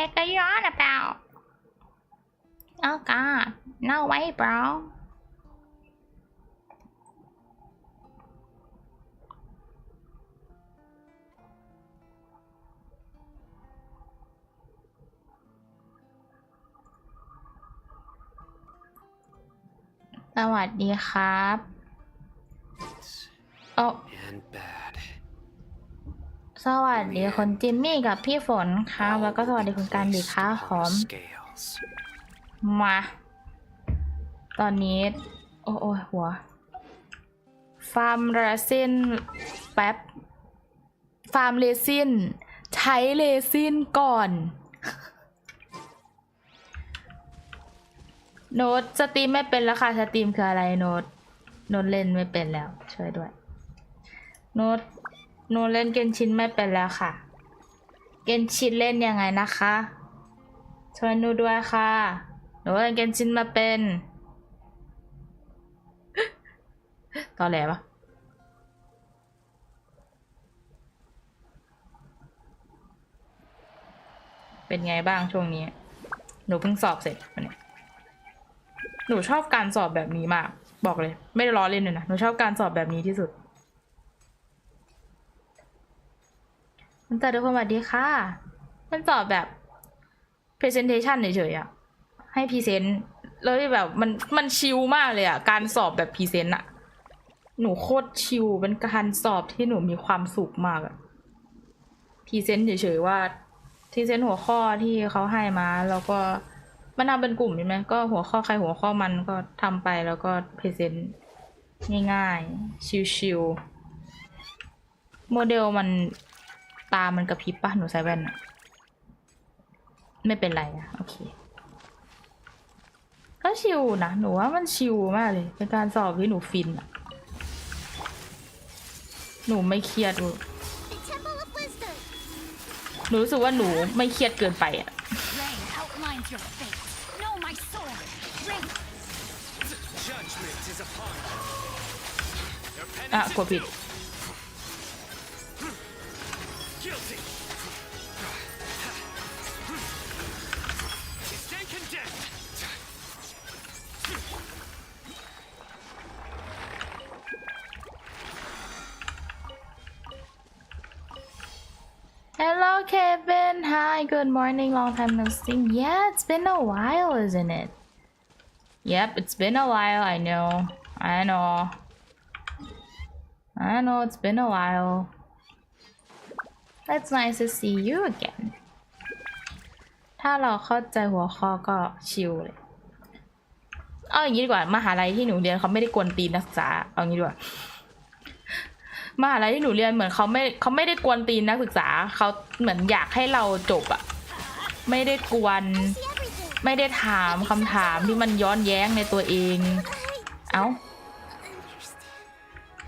heck are you on about? Oh god, no way, bro. สวัสดีครับโอ้สวัสดีคุณจิมมี่กับพี่ฝนครับแล้วก็สวัสดีคุณการดีค่ะหอมมาตอนนี้โอ้ยหัวฟาร์มเรซินแป๊บฟาร์มเรซินใช้เรซินก่อนโน้ตสตรีมไม่เป็นแล้วค่ะสตรีมคืออะไรโน้ตเล่นไม่เป็นแล้วช่วยด้วยโน้ตเล่นเกนชินไม่เป็นแล้วค่ะเกนชินเล่นยังไงนะคะช่วยหนูด้วยค่ะหนูเล่นเกนชินมาเป็นตอแหลปะเป็นไงบ้างช่วงนี้หนูเพิ่งสอบเสร็จวันนี้หนูชอบการสอบแบบนี้มากบอกเลยไม่ได้ล้อเล่นเลยนะหนูชอบการสอบแบบนี้ที่สุดมันแต่ทุกคนสวัสดีค่ะมันสอบแบบ presentation เฉยๆอะให้พรีเซนต์แล้วแบบมันชิลมากเลยอะการสอบแบบพรีเซนต์อะหนูโคตรชิลเป็นการสอบที่หนูมีความสุขมากอะพรีเซนต์เฉยๆว่าพรีเซนต์หัวข้อที่เขาให้มาแล้วก็มันทำเป็นกลุ่มใช่ไหมก็หัวข้อใครหัวข้อมันก็ทำไปแล้วก็พรีเซนต์ง่ายๆชิลๆโมเดลมันตามันกระพริบป่ะหนูใส่แว่นอะไม่เป็นไรอะโอเคก็ชิลนะหนูว่ามันชิลมากเลยเป็นการสอบที่หนูฟินอะหนูไม่เครียดหนูรู้สึกว่าหนูไม่เครียดเกินไปอะกดผิดHello, Kevin. Hi, good morning. Long time no see. Yeah, it's been a while, isn't it? Yep, it's been a while. I know. It's been a while. It's nice to see you again. ถ้าเราเข้าใจหัวข้อก็ชิลเลยเอาอย่างนี้ดีกว่ามหาลัยที่หนูเรียนเขาไม่ได้กวนตีนนักศึกษาเอางี้ดีกว่ามหาลัยที่หนูเรียนเหมือนเขาไม่ได้กวนตีนนักศึกษาเขาเหมือนอยากให้เราจบอะไม่ได้กวนไม่ได้ถามคำถามที่มันย้อนแย้งในตัวเองเอ้า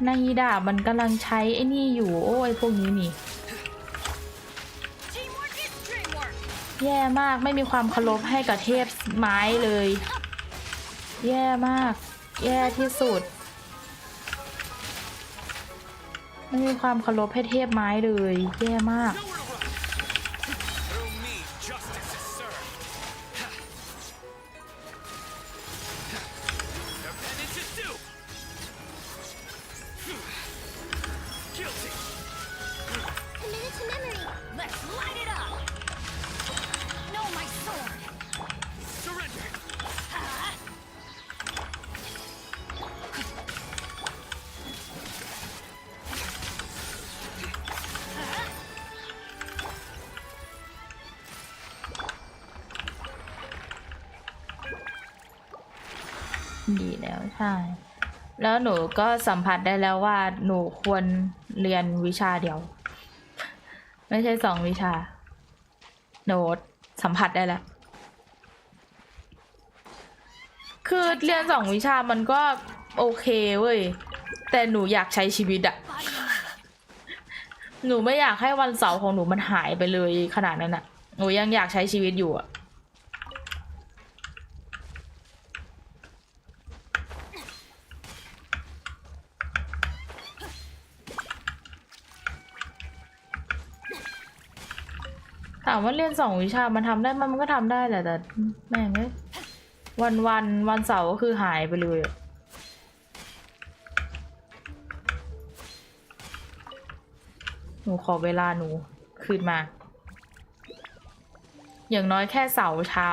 นาฮิดามันกำลังใช้ไอ้นี่อยู่โอ้ยพวกนี้นี่แย่มากไม่มีความเคารพให้กับเทพไม้เลยแย่มากแย่ที่สุดไม่มีความเคารพให้เทพไม้เลยแย่มากดีแล้วใช่แล้วหนูก็สัมผัสได้แล้วว่าหนูควรเรียนวิชาเดียวไม่ใช่2 วิชาหนูสัมผัสได้แล้วคือเรียน2 วิชามันก็โอเคเว้ยแต่หนูอยากใช้ชีวิตอะหนูไม่อยากให้วันเสาร์ของหนูมันหายไปเลยขนาดนั้นอะหนูยังอยากใช้ชีวิตอยู่อะท ามว่าเรียน2 วิชามันทำได้มันก็ทำได้แหละแต่แม่งเลยวันเสาร์ก็คือหายไปเลยหนูขอเวลาหนูคืนมาอย่างน้อยแค่เสาร์เช้า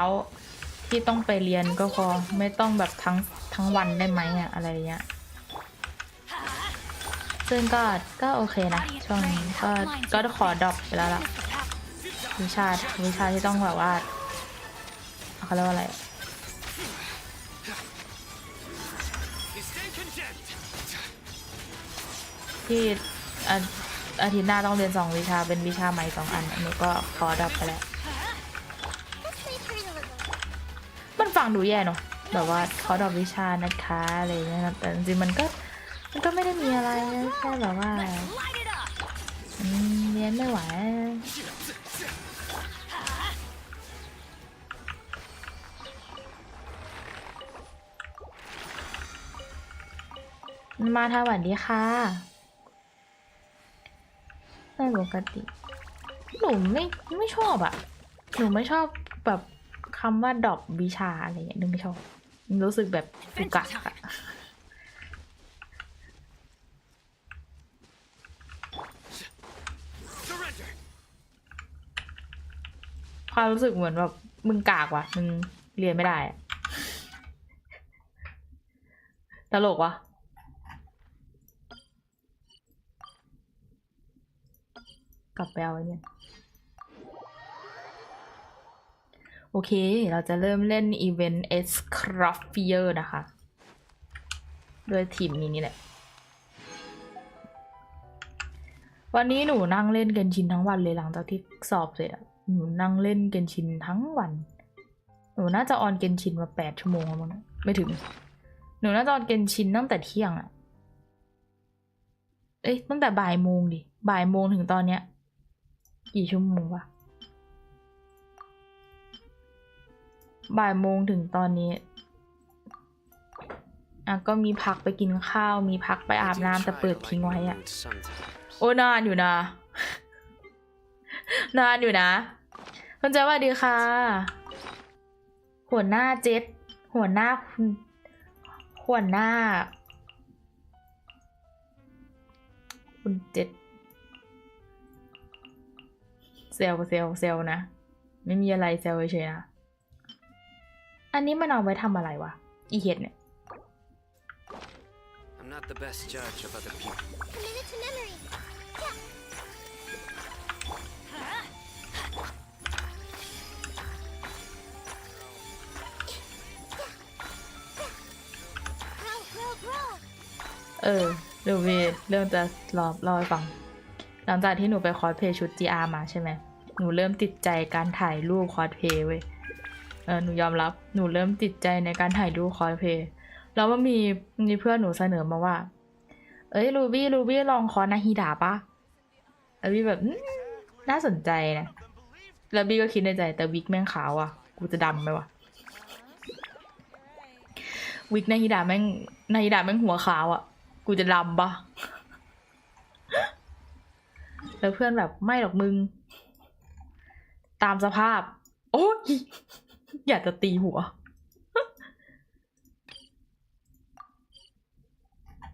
ที่ต้องไปเรียนก็พอไม่ต้องแบบทั้งวันได้ไหมอะอะไรเงี้ยซึ่งก็โอเคนะช่วงนี้ก็ขอดรอปไปแล้วล่ะวิชาที่ต้องแบบว่าเขาเรียกว่าอะไรที่อาทิตย์หน้าต้องเรียน2 วิชาเป็นวิชาใหม่2 อันหนูก็ขอดรอปไปแล้วมันฟังดูแย่เนาะแบบว่าขอดรอปวิชานะคะอะไรเงี้ยแต่จริงๆมันก็ไม่ได้มีอะไรแค่แบบว่าเรียนไม่ไหวมาสวัสดีค่ะไม่ปกติหนูไม่ชอบอะหนูไม่ชอบแบบคำว่าดรอปวิชาอะไรอย่างเงี้ยหนูไม่ชอบรู้สึกแบบกุกกักอะความรู้สึกเหมือนแบบมึงกากว่ะมึงเรียนไม่ได้ตลกวะกลับไปเอาไว้เนี่ยโอเคเราจะเริ่มเล่นอีเวนต์ S Craftier นะคะด้วยทีมนี้นี่แหละวันนี้หนูนั่งเล่นเกนชินทั้งวันเลยหลังจากที่สอบเสร็จอะหนูนั่งเล่นเกนชินทั้งวันหนูน่าจะออนเกนชินมา8 ชั่วโมงแล้วมั้งไม่ถึงหนูน่าจะออนเกนชินตั้งแต่เที่ยงอะตั้งแต่บ่ายโมงดิบ่ายโมงถึงตอนเนี้ยกี่ชั่วโมงวะบ่ายโมงถึงตอนนี้ก็มีพักไปกินข้าวมีพักไปอาบน้ำแต่เปิดทิ้งไว้อะโอ้นานอยู่นะนานอยู่นะคุณเจ้าสวัสดีค่ะหัวหน้าเจ็ดหัวหน้าคุณเจ็ดเซลนะไม่มีอะไรเซลเฉยๆนะอันนี้มันเอาไว้ทำอะไรวะอีเห็ดเนี่ยI'm not the best judge of other people. Commit it to memory. Grow. เดี๋ยวเริ่มจะรอให้ฟังหลังจากที่หนูไปคอสเพลย์ชุด JIAH มาใช่ไหมหนูเริ่มติดใจการถ่ายรูปคอสเพลย์เว้ยหนูยอมรับหนูเริ่มติดใจในการถ่ายรูปคอสเพลย์แล้วมันมีเพื่อนหนูเสนอมาว่ารูบี้ลองคอนาฮิดาปะแล้วบี้แบบน่าสนใจนะแล้วบี้ก็คิดในใจแต่วิกแม่งขาวอ่ะกูจะดำไหมวะวิกนาฮิดาแม่งหัวขาวอ่ะกูจะดำปะแล้วเพื่อนแบบไม่หรอกมึงตามสภาพโอ้ยอยากจะตีหัว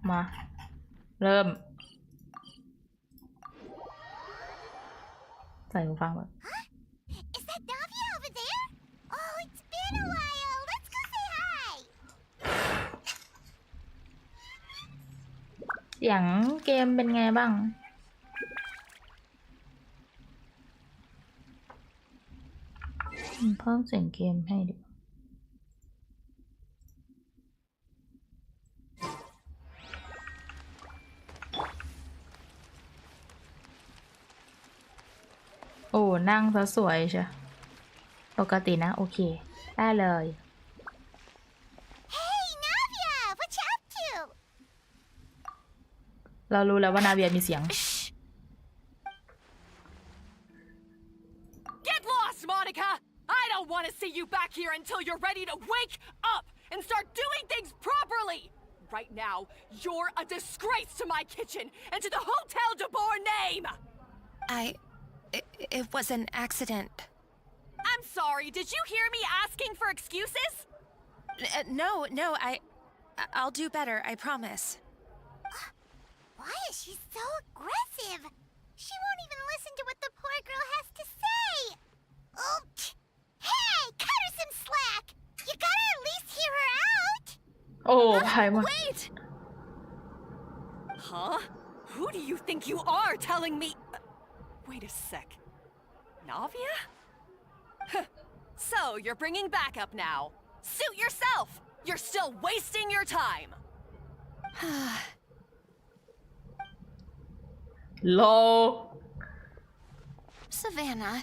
มาเริ่มใส่หูฟังแบบ Is that Navia over there? Oh, it's been a while. Let's go say hi. เสียงเกมเป็นไงบ้างเพิ่มเสียงเกมให้ดิโอ้นั่งซะสวยใช่ปกตินะโอเคได้เลย Hey, Navia, what you up to? เรารู้แล้วว่านาเวียมีเสียง Get lost, Monica! I don't want to see you back here until you're ready to wake up and start doing things properly! Right now, you're a disgrace to my kitchen and to the Hotel de Boer name! It was an accident. I'm sorry, did you hear me asking for excuses? No, I'll do better, I promise. Why is she so aggressive? She won't even listen to what the poor girl has to say. Oh, hey, cut her some slack. You gotta at least hear her out. โอ้ไพ่มา Wait! Huh? Who do you think you are telling me? Wait a sec. Navia? So, you're bringing backup now. Suit yourself! You're still wasting your time! โล Savannah,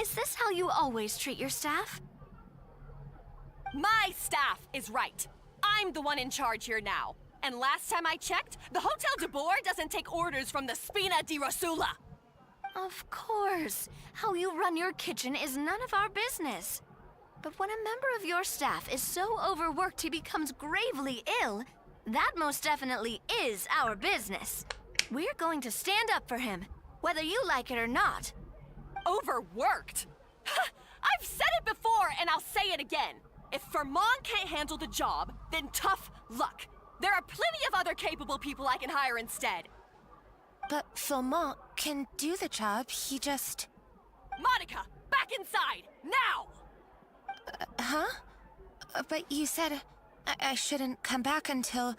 is this how you always treat your staff? My staff is right. I'm the one in charge here now. And last time I checked, the Hotel de Boer doesn't take orders from the Spina di Rosula. Of course. How you run your kitchen is none of our business. But when a member of your staff is so overworked he becomes gravely ill, that most definitely is our business. We're going to stand up for him, whether you like it or not. Overworked? I've said it before and I'll say it again. If Vermont can't handle the job, then tough luck. There are plenty of other capable people I can hire instead. But Philmont can do the job, he just... Monica, back inside, now! Huh? But you said I shouldn't come back until...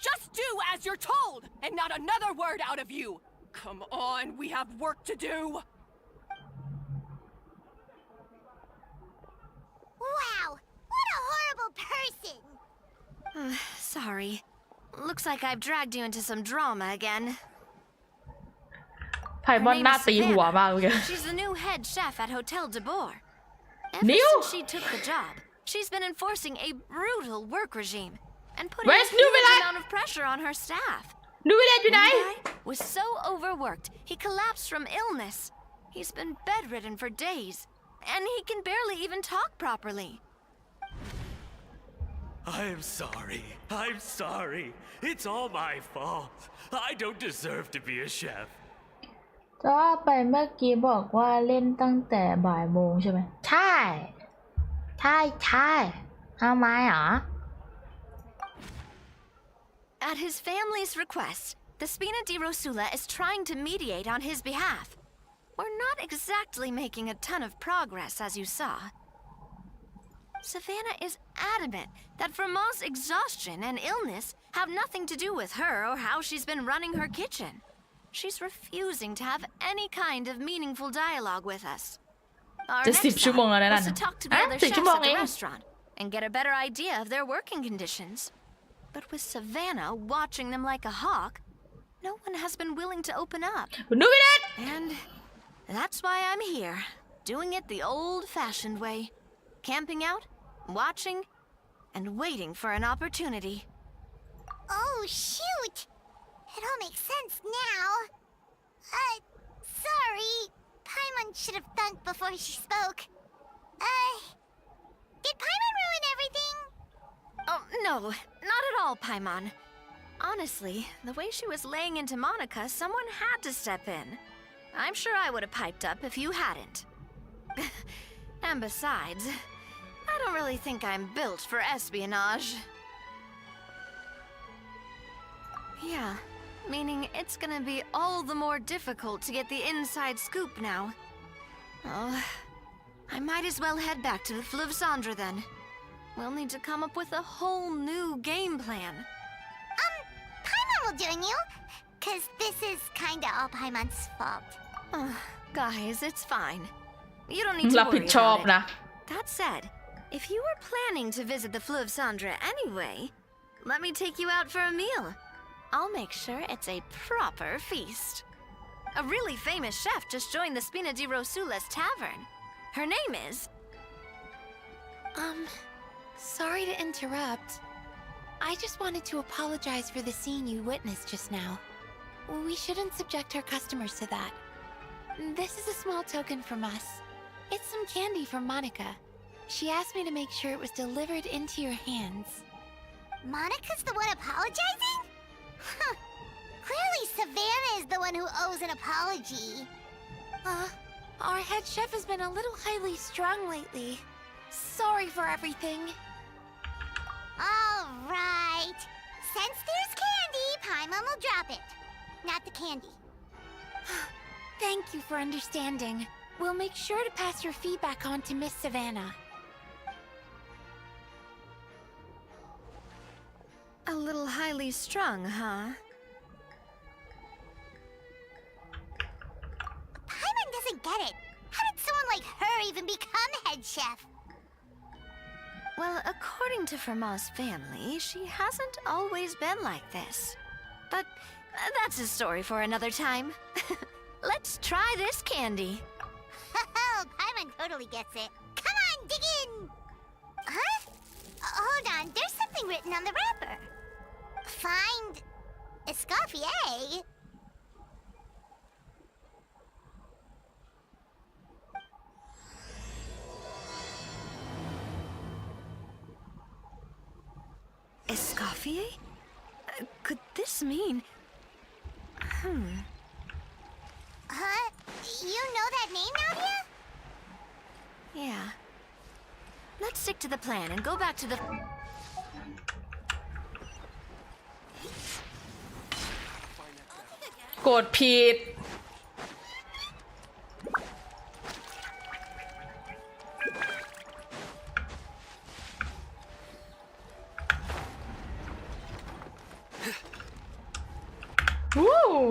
Just do as you're told, and not another word out of you. Come on, we have work to do. Wow, what a horrible person. Sorry. Looks like I've dragged you into some drama again. ไพ่มอนหน้าตีหัวมากเลย She's the new head chef at Hotel de Boer. Ever New? since she took the job, she's been enforcing a brutal work regime and putting Where's a huge Nubilat? amount of pressure on her staff. ดูวิเดนอยู่ไหน One guy was so overworked, he collapsed from illness. He's been bedridden for days, and he can barely even talk properly. I'm sorry. I'm sorry. It's all my fault. I don't deserve to be a chef. จะว่าไปเมื่อกี้บอกว่าเล่นตั้งแต่บ่ายโมงใช่ไหม ใช่ ทำไมหรอ At his family's request, the Spina di Rosula is trying to mediate on his behalf. We're not exactly making a ton of progress, as you saw. Savannah is adamant that Vermont's exhaustion and illness have nothing to do with her or how she's been running her kitchen. She's refusing to have any kind of meaningful dialogue with us. Our จะ next 10 ชั่วโมงแล้วนะ stop นั่น was to talk to the other 10 chefs ชั่วโมง at เอ the ง restaurant and get a better idea of their working conditions. But with Savannah watching them like a hawk, no one has been willing to open up. ดูวิเดน And that's why I'm here, doing it the old-fashioned way. Camping out, watching, and waiting for an opportunity. Oh, shoot. It all makes sense now. Sorry. Paimon should have thunked before she spoke. Did Paimon ruin everything? Oh, no, not at all, Paimon. Honestly, the way she was laying into Monica, someone had to step in. I'm sure I would have piped up if you hadn't. And besides, I don't really think I'm built for espionage. Yeah, meaning it's gonna be all the more difficult to get the inside scoop now. Oh, I might as well head back to the Fleuve Cendre then. We'll need to come up with a whole new game plan. Paimon will join you. Cause this is kinda all Paimon's fault. Guys, it's fine. You don't need to รับผิด worry ชอบ about it. นะ That said, if you were planning to visit the Fleuve Cendre anyway, let me take you out for a meal. I'll make sure it's a proper feast. A really famous chef just joined the Spina di Rosula's tavern. Her name is... Sorry to interrupt. I just wanted to apologize for the scene you witnessed just now. We shouldn't subject our customers to that. This is a small token from us. It's some candy from Monica. She asked me to make sure it was delivered into your hands. Monica's the one apologizing? Huh. Clearly Savannah is the one who owes an apology. Our head chef has been a little highly strung lately. Sorry for everything. All right. Since there's candy, Paimon will drop it. Not the candy. Thank you for understanding. We'll make sure to pass your feedback on to Miss Savannah. A little highly strung, huh? Paimon doesn't get it. How did someone like her even become head chef? Well, according to Fermat's family, she hasn't always been like this. But that's a story for another time. Let's try this candy. Oh, Paimon totally gets it. Come on, dig in! Huh? Hold on, there's something written on the wrapper. Find Escoffier. Escoffier? Could this mean... Huh? You know that name, Nadia? Yeah. Let's stick to the plan and go back to the...กดผิด Woo!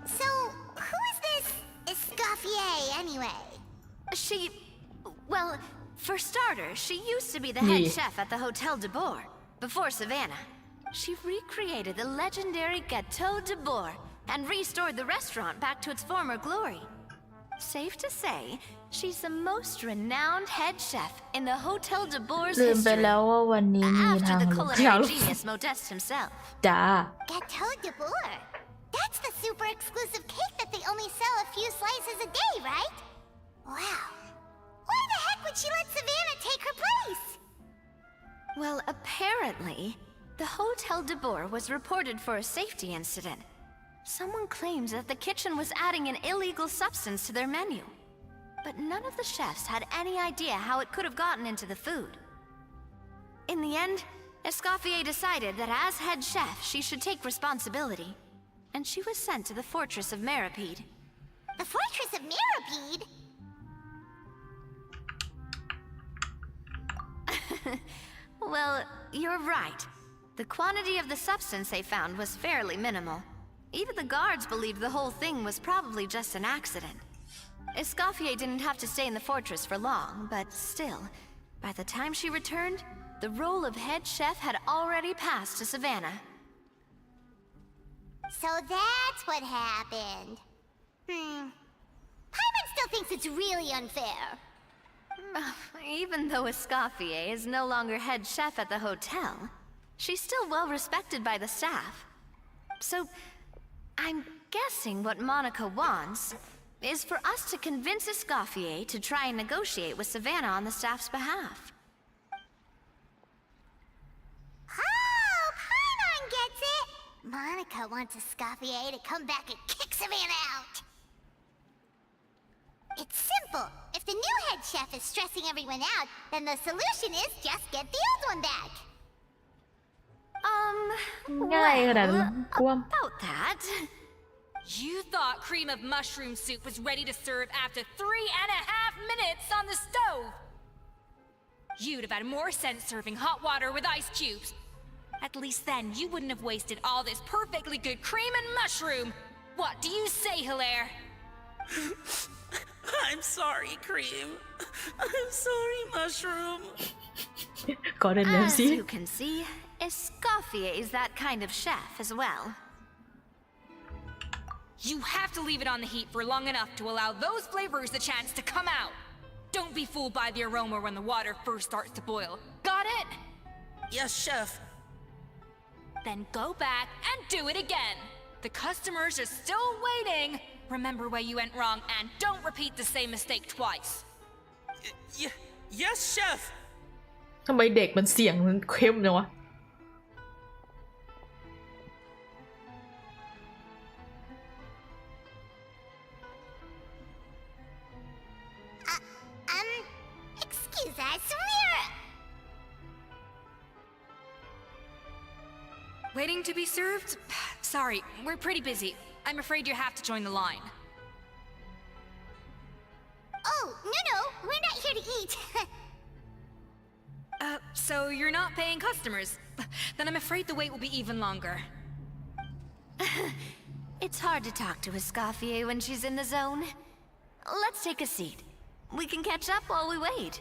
So, who is this Escoffier, anyway? She... Well, for starters, she used to be the head Yeah. chef at the Hotel de Boer, before Savannah. She recreated the legendary Gâteau de Boer and restored the restaurant back to its former glory. Safe to say, she's the most renowned head chef in the Hotel de Boer's ลืมไป history. แล้วว่าวันนี้มีทา After ง the ลูก culinary genius Modeste himself. จ้า Gâteau de Boer. That's the super exclusive cake that they only sell a few slices a day, right? Wow. Why the heck would she let Savannah take her place? Well, apparently, the Hotel de Boer was reported for a safety incident. Someone claims that the kitchen was adding an illegal substance to their menu. But none of the chefs had any idea how it could have gotten into the food. In the end, Escoffier decided that as head chef, she should take responsibility. And she was sent to the Fortress of Meripede. The Fortress of Meripede? Well, you're right. The quantity of the substance they found was fairly minimal. Even the guards believed the whole thing was probably just an accident. Escoffier didn't have to stay in the fortress for long, but still, by the time she returned, the role of head chef had already passed to Savannah. So that's what happened. Paimon still thinks it's really unfair. Even though Escoffier is no longer head chef at the hotel, she's still well respected by the staff. So, I'm guessing what Monica wants is for us to convince Escoffier to try and negotiate with Savannah on the staff's behalf. Oh, Paimon gets it! Monica wants Escoffier to come back and kick Savannah out. It's simple. If the new head chef is stressing everyone out, then the solution is just get the old one back. ง่ายขนาดนั้นกวม About that... You thought cream of mushroom soup was ready to serve after 3.5 minutes on the stove. You'd have had more sense serving hot water with ice cubes. At least then you wouldn't have wasted all this perfectly good cream and mushroom. What do you say, Hilaire? I'm sorry, Cream. I'm sorry, Mushroom. ก็ได้แล้ว As สิ you can see, Escoffier is that kind of chef as well. You have to leave it on the heat for long enough to allow those flavors the chance to come out. Don't be fooled by the aroma when the water first starts to boil. Got it? Yes, Chef. Then go back and do it again. The customers are still waiting. Remember where you went wrong and don't repeat the same mistake twice. Yes, chef. ทำไมเด็กมันเสียงมันเข้มจังวะ Excuse us, we're... Waiting to be served? Sorry, we're pretty busy. I'm afraid you have to join the line. Oh, no, we're not here to eat. So you're not paying customers? Then I'm afraid the wait will be even longer. It's hard to talk to Escoffier when she's in the zone. Let's take a seat. We can catch up while we wait.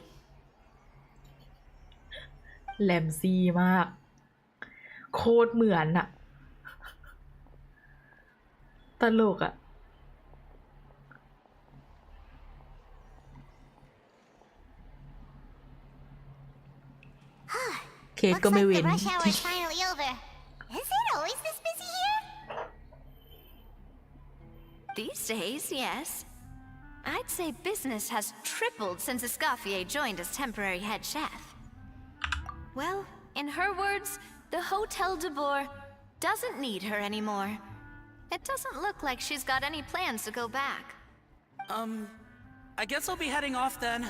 แหลมซีมาก โคตรเหมือนอะตลกอะเคส Looks ก็ไม่ like เว้ the น rush hour is finally over. Is it always this busy here? These days, yes. I'd say business has tripled since Escoffier joined as temporary head chef. Well, in her words, the Hotel de Boer doesn't need her anymore. It doesn't look like she's got any plans to go back. I guess I'll be heading off then.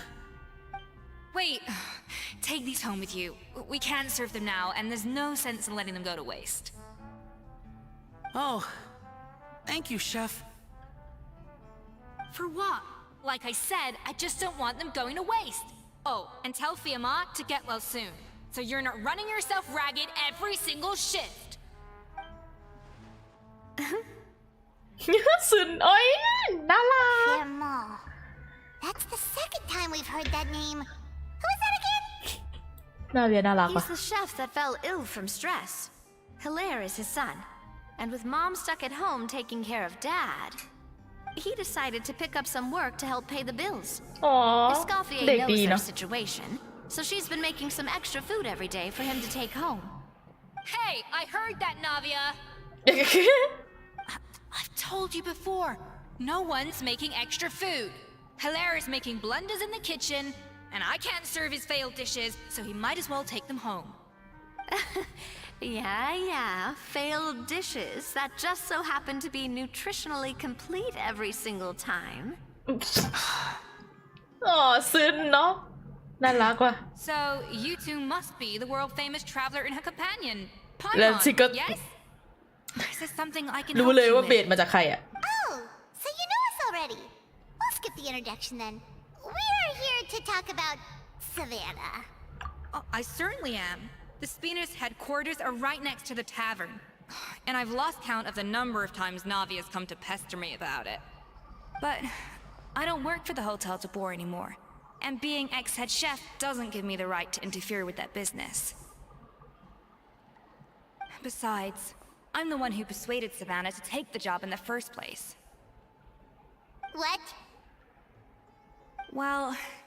Wait, take these home with you. We can't serve them now, and there's no sense in letting them go to waste. Oh, thank you, chef. For what? Like I said, I just don't want them going to waste. Oh, and tell Fiamma to get well soon, so you're not running yourself ragged every single shift. สุนโอ้ยน่ารัก Fiamma. That's the second time we've heard that name. Who is that again? น่าเวียน่ารัก He's ปะ the chef that fell ill from stress. Hilaire is his son. And with Mom stuck at home taking care of Dad, he decided to pick up some work to help pay the bills. อ๋อ Escoffier เด็ก knows ดี their เนาะ situation, so she's been making some extra food every day for him to take home. Hey, I heard that, Navia. I've told you before, no one's making extra food. Hilaire is making blunders in the kitchen, and I can't serve his failed dishes, so he might as well take them home. Yeah, failed dishes that just so happen to be nutritionally complete every single time. อ๋อซึนเนาะน่ารักว่ะ So, you two must be the world-famous traveler and her companion, แล้วสิก็ Paimon, yes? Is this something I can รู้ help เลย you ว่าเบส with? มาจากใครอะ Oh, so you know us already. We'll skip the introduction then. We're here to talk about Savannah. Oh, I certainly am. The Spina's headquarters are right next to the tavern. And I've lost count of the number of times Navia's come to pester me about it. But I don't work for the Hotel de Boer anymore. And being ex-head chef doesn't give me the right to interfere with that business. Besides, I'm the one who persuaded Savannah to take the job in the first place. What? Well,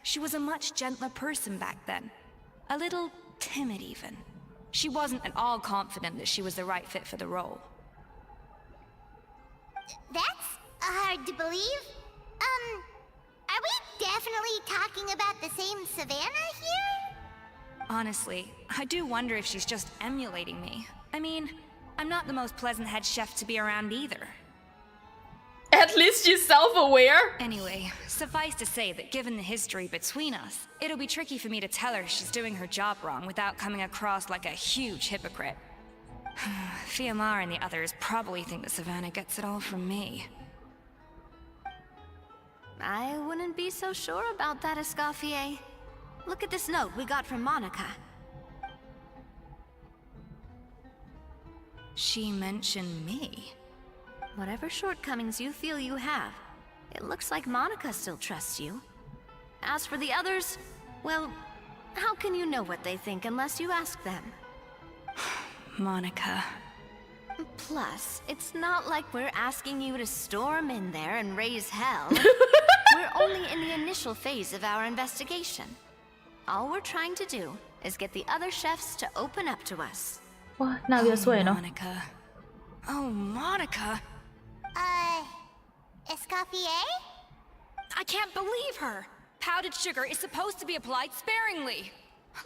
she was a much gentler person back then. A little timid even. She wasn't at all confident that she was the right fit for the role. That's hard to believe. Are we definitely talking about the same Savannah here? Honestly, I do wonder if she's just emulating me. I mean, I'm not the most pleasant head chef to be around either. At least she's self-aware Anyway, suffice to say that given the history between us, it'll be tricky for me to tell her she's doing her job wrong without coming across like a huge hypocrite. Fiamma and the others probably think that Savannah gets it all from me. I wouldn't be so sure about that, Escoffier. Look at this note we got from Monica. She mentioned me. Whatever shortcomings you feel you have, it looks like Monica still trusts you. As for the others, well, how can you know what they think unless you ask them? Monica. Plus, it's not like we're asking you to storm in there and raise hell. We're only in the initial phase of our investigation. All we're trying to do is get the other chefs to open up to us. ว้านาเวียสวยเนาะ Monica. Oh, Monica. Escoffier? I can't believe her! Powdered sugar is supposed to be applied sparingly.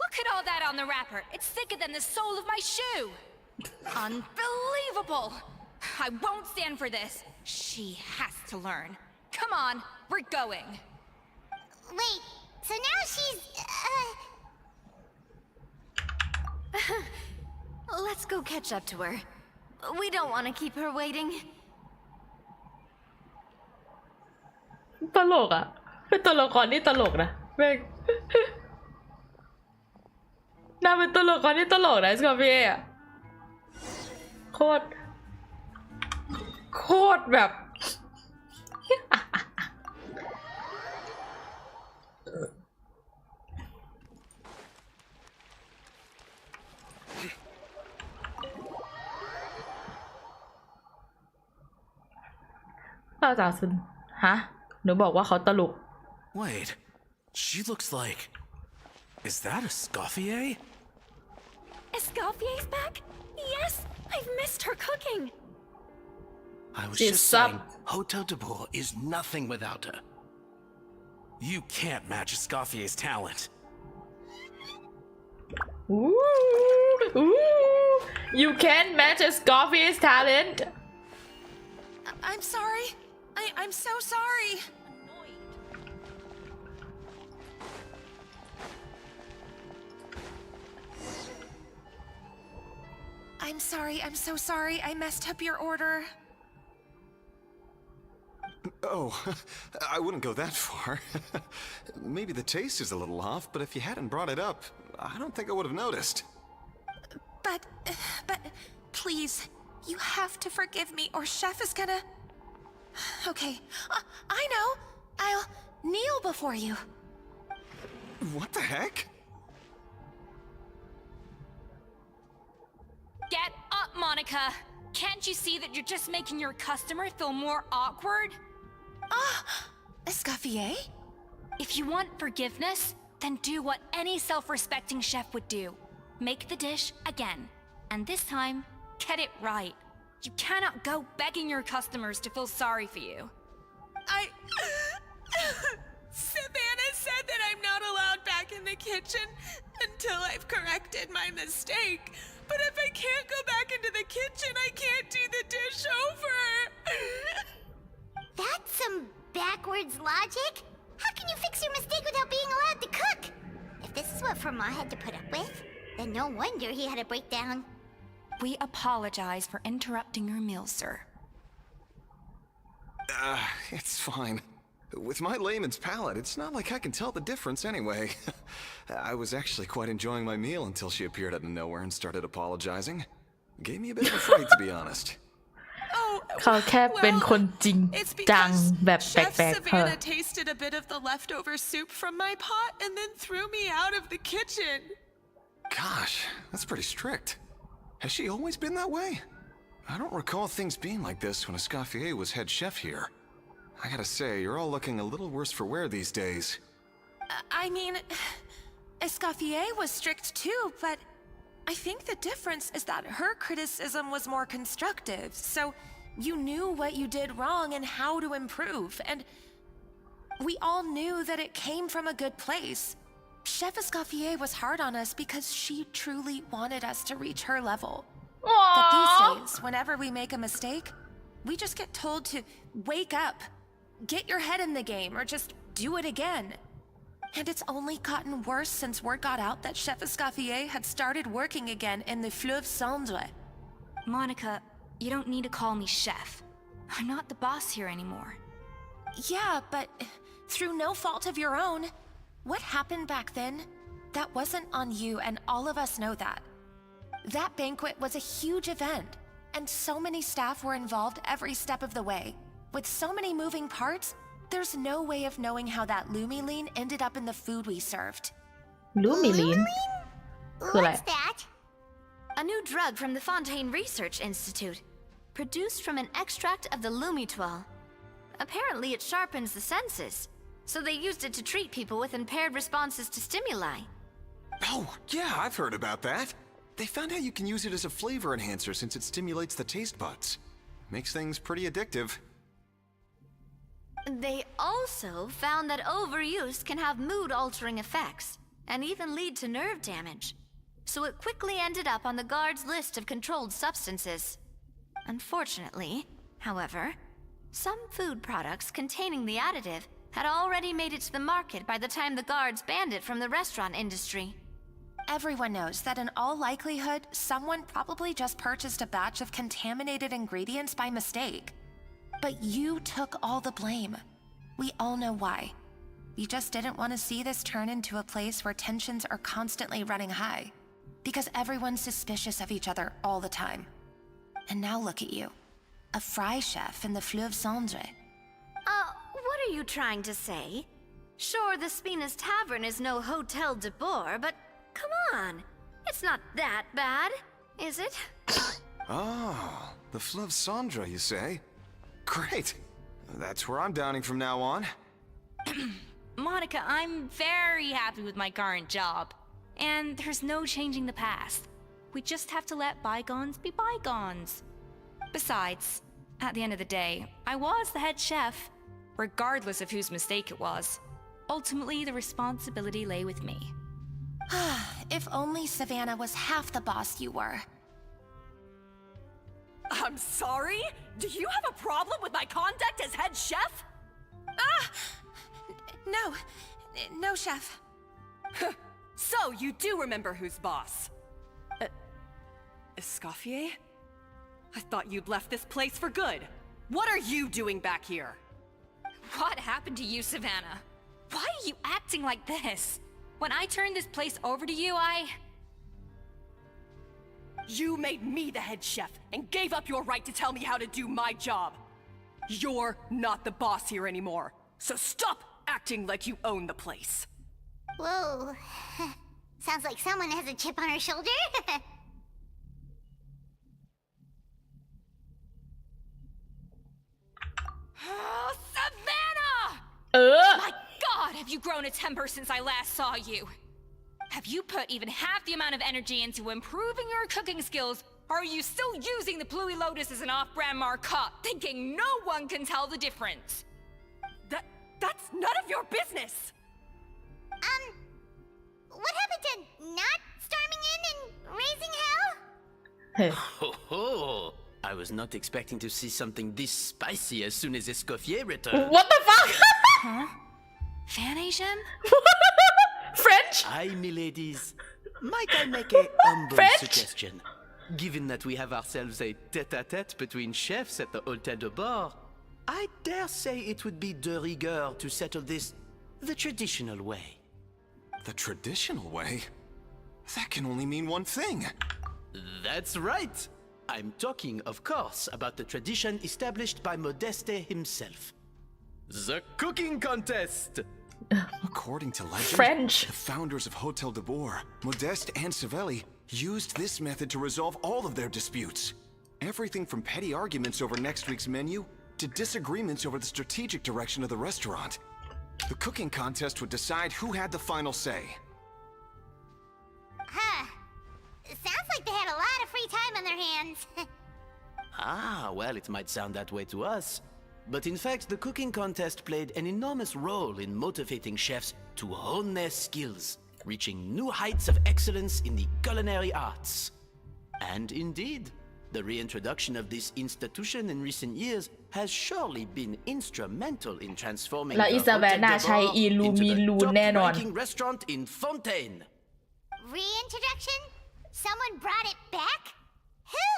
Look at all that on the wrapper. It's thicker than the sole of my shoe. Unbelievable! I won't stand for this. She has to learn. Come on, we're going. Wait, so now she's, Let's go catch up to her. We don't want to keep her waiting. ตลกอ่ะเป็นตัวละครที่ตลกนะแม่ง น่าเป็นตัวละครที่ตลกนะสกอร์เปียอะโคตรแบบ เราจะซึนฮะหนูบอกว่าเขาตลก Wait, she looks like... Is that a Escoffier? Escoffier's back? Yes, I've missed her cooking. I was She's just sub- saying, Hotel de Bois is nothing without her. You can't match Escoffier's talent. Ooh, you can't match a Scorpion's talent. I'm sorry. I'm so sorry. I'm sorry. I'm so sorry. I messed up your order. Oh, I wouldn't go that far. Maybe the taste is a little off, but if you hadn't brought it up, I don't think I would have noticed. But please, you have to forgive me or Chef is gonna... Okay, I know. I'll kneel before you. What the heck? Get up, Monica! Can't you see that you're just making your customer feel more awkward? Escoffier? If you want forgiveness, then do what any self-respecting chef would do. Make the dish again. And this time, get it right. You cannot go begging your customers to feel sorry for you. Savannah said that I'm not allowed back in the kitchen until I've corrected my mistake. But if I can't go back into the kitchen, I can't do the dish over. That's some backwards logic. How can you fix your mistake without being allowed to cook? If this is what Fermat had to put up with, then no wonder he had a breakdown. We apologize for interrupting your meal, sir. It's fine. With my layman's palate, it's not like I can tell the difference anyway. I was actually quite enjoying my meal until she appeared out of nowhere and started apologizing. Gave me a bit of a fright, to be honest. เขาแค่เป็นคนจริง It's จัง because แบบแป Chef ลกๆเพ้อ Savannah tasted a bit of the leftover soup from my pot and then threw me out of the kitchen. Gosh, that's pretty strict. Has she always been that way? I don't recall things being like this when Escoffier was head chef here. I gotta say, you're all looking a little worse for wear these days. I mean, Escoffier was strict too, but I think the difference is that her criticism was more constructive, so you knew what you did wrong and how to improve, and we all knew that it came from a good place. Chef Escoffier was hard on us because she truly wanted us to reach her level. But these days, whenever we make a mistake, we just get told to wake up, get your head in the game, or just do it again. And it's only gotten worse since word got out that Chef Escoffier had started working again in the Fleuve Cendre. Monica, you don't need to call me chef. I'm not the boss here anymore. Yeah, but through no fault of your own, what happened back then, that wasn't on you, and all of us know that. That banquet was a huge event, and so many staff were involved every step of the way. With so many moving parts, there's no way of knowing how that lumiline ended up in the food we served. ลูมิลีน คืออะไร What's that? A new drug from the Fontaine Research Institute, produced from an extract of the Lumitoile. Apparently it sharpens the senses, so they used it to treat people with impaired responses to stimuli. Oh, yeah, I've heard about that. They found out you can use it as a flavor enhancer since it stimulates the taste buds. Makes things pretty addictive. They also found that overuse can have mood-altering effects, and even lead to nerve damage. So it quickly ended up on the guard's list of controlled substances. Unfortunately, however, some food products containing the additive had already made it to the market by the time the guards banned it from the restaurant industry. Everyone knows that in all likelihood, someone probably just purchased a batch of contaminated ingredients by mistake. But you took all the blame. We all know why. You just didn't want to see this turn into a place where tensions are constantly running high. Because everyone's suspicious of each other all the time. And now look at you. A fry chef in the Fleuve Cendre. What are you trying to say? Sure, the Spina's Tavern is no Hotel de Boer, but come on. It's not that bad, is it? Oh, the Fleuve Cendre, you say? Great. That's where I'm dining from now on. Monica, I'm very happy with my current job. And there's no changing the past. We just have to let bygones be bygones. Besides, at the end of the day, I was the head chef, regardless of whose mistake it was. Ultimately, the responsibility lay with me. If only Savannah was half the boss you were. I'm sorry? Do you have a problem with my conduct as head chef? No, chef. So, you do remember who's boss? Escoffier? I thought you'd left this place for good. What are you doing back here? What happened to you, Savannah? Why are you acting like this? When I turned this place over to you, You made me the head chef and gave up your right to tell me how to do my job. You're not the boss here anymore, so stop acting like you own the place. Whoa. Sounds like someone has a chip on her shoulder. Oh, Savannah! My God, have you grown a temper since I last saw you? Have you put even half the amount of energy into improving your cooking skills, or are you still using the Pluie Lotus as an off-brand marcotte, thinking no one can tell the difference? That's none of your business! What happened to not storming in and raising hell? Ho ho! I was not expecting to see something this spicy as soon as Escoffier returned. What the fuck? Huh? Fan Asian? French? Aye, miladies. Might I make a humble French? suggestion? Given that we have ourselves a tete-a-tete between chefs at the Hotel de Boer, I dare say it would be de rigueur to settle this the traditional way. The traditional way? That can only mean one thing. That's right. I'm talking, of course, about the tradition established by Modeste himself. The cooking contest! According to legend, French. the founders of Hotel de Boer, Modeste and Savelli, used this method to resolve all of their disputes. Everything from petty arguments over next week's menu to disagreements over the strategic direction of the restaurant. The cooking contest would decide who had the final say. Huh. Sounds like they had a lot of free time on their hands. Ah, well, it might sound that way to us. But in fact, the cooking contest played an enormous role in motivating chefs to hone their skills, reaching new heights of excellence in the culinary arts. And indeed, the reintroduction of this institution in recent years has surely been instrumental in transforming แล้ว the อิซาเบล Hotel น่า de ใช้ Boer อีลู into มีลู the แน่นอน top-ranking restaurant in Fontaine. Reintroduction? Someone brought it back? Who?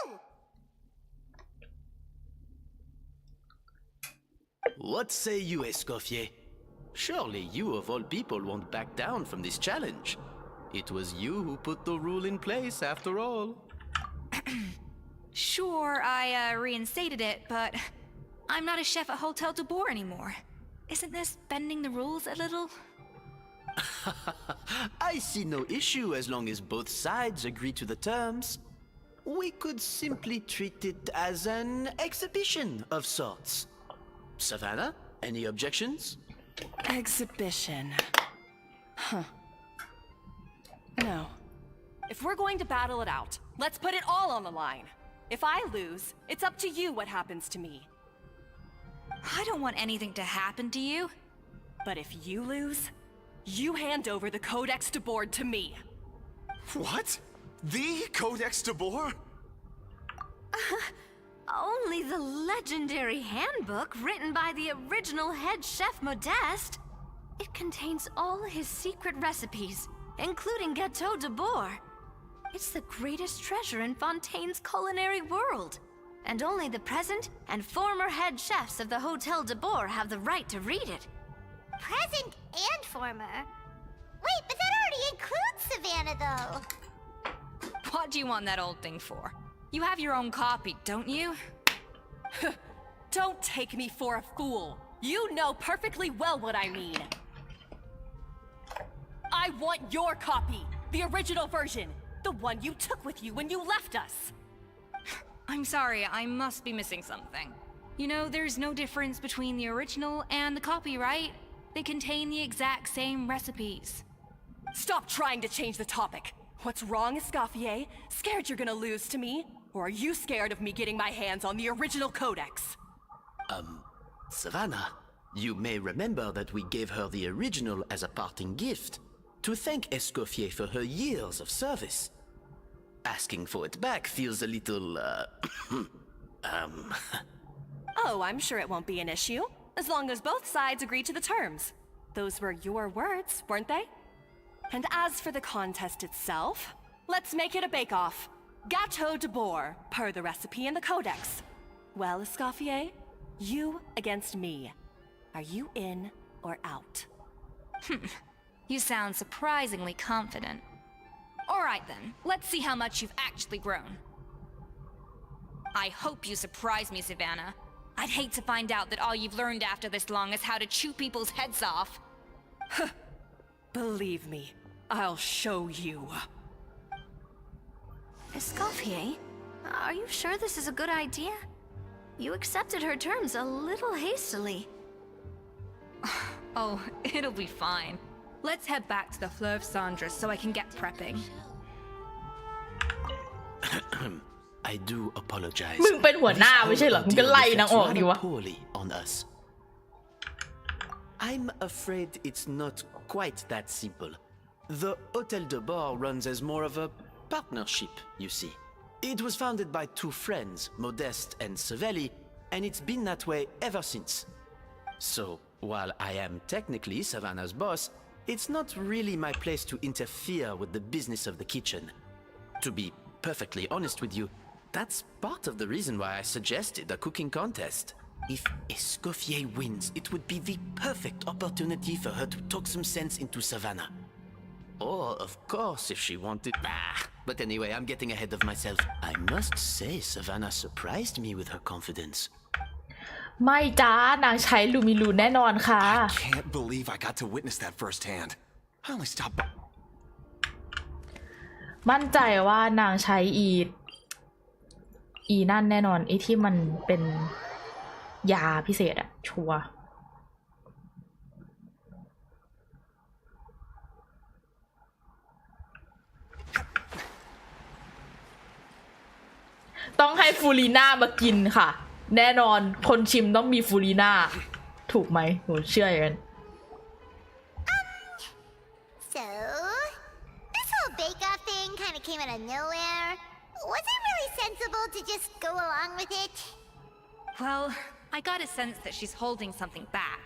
What say you, Escoffier? Surely you of all people won't back down from this challenge. It was you who put the rule in place after all. Sure, I reinstated it, but I'm not a chef at Hotel de Boer anymore. Isn't this bending the rules a little? I see no issue as long as both sides agree to the terms. We could simply treat it as an exhibition of sorts. Savannah, any objections? Exhibition. Huh. No. If we're going to battle it out, let's put it all on the line. If I lose, it's up to you what happens to me. I don't want anything to happen to you. But if you lose, you hand over the Codex de Board to me. What? The Codex de Boer? Only the legendary handbook written by the original head chef Modeste. It contains all his secret recipes, including Gâteau de Boer. It's the greatest treasure in Fontaine's culinary world. And only the present and former head chefs of the Hotel de Boer have the right to read it. Present and former. Wait, but that already includes Savannah, though. What do you want that old thing for? You have your own copy, don't you? Don't take me for a fool. You know perfectly well what I mean. I want your copy, the original version, the one you took with you when you left us. I'm sorry, I must be missing something. You know, there's no difference between the original and the copy, right? They contain the exact same recipes. Stop trying to change the topic. What's wrong, Escoffier? Scared you're gonna lose to me? Or are you scared of me getting my hands on the original Codex? Savannah, you may remember that we gave her the original as a parting gift to thank Escoffier for her years of service. Asking for it back feels a little, Oh, I'm sure it won't be an issue, as long as both sides agree to the terms. Those were your words, weren't they? And as for the contest itself, let's make it a bake-off. Gâteau de Boer, per the recipe in the Codex. Well, Escoffier, you against me. Are you in or out? You sound surprisingly confident. All right then, let's see how much you've actually grown. I hope you surprise me, Savannah. I'd hate to find out that all you've learned after this long is how to chew people's heads off. Believe me, I'll show you. Escoffier, are you sure this is a good idea? You accepted her terms a little hastily. Oh, it'll be fine. Let's head back to the Fleuve Cendres so I can get prepping. I do apologize. มึงเป็นหัวหน้าไม่ใช่เหรอ มึงก็ไล่นางออกดีวะ poorly on us. I'm afraid it's not quite that simple. The Hotel de Boer runs as more of a partnership, you see. It was founded by two friends, Modeste and Savelli, and it's been that way ever since. So, while I am technically Savannah's boss, it's not really my place to interfere with the business of the kitchen. To be perfectly honest with you, that's part of the reason why I suggested a cooking contest. If Escoffier wins, it would be the perfect opportunity for her to talk some sense into Savannah. Or, of course, if she wanted... But anyway, I'm getting ahead of myself. I must say, Savannah surprised me with her confidence. ไม่จ้านางใช้ลูมิลูแน่นอนค่ะ I can't believe I got to witness that firsthand. I only stopped by. มั่นใจว่านางใช้อีนั่นแน่นอนไอ้ที่มันเป็นยาพิเศษอะชัวร์ต้องให้ฟูลีน่ามากินค่ะแน่นอนคนชิมต้องมีฟูลีน่าถูกไหมหนูเชื่ออย่างนั้น So, this whole bake-off thing kind of came out of nowhere. Was it really sensible to just go along with it? Well, I got a sense that she's holding something back.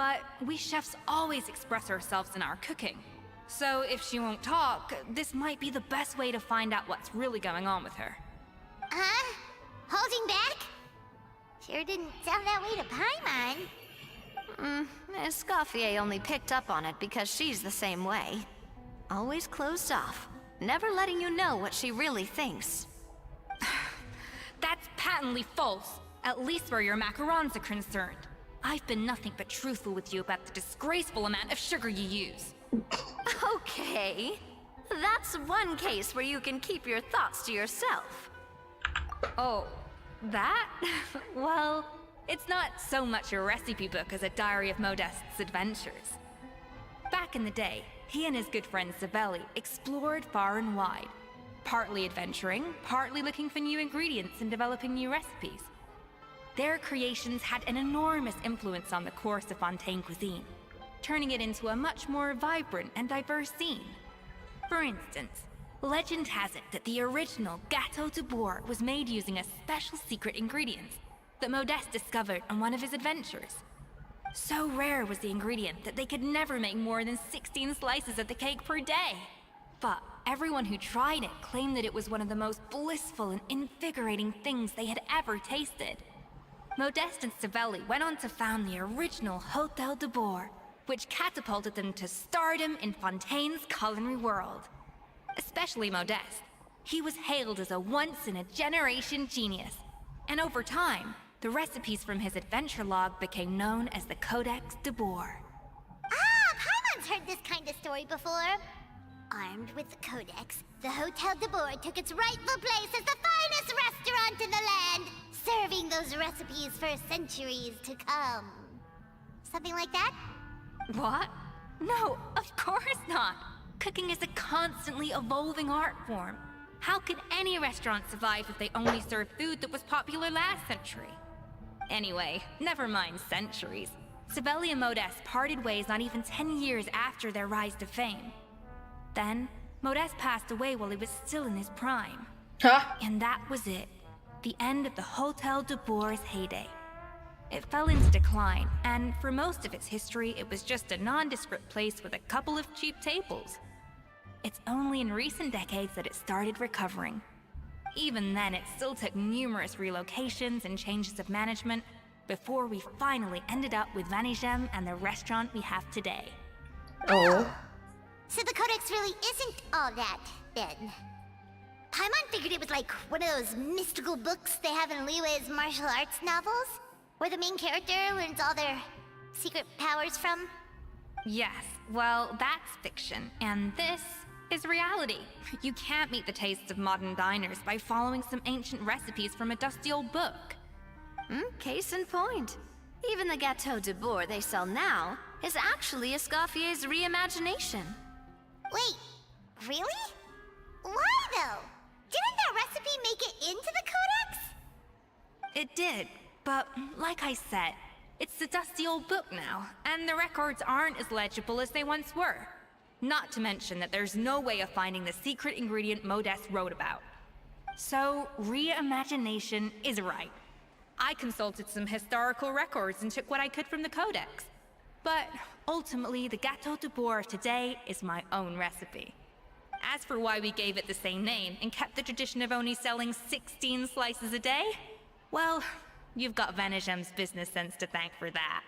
But we chefs always express ourselves in our cooking. So if she won't talk, this might be the best way to find out what's really going on with her. Huh? Holding back? Sure didn't sound that way to Paimon. Escoffier only picked up on it because she's the same way. Always closed off, never letting you know what she really thinks. That's patently false, at least where your macarons are concerned. I've been nothing but truthful with you about the disgraceful amount of sugar you use. Okay, that's one case where you can keep your thoughts to yourself. Oh, that? Well, it's not so much a recipe book as a diary of Modeste's adventures. Back in the day, he and his good friend Savelli explored far and wide, partly adventuring, partly looking for new ingredients and developing new recipes. Their creations had an enormous influence on the course of Fontaine cuisine, turning it into a much more vibrant and diverse scene. For instance, legend has it that the original Gâteau de Bourg was made using a special secret ingredient that Modeste discovered on one of his adventures. So rare was the ingredient that they could never make more than 16 slices of the cake per day. But everyone who tried it claimed that it was one of the most blissful and invigorating things they had ever tasted. Modeste and Savelli went on to found the original Hôtel de Bourg, which catapulted them to stardom in Fontaine's culinary world. Especially Modeste. He was hailed as a once-in-a-generation genius, and over time, the recipes from his adventure log became known as the Codex de Bourg. Ah, Paimon's heard this kind of story before. Armed with the Codex, the Hôtel de Bourg took its rightful place as the finest restaurant in the land, serving those recipes for centuries to come. Something like that? What? No, of course not. Cooking is a constantly evolving art form. How could any restaurant survive if they only served food that was popular last century? Anyway, never mind centuries. Savelli and Modeste parted ways not even 10 years after their rise to fame. Then, Modeste passed away while he was still in his prime. Huh? And that was it. The end of the Hôtel de Bourg's heyday. It fell into decline, and for most of its history, it was just a nondescript place with a couple of cheap tables. It's only in recent decades that it started recovering. Even then, it still took numerous relocations and changes of management before we finally ended up with Vanigem and the restaurant we have today. Oh. So the Codex really isn't all that, then. Paimon figured it was like one of those mystical books they have in Liyue's martial arts novels, where the main character learns all their secret powers from. Yes, well, that's fiction, and this is reality. You can't meet the tastes of modern diners by following some ancient recipes from a dusty old book. Case in point. Even the Gâteau de Bourg they sell now is actually Escoffier's reimagination. Wait, really? Why though? Didn't that recipe make it into the Codex? It did, but like I said, it's the dusty old book now, and the records aren't as legible as they once were. Not to mention that there's no way of finding the secret ingredient Modeste wrote about. So, reimagination is right. I consulted some historical records and took what I could from the Codex. But ultimately, the Gâteau de Bourg of today is my own recipe. As for why we gave it the same name and kept the tradition of only selling 16 slices a day, well, you've got Vanigem's business sense to thank for that.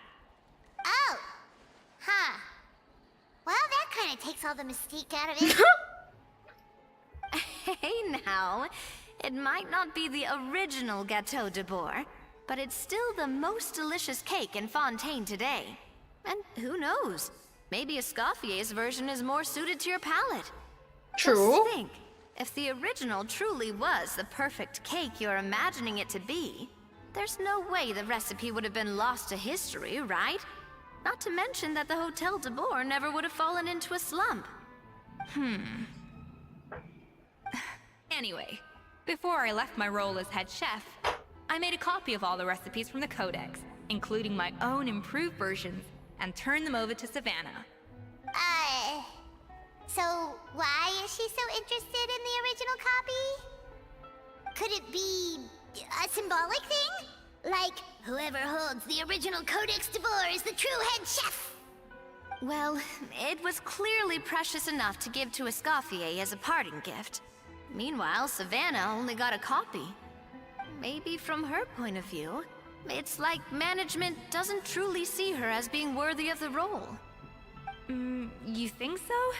Oh. Huh. Well, that kind of takes all the mystique out of it. Hey now, it might not be the original Gâteau de Bourg, but it's still the most delicious cake in Fontaine today. And who knows, maybe Escoffier's version is more suited to your palate. True. Just think, if the original truly was the perfect cake you're imagining it to be, there's no way the recipe would have been lost to history, right? Not to mention that the Hôtel de Bourg never would have fallen into a slump. Anyway, before I left my role as head chef, I made a copy of all the recipes from the Codex, including my own improved versions, and turned them over to Savannah. So why is she so interested in the original copy? Could it be a symbolic thing? Like, whoever holds the original Codex de Bourg is the true head chef? Well, it was clearly precious enough to give to Escoffier as a parting gift. Meanwhile, Savannah only got a copy. Maybe from her point of view, it's like management doesn't truly see her as being worthy of the role. You think so?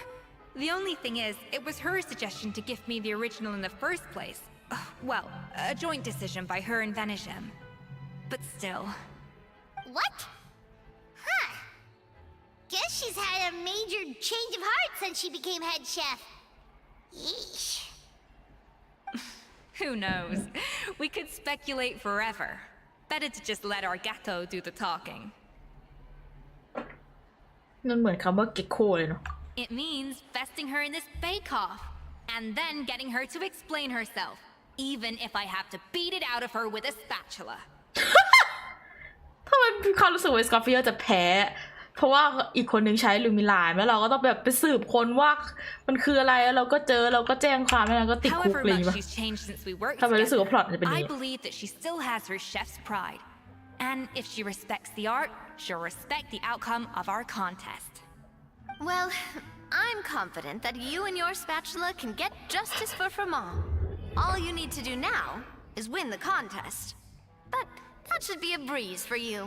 The only thing is, it was her suggestion to gift me the original in the first place. Well, a joint decision by her and Vanigem. But still. What? Huh. Guess she's had a major change of heart since she became head chef. Yeesh. Who knows? We could speculate forever. Better to just let our Gato do the talking. นั่นเหมือนคำว่าเก็กโคเลยเนาะ It means besting her in this bake-off, and then getting her to explain herself, even if I have to beat it out of her with a spatula. ถ้ามันมีความรู้สึกว่าสกอร์เฟียจะแพ้เพราะว่าอีกคนนึงใช้ลูมิลานแล้วเราก็ต้องแบบไปสืบค้นว่ามันคืออะไรแล้วเราก็เจอเราก็แจ้งความแล้วเราก็ติดคุก However เลย much ปะ she's changed since we worked ทำไมรู้สึกว่าพล็อต together, จะเป็น I นี้ believe that she still has her chef's pride. And if she respects the art, she'll respect the outcome of our contest. Well, I'm confident that you and your spatula can get justice for Froment. All you need to do now is win the contest. But that should be a breeze for you.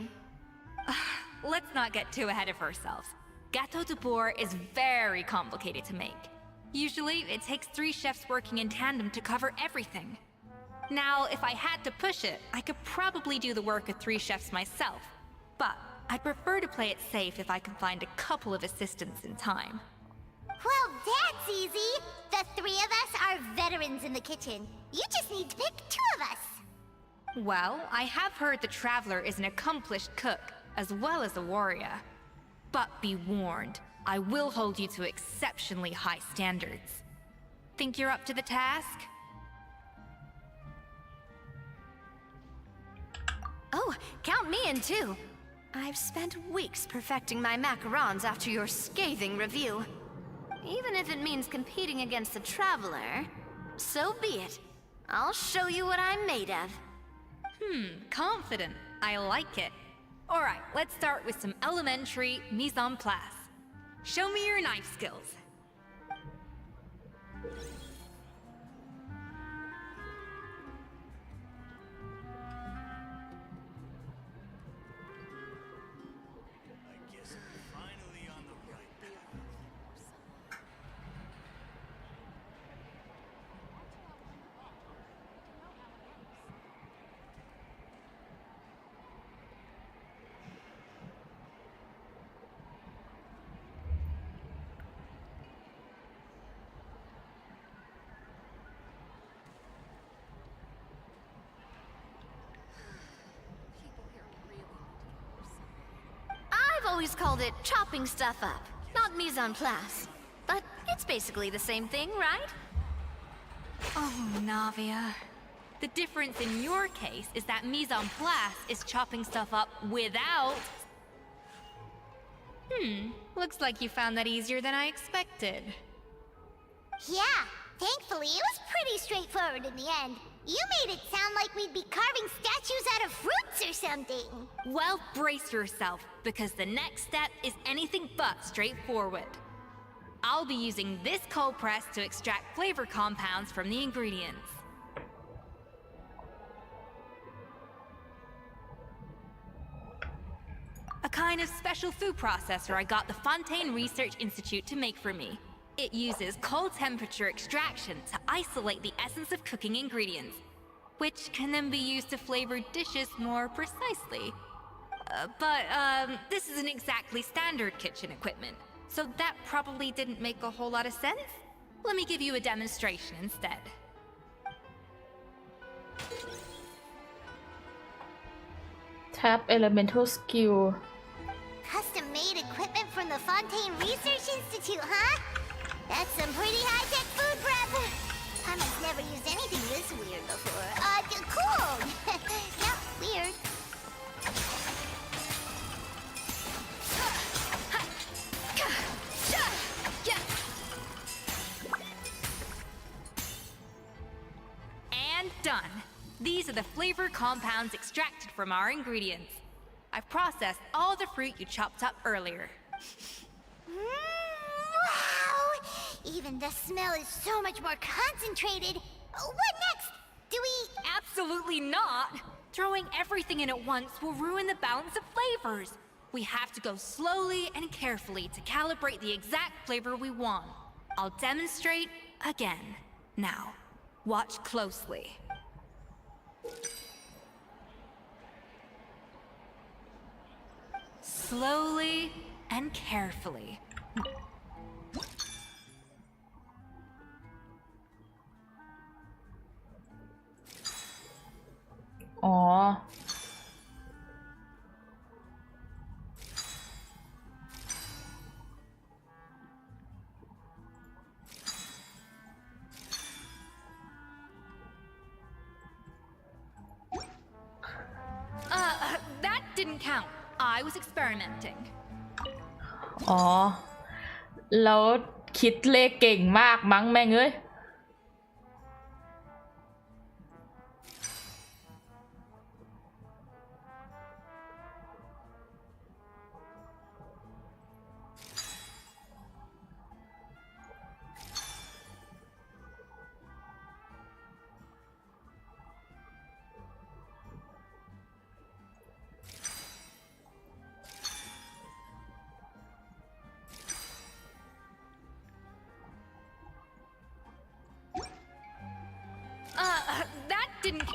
Let's not get too ahead of ourselves. Gâteau de bourg is very complicated to make. Usually, it takes 3 chefs working in tandem to cover everything. Now, if I had to push it, I could probably do the work of 3 chefs myself. But I'd prefer to play it safe if I can find a couple of assistants in time. Well, that's easy. The 3 of us are veterans in the kitchen. You just need to pick 2 of us. Well, I have heard the Traveler is an accomplished cook, as well as a warrior. But be warned, I will hold you to exceptionally high standards. Think you're up to the task? Oh, count me in too. I've spent weeks perfecting my macarons after your scathing review. Even if it means competing against the Traveler, so be it. I'll show you what I'm made of. Confident. I like it. Alright, let's start with some elementary mise en place. Show me your knife skills. I've always called it chopping stuff up, not mise en place. But it's basically the same thing, right? Oh, Navia. The difference in your case is that mise en place is chopping stuff up without... Looks like you found that easier than I expected. Yeah, thankfully it was pretty straightforward in the end. You made it sound like we'd be carving statues out of fruits or something. Well, brace yourself, because the next step is anything but straightforward. I'll be using this cold press to extract flavor compounds from the ingredients. A kind of special food processor I got the Fontaine Research Institute to make for me. It uses cold temperature extraction to isolate the essence of cooking ingredients, which can then be used to flavor dishes more precisely. But this isn't exactly standard kitchen equipment, so that probably didn't make a whole lot of sense. Let me give you a demonstration instead. Tap elemental skill. Custom-made equipment from the Fontaine Research Institute, huh? That's some pretty high-tech food prep. Paimon's never used anything this weird before. Cool. Yep, weird. And done. These are the flavor compounds extracted from our ingredients. I've processed all the fruit you chopped up earlier. Wow! Even the smell is so much more concentrated. What next? Do we... Absolutely not! Throwing everything in at once will ruin the balance of flavors. We have to go slowly and carefully to calibrate the exact flavor we want. I'll demonstrate again. Now, watch closely. Slowly and carefully. Oh. count. I was experimenting. อ๋อ แล้วคิดเลขเก่งมากมั้งแม่งเอ้ย That didn't.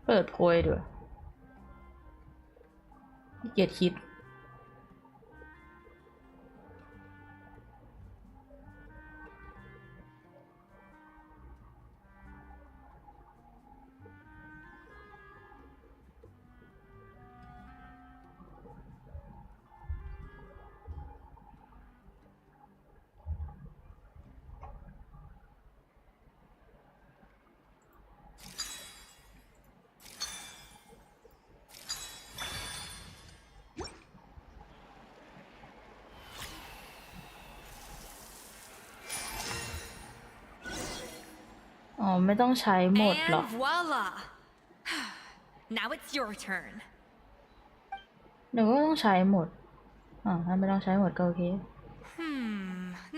เปิดโพยด้วยขี้เกียจคิดอ๋อไม่ต้องใช้หมดหรอ And voila. Now it's your turn. เดี๋ยวก็ต้องใช้หมดถ้าไม่ต้องใช้หมดก็โอเค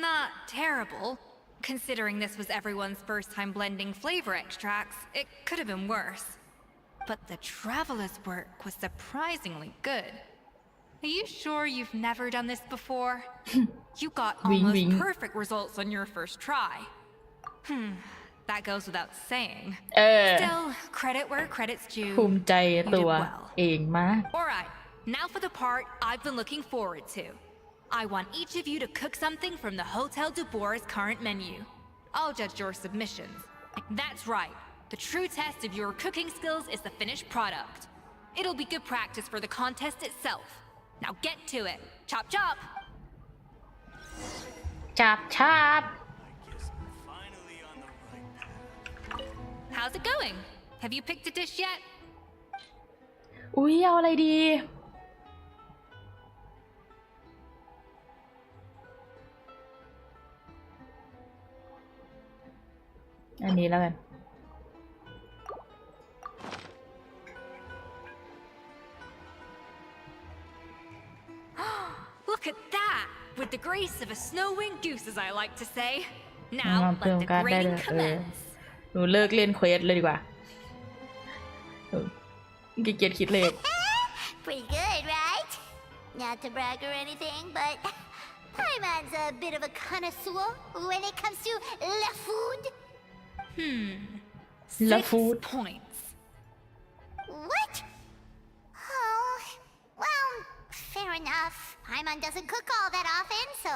Not terrible. Considering this was everyone's first time blending flavor extracts, it could have been worse. But the traveler's work was surprisingly good. Are you sure you've never done this before? You got almost wing. perfect results on your first try. That goes without saying. เออ Still, credit where credit's due. ภูมิใจตัว You did well. เองมาก Alright, now for the part I've been looking forward to. I want each of you to cook something from the Hotel du Bois' current menu. I'll judge your submissions. That's right. The true test of your cooking skills is the finished product. It'll be good practice for the contest itself. Now get to it. Chop chop! จับชาบ How's it going? Have you picked a dish yet? อุ๊ยเอาอะไรดี อันนี้แล้วกัน Look at that! With the grace of a snow-winged goose, as I like to say. มา Now, เพิ่ม let the การ์ดได้เล grading ย commence. หนูเลิกเล่นเควสเลยดีกว่าขี้เกียจคิดเลข Pretty good, right? Not to brag or anything, but Paimon's a bit of a connoisseur when it comes to la food. La 6 food. points. What? Oh, well, fair enough. Paimon doesn't cook all that often, so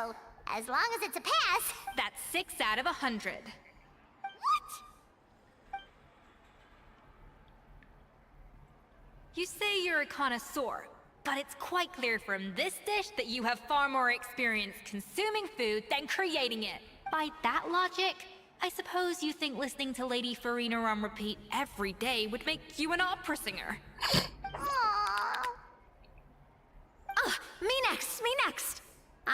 as long as it's a pass. That's 6 out of 100. What? You say you're a connoisseur, but it's quite clear from this dish that you have far more experience consuming food than creating it. By that logic, I suppose you think listening to Lady Farina on repeat every day would make you an opera singer. Aww. Me next.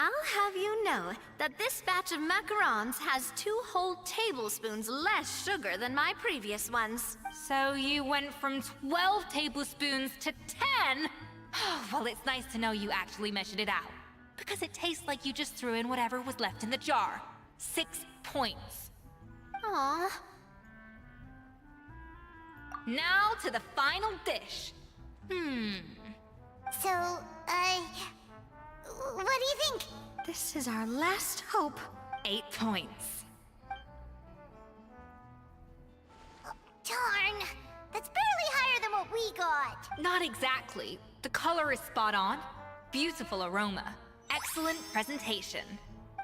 I'll have you know that this batch of macarons has 2 whole tablespoons less sugar than my previous ones. So you went from 12 tablespoons to 10? Well, it's nice to know you actually measured it out. Because it tastes like you just threw in whatever was left in the jar. 6 points. Aw. Now to the final dish. So, what do you think? This is our last hope. 8 points. Darn, that's barely higher than what we got. Not exactly. The color is spot on. Beautiful aroma. Excellent presentation.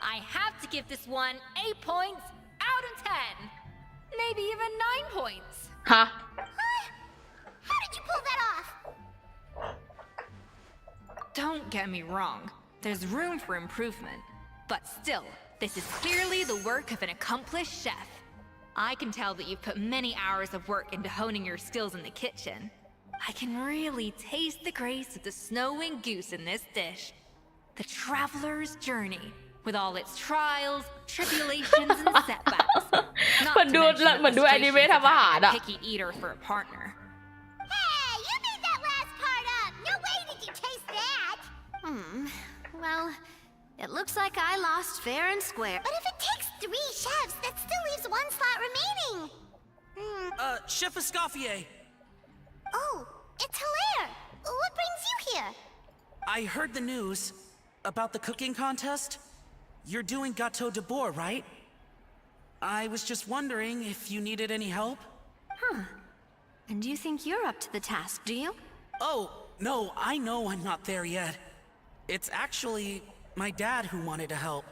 I have to give this one 8 points out of 10. Maybe even 9 points. ฮะ How did you pull that off? Don't get me wrong. There's room for improvement. But still, this is clearly the work of an accomplished chef. I can tell that you've put many hours of work into honing your skills in the kitchen. I can really taste the grace of the snow-winged goose in this dish. The traveler's journey, with all its trials, tribulations, and setbacks. Not มัน to ดู mention เหมือน the ดูแอนิเมะ frustrations ทำ of อาหาร having อะ a picky eater for a partner. Hey, you made that last part up! No way did you taste that! Well, it looks like I lost fair and square. But if it takes 3 chefs, that still leaves 1 slot remaining. Chef Escoffier, Oh, it's Hilaire. What brings you here? I heard the news about the cooking contest. You're doing Gâteau de Bourg, right? I was just wondering if you needed any help. And you think you're up to the task, do you? Oh, no, I know I'm not there yet. It's actually my dad who wanted to help.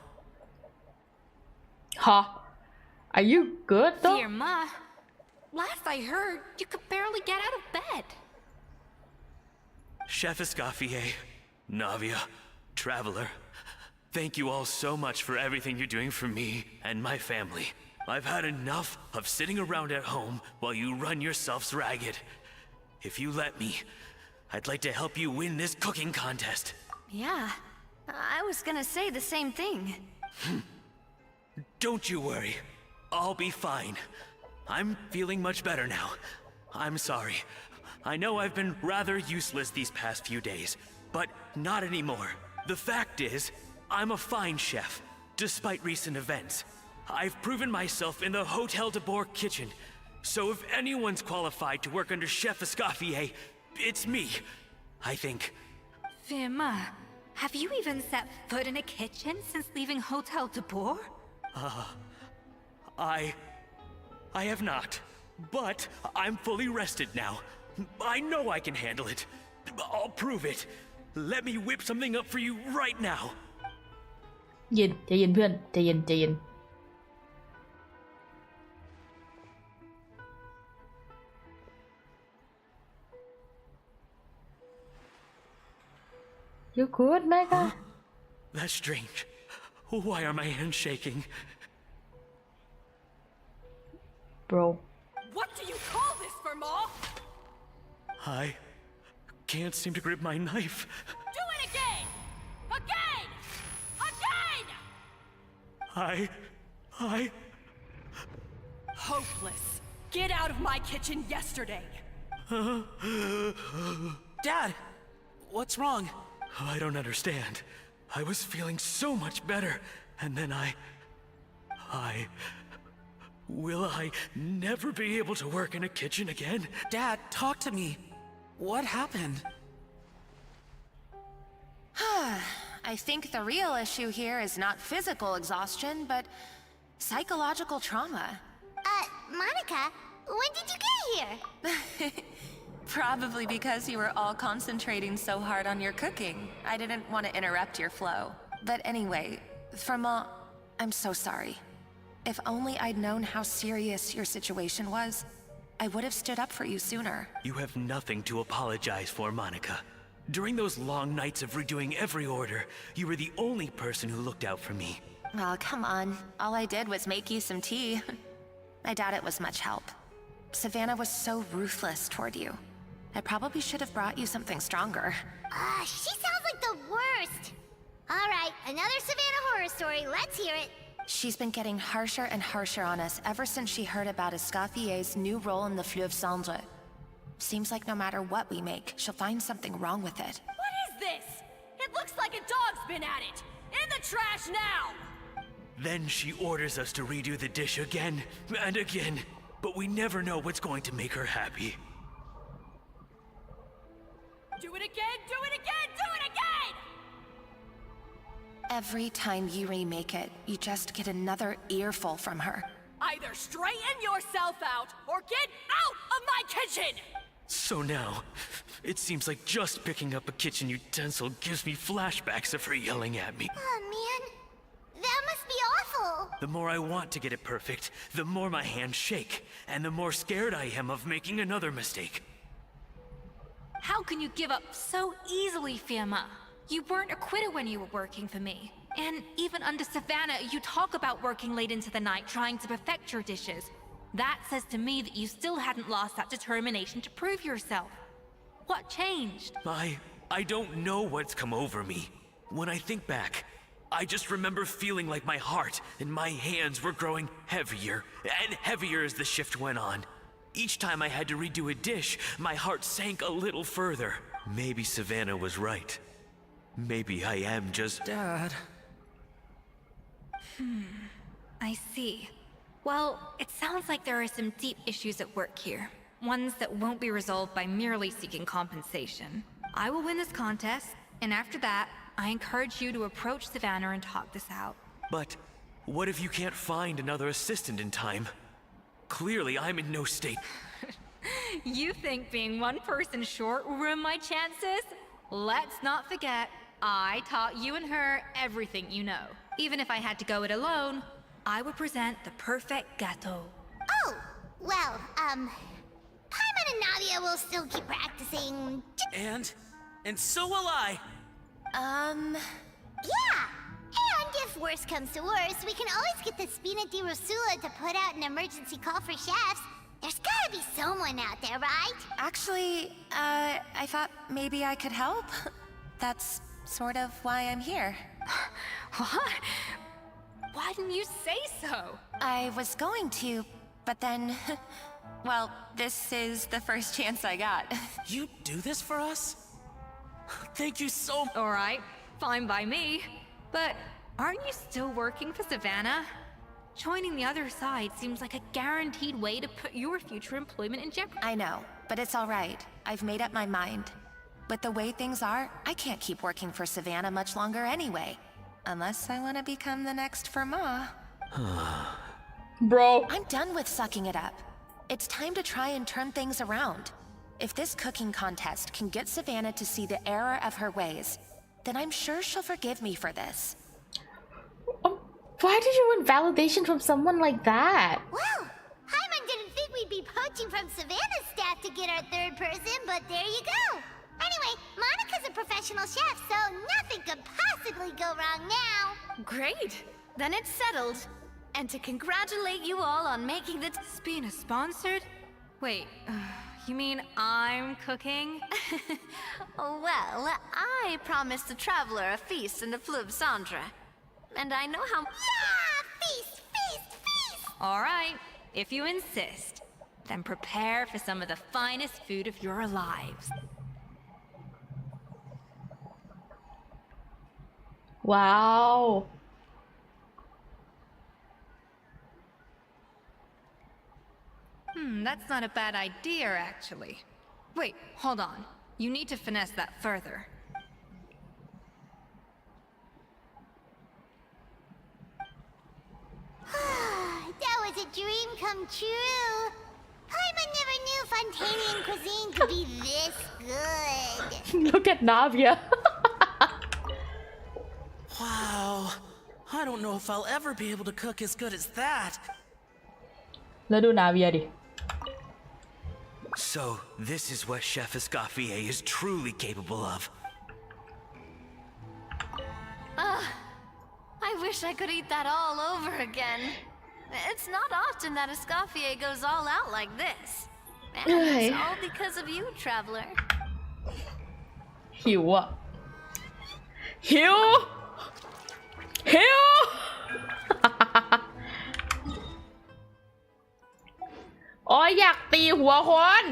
Huh? Are you good though? Dear Ma, last I heard, you could barely get out of bed. Chef Escoffier, Navia, Traveler, thank you all so much for everything you're doing for me and my family. I've had enough of sitting around at home while you run yourselves ragged. If you let me, I'd like to help you win this cooking contest. Yeah, I was gonna say the same thing. Don't you worry. I'll be fine. I'm feeling much better now. I'm sorry. I know I've been rather useless these past few days, but not anymore. The fact is, I'm a fine chef, despite recent events. I've proven myself in the Hotel de Bourg kitchen, so if anyone's qualified to work under Chef Escoffier, it's me, I think. Dear Ma, have you even set foot in a kitchen since leaving Hotel de Bourg? I have not, but I'm fully rested now. I know I can handle it. I'll prove it. Let me whip something up for you right now. เย็นใจเย็นเพื่อนใจเย็นใจเย็น You good, Mega? That's strange. Why are my hands shaking? Bro. What do you call this, Ma? I can't seem to grip my knife. Do it again! Again! Again! I... Hopeless. Get out of my kitchen yesterday. Dad, what's wrong? I don't understand. I was feeling so much better, and then Will I never be able to work in a kitchen again? Dad, talk to me. What happened? I think the real issue here is not physical exhaustion, but psychological trauma. Monica, when did you get here? Probably because you were all concentrating so hard on your cooking. I didn't want to interrupt your flow. But anyway, Firma, I'm so sorry. If only I'd known how serious your situation was, I would have stood up for you sooner. You have nothing to apologize for, Monica. During those long nights of redoing every order, you were the only person who looked out for me. Oh, come on. All I did was make you some tea. I doubt it was much help. Savannah was so ruthless toward you. I probably should have brought you something stronger. She sounds like the worst. All right, another Savannah horror story. Let's hear it. She's been getting harsher and harsher on us ever since she heard about Escoffier's new role in the Fleuve Cendre. Seems like no matter what we make, she'll find something wrong with it. What is this? It looks like a dog's been at it. In the trash now! Then she orders us to redo the dish again and again, but we never know what's going to make her happy. Do it again, do it again, do it again! Every time you remake it, you just get another earful from her. Either straighten yourself out or get out of my kitchen! So now, it seems like just picking up a kitchen utensil gives me flashbacks of her yelling at me. Oh, man. That must be awful. The more I want to get it perfect, the more my hands shake, and the more scared I am of making another mistake. How can you give up so easily, Firma? You weren't a quitter when you were working for me. And even under Savannah, you talk about working late into the night trying to perfect your dishes. That says to me that you still hadn't lost that determination to prove yourself. What changed? I don't know what's come over me. When I think back, I just remember feeling like my heart and my hands were growing heavier and heavier as the shift went on. Each time I had to redo a dish, my heart sank a little further. Maybe Savannah was right. Maybe I am just... Dad. I see. Well, it sounds like there are some deep issues at work here. Ones that won't be resolved by merely seeking compensation. I will win this contest, and after that, I encourage you to approach Savannah and talk this out. But what if you can't find another assistant in time? Clearly, I'm in no state. You think being one person short will ruin my chances? Let's not forget, I taught you and her everything you know. Even if I had to go it alone, I would present the perfect gâteau. Oh, well, Paimon and Nadia will still keep practicing. And so will I. Yeah! And if worse comes to worse, we can always get the Spina di Rosula to put out an emergency call for chefs. There's gotta be someone out there, right? Actually, I thought maybe I could help. That's sort of why I'm here. What? Why didn't you say so? I was going to, but then... well, this is the first chance I got. You do this for us? Thank you so much. All right, fine by me. But aren't you still working for Savannah? Joining the other side seems like a guaranteed way to put your future employment in jeopardy. I know, but it's all right. I've made up my mind. With the way things are, I can't keep working for Savannah much longer anyway. Unless I want to become the next Fermat. Bro. I'm done with sucking it up. It's time to try and turn things around. If this cooking contest can get Savannah to see the error of her ways, then I'm sure she'll forgive me for this. Why did you want validation from someone like that? Well, Paimon didn't think we'd be poaching from Savannah's staff to get our third person, but there you go. Anyway, Monica's a professional chef, so nothing could possibly go wrong now. Great! Then it's settled. And to congratulate you all on making the Spina sponsored? Wait, you mean I'm cooking? Well, I promised the traveler a feast in the Fleuve Cendre. And I know how... Yeah! Feast, feast, feast! All right, if you insist, then prepare for some of the finest food of your lives. Wow. That's not a bad idea, actually. Wait, hold on. You need to finesse that further. That was a dream come true. Paimon never knew Fontanian cuisine could be this good. Look at Navia. Wow. I don't know if I'll ever be able to cook as good as that. แล้วดูนาเวียดิ So, this is what Chef Escoffier is truly capable of. I wish I could eat that all over again. It's not often that Escoffier goes all out like this. And it's all because of you, traveler. หิวอ่ะ หิว หิว โอ้ยอยากตีหัวคน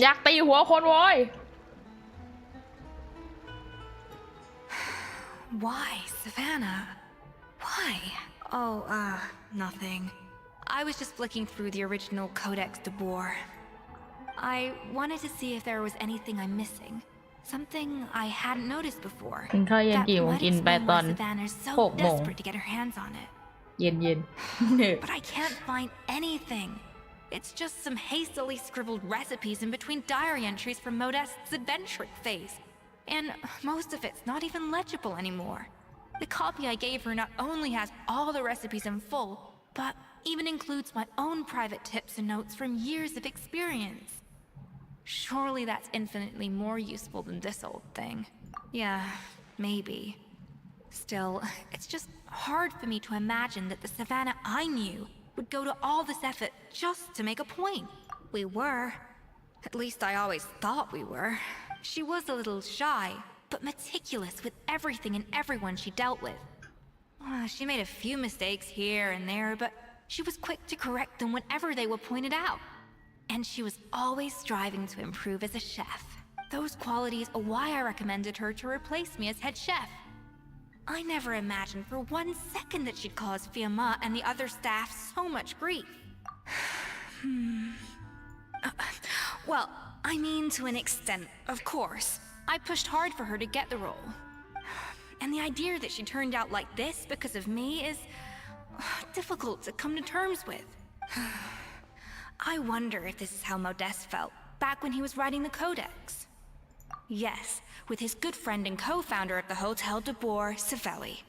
อยากตีหัวคนโว้ย Why, Savannah? Why? Oh, nothing. I was just flicking through the original Codex de Boer. I wanted to see if there was anything I'm missing. Something I hadn't noticed before. กินข้าวเย็น That กี่โมง might กินไป explain ตอ why น Savannah's so 6 โมง desperate to get her hands on it. เย็นเย็น But I can't find anything. It's just some hastily scribbled recipes in between diary entries from Modeste's adventuring phase. And most of it's not even legible anymore. The copy I gave her not only has all the recipes in full, but even includes my own private tips and notes from years of experience. Surely that's infinitely more useful than this old thing. Yeah, maybe. Still, it's just hard for me to imagine that the Savannah I knew would go to all this effort just to make a point. We were. At least I always thought we were. She was a little shy, but meticulous with everything and everyone she dealt with. She made a few mistakes here and there, but she was quick to correct them whenever they were pointed out. And she was always striving to improve as a chef. Those qualities are why I recommended her to replace me as head chef. I never imagined for 1 second that she'd cause Fiamma and the other staff so much grief. Well, I mean to an extent, of course. I pushed hard for her to get the role. And the idea that she turned out like this because of me is difficult to come to terms with. I wonder if this is how Modeste felt back when he was writing the Codex. Yes, with his good friend and co-founder of the Hotel de Boer, Savelli.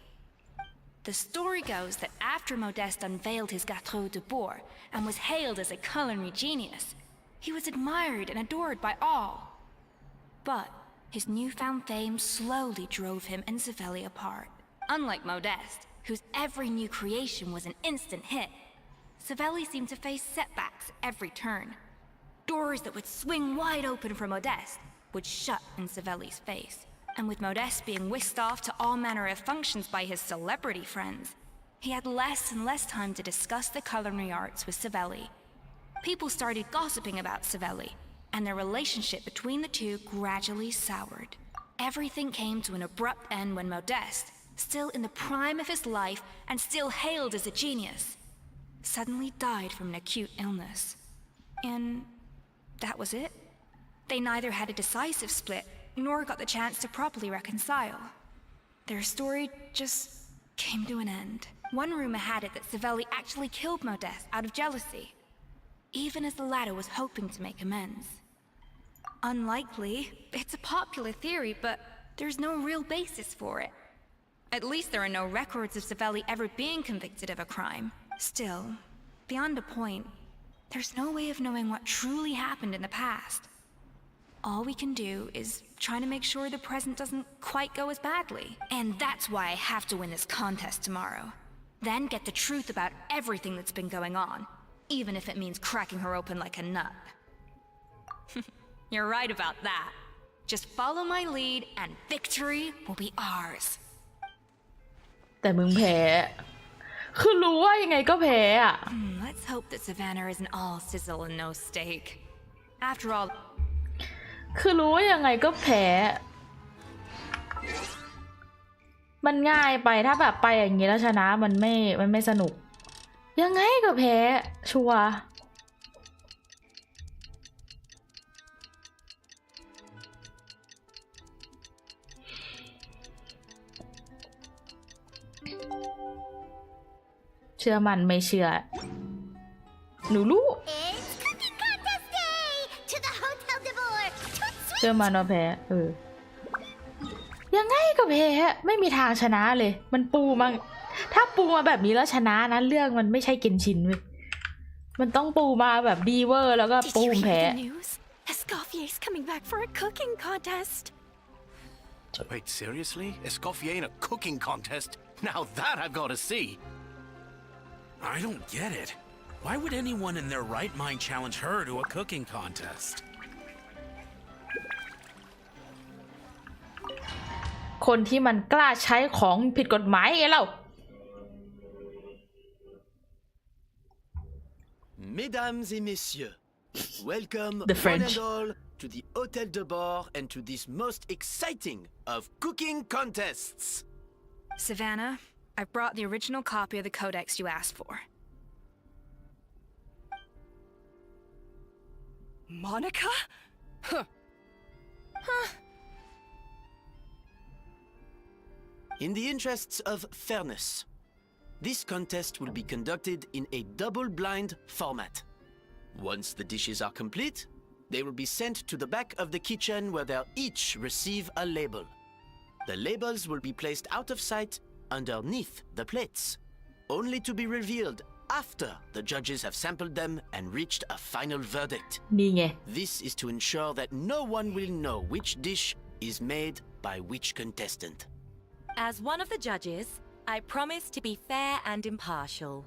The story goes that after Modeste unveiled his Gâteau de Boer and was hailed as a culinary genius, he was admired and adored by all. But his newfound fame slowly drove him and Savelli apart. Unlike Modeste, whose every new creation was an instant hit, Savelli seemed to face setbacks at every turn. Doors that would swing wide open for Modeste would shut in Savelli's face. And with Modeste being whisked off to all manner of functions by his celebrity friends, he had less and less time to discuss the culinary arts with Savelli. People started gossiping about Savelli, and their relationship between the two gradually soured. Everything came to an abrupt end when Modeste, still in the prime of his life and still hailed as a genius, suddenly died from an acute illness. And that was it. They neither had a decisive split, nor got the chance to properly reconcile. Their story just came to an end. One rumor had it that Savelli actually killed Modeste out of jealousy, even as the latter was hoping to make amends. Unlikely, it's a popular theory, but there's no real basis for it. At least there are no records of Savelli ever being convicted of a crime. Still, beyond a point, there's no way of knowing what truly happened in the past. All we can do is try to make sure the present doesn't quite go as badly. And that's why I have to win this contest tomorrow. Then get the truth about everything that's been going on, even if it means cracking her open like a nut. You're right about that. Just follow my lead and victory will be ours. แต่มึงแพ้ คือรู้ว่ายังไงก็แพ้อะ Let's hope that Savannah isn't all sizzle and no steak. After all, คือรู้ว่ายังไงก็แพ้ มันง่ายไปถ้าแบบไปอย่างนี้แล้วชนะมันไม่สนุก ยังไงก็แพ้ชัวร์เชื่อมันไม่เชื่อ หนูรู้ It's cooking contest day! To the Hotel de Boer! Toot เชื่อ sweet! มันว่าแพ้ยังไงก็แพ้ไม่มีทางชนะเลยมันปูมาถ้าปูมาแบบนี้แล้วชนะนะเรื่องมันไม่ใช่เกนชินเว้ยมันต้องปูมาแบบดีเวอร์แล้วก็ปูมแพ้ Escoffier's coming back for a cooking contest. Wait, seriously? Escoffier in a cooking contest? Now that I've got to see. I don't get it. Why would anyone in their right mind challenge her to a cooking contest? คนที่มันกล้าใช้ของผิดกฎหมายไงเล่า Mesdames et messieurs, welcome The French. one and all to the Hotel de Boer and to this most exciting of cooking contests. Savannah, I brought the original copy of the Codex you asked for. Monica? Huh. In the interests of fairness, this contest will be conducted in a double-blind format. Once the dishes are complete, they will be sent to the back of the kitchen where they'll each receive a label. The labels will be placed out of sight underneath the plates, only to be revealed after the judges have sampled them and reached a final verdict. นี่ไง This is to ensure that no one will know which dish is made by which contestant. As one of the judges, I promise to be fair and impartial.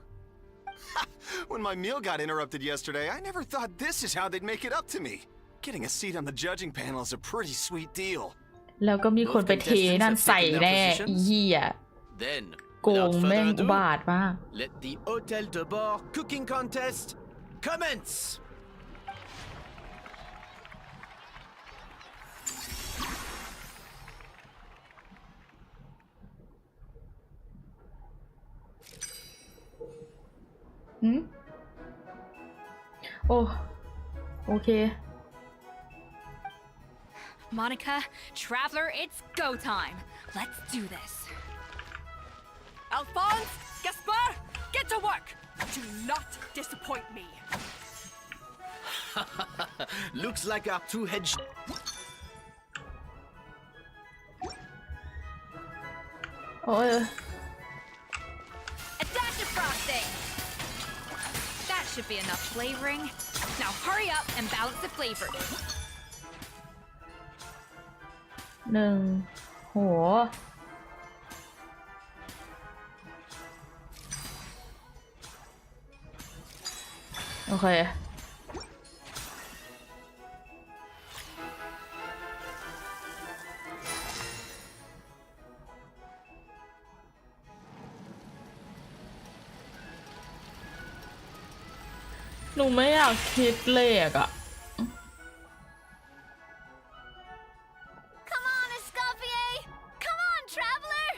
When my meal got interrupted yesterday, I never thought this is how they'd make it up to me. Getting a seat on the judging panel is a pretty sweet deal. แล้วก็มีคนไปเทนั่นใส่แน่อีเหี้ย Then, โกง without แม่ง further อุ ado, บาทมาก let the Hôtel de Bord cooking contest commence! โอ้โอเค Monica, Traveler, it's go time. Let's do this. Alphonse, Gaspar, get to work. Do not disappoint me. Looks like our two head. Oh. A dash of frosting. That should be enough flavoring. Now hurry up and balance the flavor. หนึ่งโหโอเคหนูไม่อยากคิดเลขอะ Come on, Escoffier! Come on, Traveler!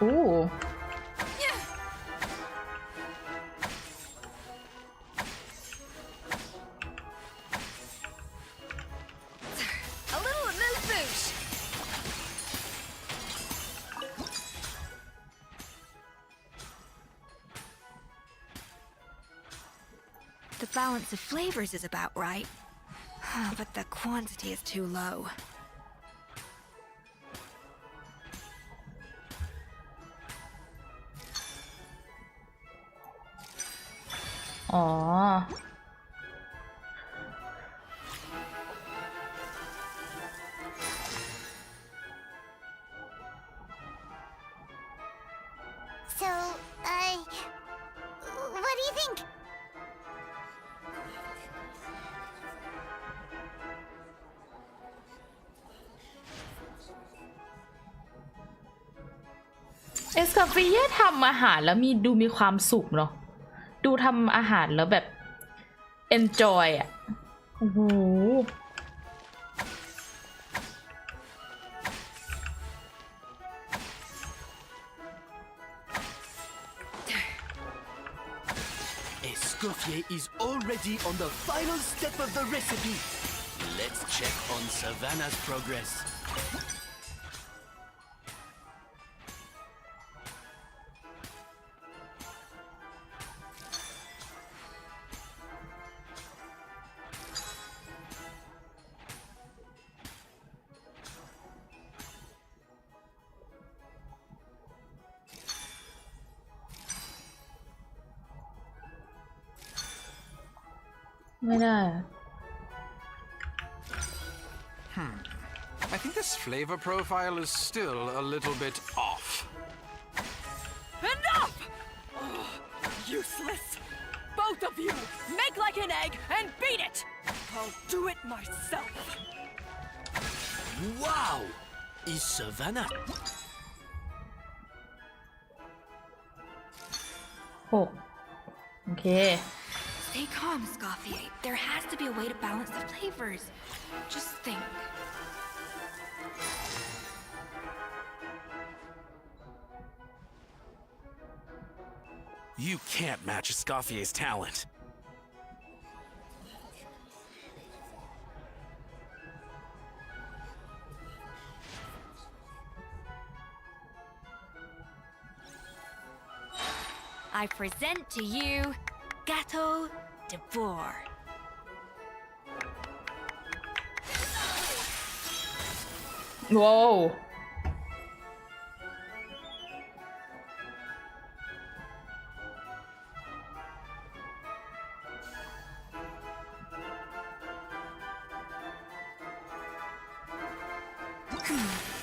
Ooh. A little amuse-bouche. The balance of flavors is about right, but the quantity is too low. Oh. So, what do you think? Escoffier ทำอาหารแล้วดูมีความสุขเนาะดูทำอาหารแล้วแบบ enjoy อ่ะโอ้โห Escoffier is already on the final step of the recipe. Let's check on Savannah's progress. I think this flavor profile is still a little bit off. Enough! Oh, useless. Both of you, make like an egg and beat it. I'll do it myself. Wow! Is Savannah? 6 โอเค Stay calm, Escoffier. There has to be a way to balance the flavors. Just think. You can't match Escoffier's talent. I present to you Gâteau de Bord. โว้ว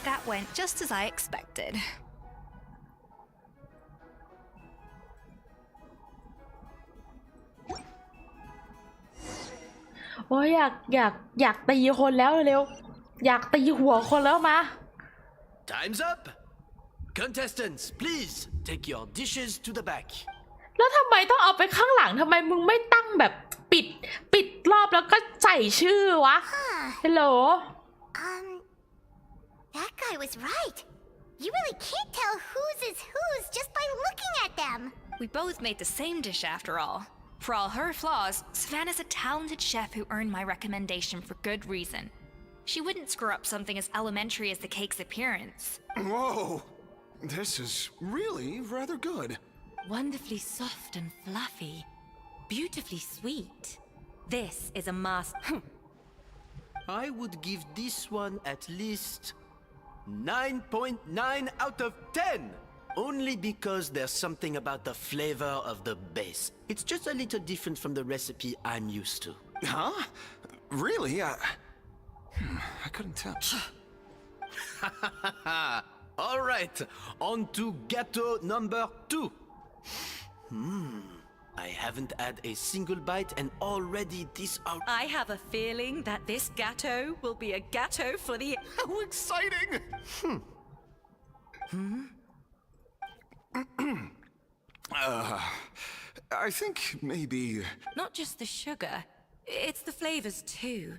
That went just as I expected. โอ้ยอยากตีคนแล้วเร็วอยากตีหัวคนแล้วมา Time's up! Contestants, please take your dishes to the back. แล้วทำไมต้องเอาไปข้างหลังทำไมมึงไม่ตั้งแบบปิดรอบแล้วก็ใส่ชื่อวะ ฮัลโหล That guy was right. You really can't tell whose is whose just by looking at them. We both made the same dish after all. For all her flaws, Savannah's a talented chef who earned my recommendation for good reason. She wouldn't screw up something as elementary as the cake's appearance. Whoa! This is really rather good. Wonderfully soft and fluffy. Beautifully sweet. This is a master. I would give this one at least 9.9 out of 10! Only because there's something about the flavor of the base. It's just a little different from the recipe I'm used to. Huh? Really? I couldn't tell. All right, on to gâteau number 2. I haven't had a single bite and already this out. I have a feeling that this gâteau will be a gâteau for the... How exciting! I think maybe... Not just the sugar, it's the flavors too.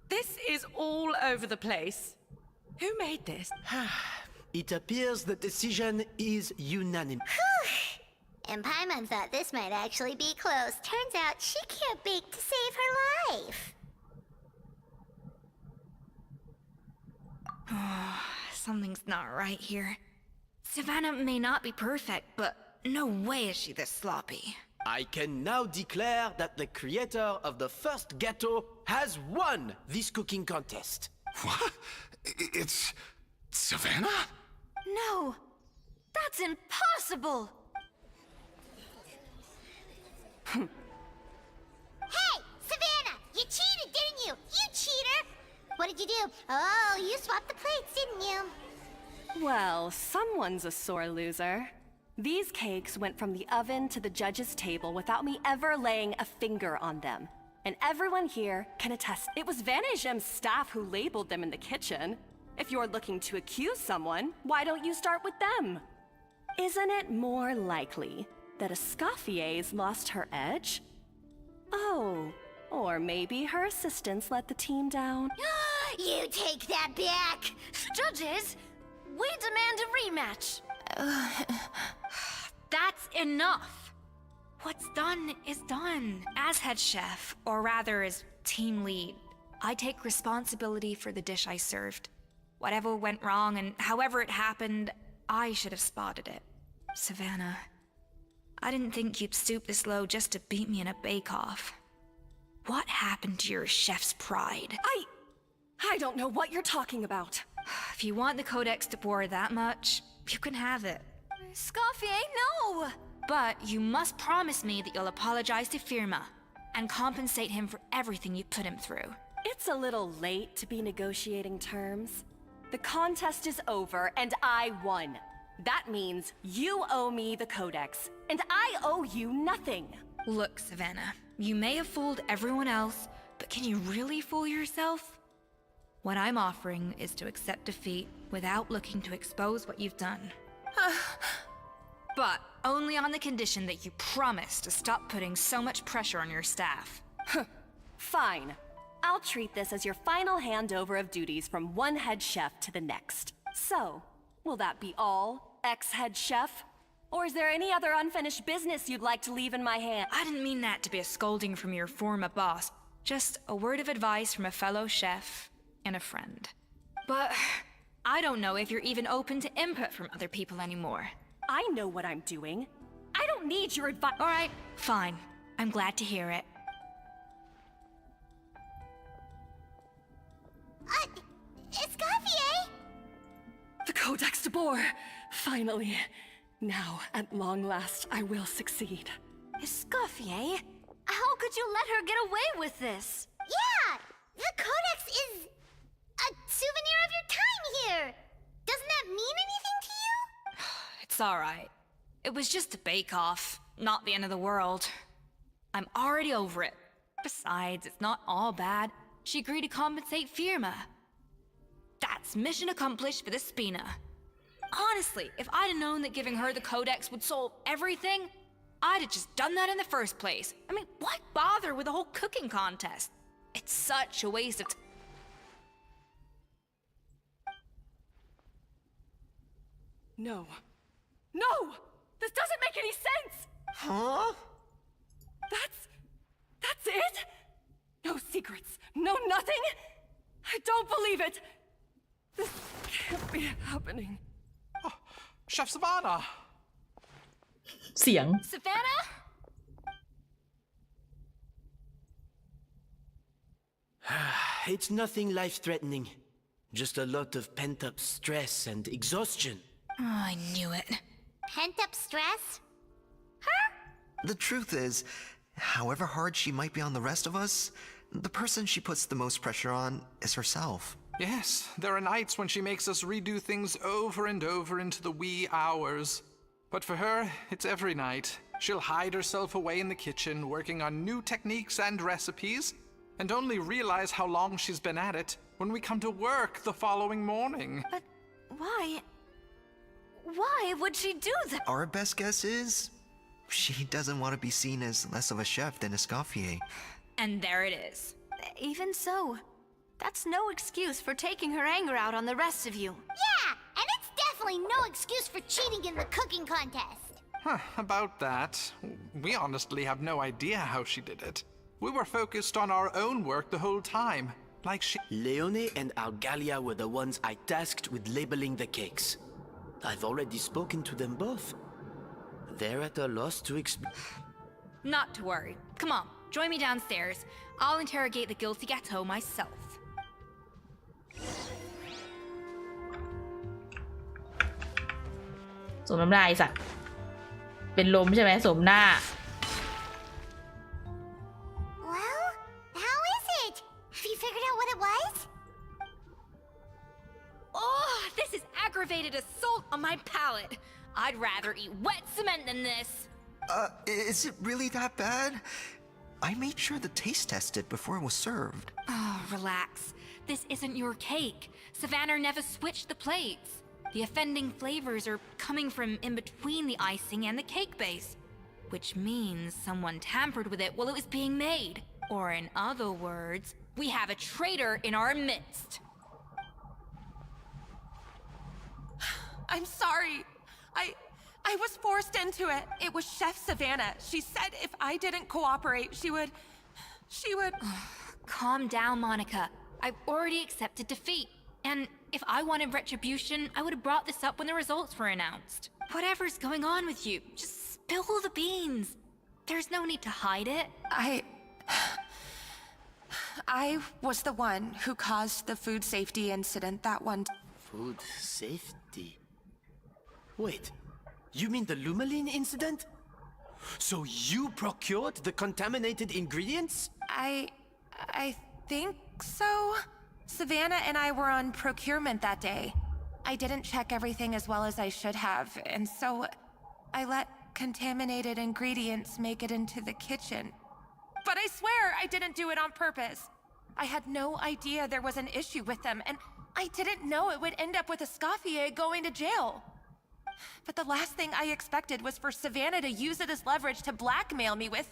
This is all over the place. Who made this? It appears the decision is unanimous. And Paimon thought this might actually be close. Turns out she can't bake to save her life. Something's not right here. Savannah may not be perfect, but no way is she this sloppy. I can now declare that the creator of the first gâteau has won this cooking contest. What? It's... Savannah? No! That's impossible! Hey, Savannah! You cheated, didn't you? You cheater! What did you do? Oh, you swapped the plates, didn't you? Well, someone's a sore loser. These cakes went from the oven to the judge's table without me ever laying a finger on them. And everyone here can attest it was Vanishem's staff who labeled them in the kitchen. If you're looking to accuse someone, why don't you start with them? Isn't it more likely that Escoffier's lost her edge? Oh, or maybe her assistants let the team down. You take that back! Judges, we demand a rematch. That's enough! What's done is done. As head chef, or rather as team lead, I take responsibility for the dish I served. Whatever went wrong and however it happened, I should have spotted it. Savannah, I didn't think you'd stoop this low just to beat me in a bake-off. What happened to your chef's pride? I don't know what you're talking about. If you want the Codex to bore that much, you can have it. Escoffier, no! But you must promise me that you'll apologize to Firma and compensate him for everything you put him through. It's a little late to be negotiating terms. The contest is over and I won. That means you owe me the Codex, and I owe you nothing. Look, Savannah, you may have fooled everyone else, but can you really fool yourself? What I'm offering is to accept defeat without looking to expose what you've done. But only on the condition that you promise to stop putting so much pressure on your staff. Fine. I'll treat this as your final handover of duties from one head chef to the next. So, will that be all, ex-head chef? Or is there any other unfinished business you'd like to leave in my hand? I didn't mean that to be a scolding from your former boss. Just a word of advice from a fellow chef and a friend. But I don't know if you're even open to input from other people anymore. I know what I'm doing. I don't need your advice. All right, fine. I'm glad to hear it. Escoffier? more. Finally. Now, at long last, I will succeed. Escoffier? How could you let her get away with this? Yeah! The Codex is a souvenir of your time here! Doesn't that mean anything to you? It's alright. It was just a bake-off, not the end of the world. I'm already over it. Besides, it's not all bad. She agreed to compensate Firma. That's mission accomplished for the Spina. Honestly, if I'd have known that giving her the Codex would solve everything, I'd have just done that in the first place. I mean, why bother with the whole cooking contest? It's such a waste of time. No. No! This doesn't make any sense! Huh? That's it? No secrets, no nothing? I don't believe it! This can't be happening. Oh, Chef Savannah! เสียง Savannah? It's nothing life-threatening. Just a lot of pent-up stress and exhaustion. Oh, I knew it. Pent-up stress? The truth is, however hard she might be on the rest of us, the person she puts the most pressure on is herself. Yes, there are nights when she makes us redo things over and over into the wee hours. But for her, it's every night. She'll hide herself away in the kitchen, working on new techniques and recipes, and only realize how long she's been at it when we come to work the following morning. But why? Why would she do that? Our best guess is, she doesn't want to be seen as less of a chef than Escoffier. And there it is. Even so, that's no excuse for taking her anger out on the rest of you. Yeah, and it's definitely no excuse for cheating in the cooking contest. Huh, about that, we honestly have no idea how she did it. We were focused on our own work the whole time, like she— Leone and Argalia were the ones I tasked with labeling the cakes. I've already spoken to them both. They're at a loss to explain. Not to worry. Come on, join me downstairs. I'll interrogate the guilty gâteau myself. สมน้ำหน้าไอ้สัตว์เป็นลมใช่ไหมสมหน้า Well, how is it? Have you figured out what it was? Oh, this is aggravated assault on my palate. I'd rather eat wet cement than this. Is it really that bad? I made sure the taste tested before it was served. Oh, relax. This isn't your cake. Savannah never switched the plates. The offending flavors are coming from in between the icing and the cake base, which means someone tampered with it while it was being made. Or in other words, we have a traitor in our midst. I'm sorry. I was forced into it. It was Chef Savannah. She said if I didn't cooperate, she would... Calm down, Monica. I've already accepted defeat. And if I wanted retribution, I would have brought this up when the results were announced. Whatever's going on with you, just spill the beans. There's no need to hide it. I was the one who caused the food safety incident that one... Food safety? Wait, you mean the Lumaline incident? So you procured the contaminated ingredients? I think so. Savannah and I were on procurement that day. I didn't check everything as well as I should have, and so I let contaminated ingredients make it into the kitchen. But I swear I didn't do it on purpose. I had no idea there was an issue with them, and I didn't know it would end up with Escoffier going to jail. But the last thing I expected was for Savannah to use it as leverage to blackmail me with...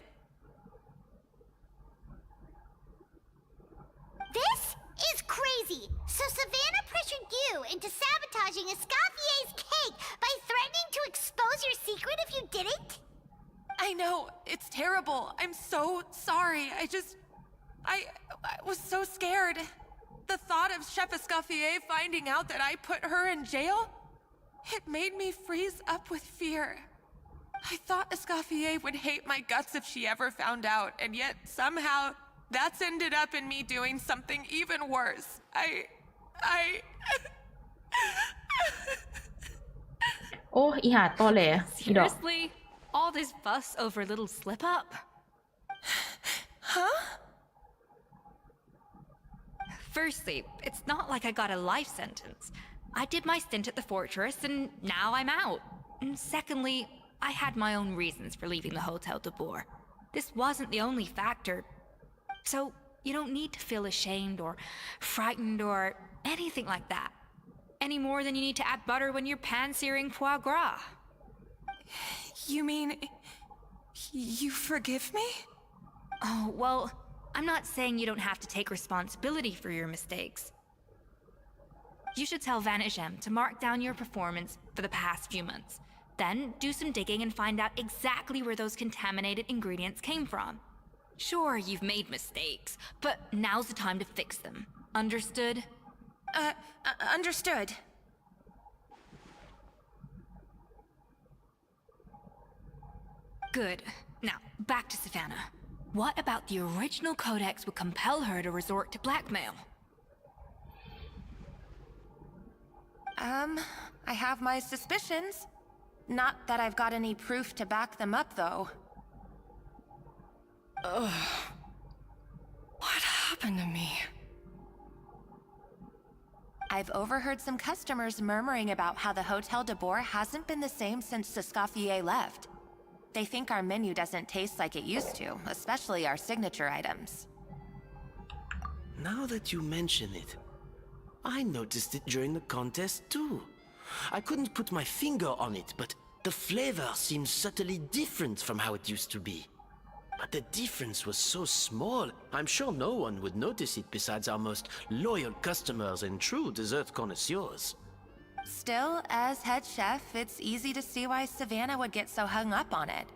This is crazy! So Savannah pressured you into sabotaging Escoffier's cake by threatening to expose your secret if you didn't? I know, it's terrible. I'm so sorry. I was so scared. The thought of Chef Escoffier finding out that I put her in jail, it made me freeze up with fear. I thought Escoffier would hate my guts if she ever found out, and yet somehow that's ended up in me doing something even worse. โอ้อีหาตอแหลอีดอก Seriously? All this fuss over a little slip up? Huh? Firstly, it's not like I got a life sentence. I did my stint at the fortress and now I'm out. And secondly, I had my own reasons for leaving the Hotel de Boer. This wasn't the only factor. So you don't need to feel ashamed or frightened or anything like that. Any more than you need to add butter when you're pan-searing foie gras. You mean... you forgive me? Oh, well, I'm not saying you don't have to take responsibility for your mistakes. You should tell Vanisham to mark down your performance for the past few months. Then do some digging and find out exactly where those contaminated ingredients came from. Sure, you've made mistakes, but now's the time to fix them. Understood? Understood. Good. Now, back to Savannah. What about the original codex would compel her to resort to blackmail? I have my suspicions. Not that I've got any proof to back them up, though. Ugh. What happened to me? I've overheard some customers murmuring about how the Hotel de Boer hasn't been the same since Escoffier left. They think our menu doesn't taste like it used to, especially our signature items. Now that you mention it, I noticed it during the contest too. I couldn't put my finger on it, but the flavor seems subtly different from how it used to be. But the difference was so small, I'm sure no one would notice it besides our most loyal customers and true dessert connoisseurs. Still, as head chef, it's easy to see why Savannah would get so hung up on it.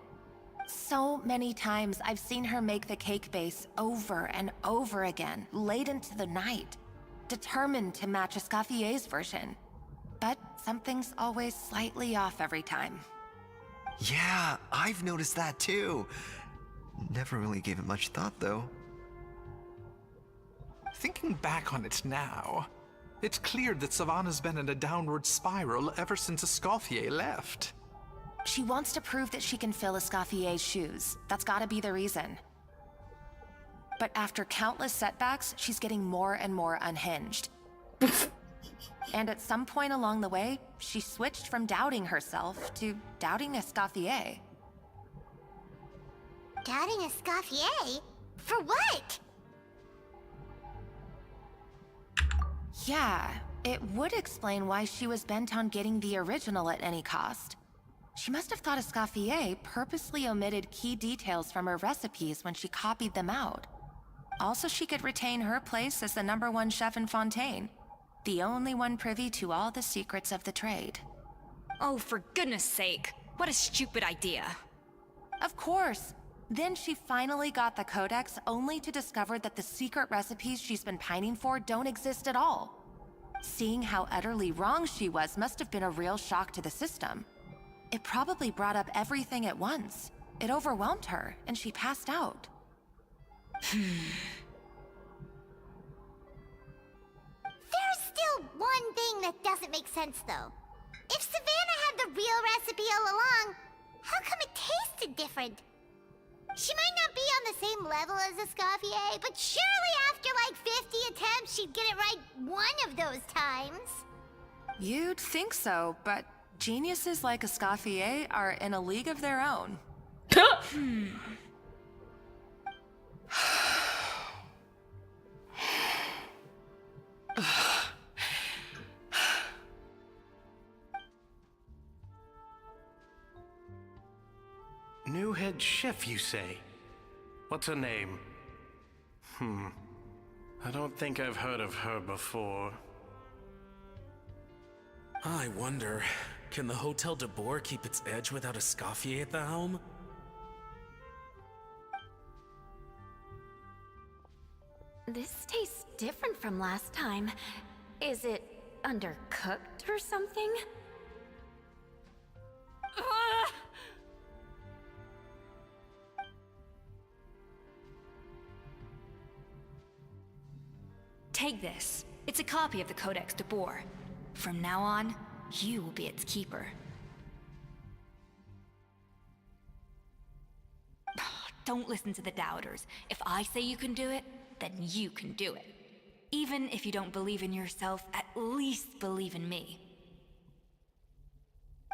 So many times I've seen her make the cake base over and over again, late into the night, determined to match Escoffier's version. But something's always slightly off every time. Yeah, I've noticed that too. Never really gave it much thought, though. Thinking back on it now, it's clear that Savannah's been in a downward spiral ever since Escoffier left. She wants to prove that she can fill Escoffier's shoes. That's gotta be the reason. But after countless setbacks, she's getting more and more unhinged. And at some point along the way, she switched from doubting herself to doubting Escoffier. Doubting Escoffier? For what? Yeah, it would explain why she was bent on getting the original at any cost. She must have thought Escoffier purposely omitted key details from her recipes when she copied them out. Also, she could retain her place as the #1 chef in Fontaine, the only one privy to all the secrets of the trade. Oh, for goodness sake. What a stupid idea. Of course. Then she finally got the codex only to discover that the secret recipes she's been pining for don't exist at all. Seeing how utterly wrong she was must have been a real shock to the system. It probably brought up everything at once. It overwhelmed her, and she passed out. There's still one thing that doesn't make sense, though. If Savannah had the real recipe all along, how come it tasted different? She might not be on the same level as Escoffier, but surely after like 50 attempts, she'd get it right one of those times. You'd think so, but geniuses like Escoffier are in a league of their own. New head chef, you say? What's her name? I don't think I've heard of her before. I wonder, can the Hotel de Boer keep its edge without Escoffier at the helm? This tastes different from last time. Is it undercooked or something? Take this. It's a copy of the Codex de Boer. From now on, you will be its keeper. Don't listen to the doubters. If I say you can do it, then you can do it. Even if you don't believe in yourself, at least believe in me.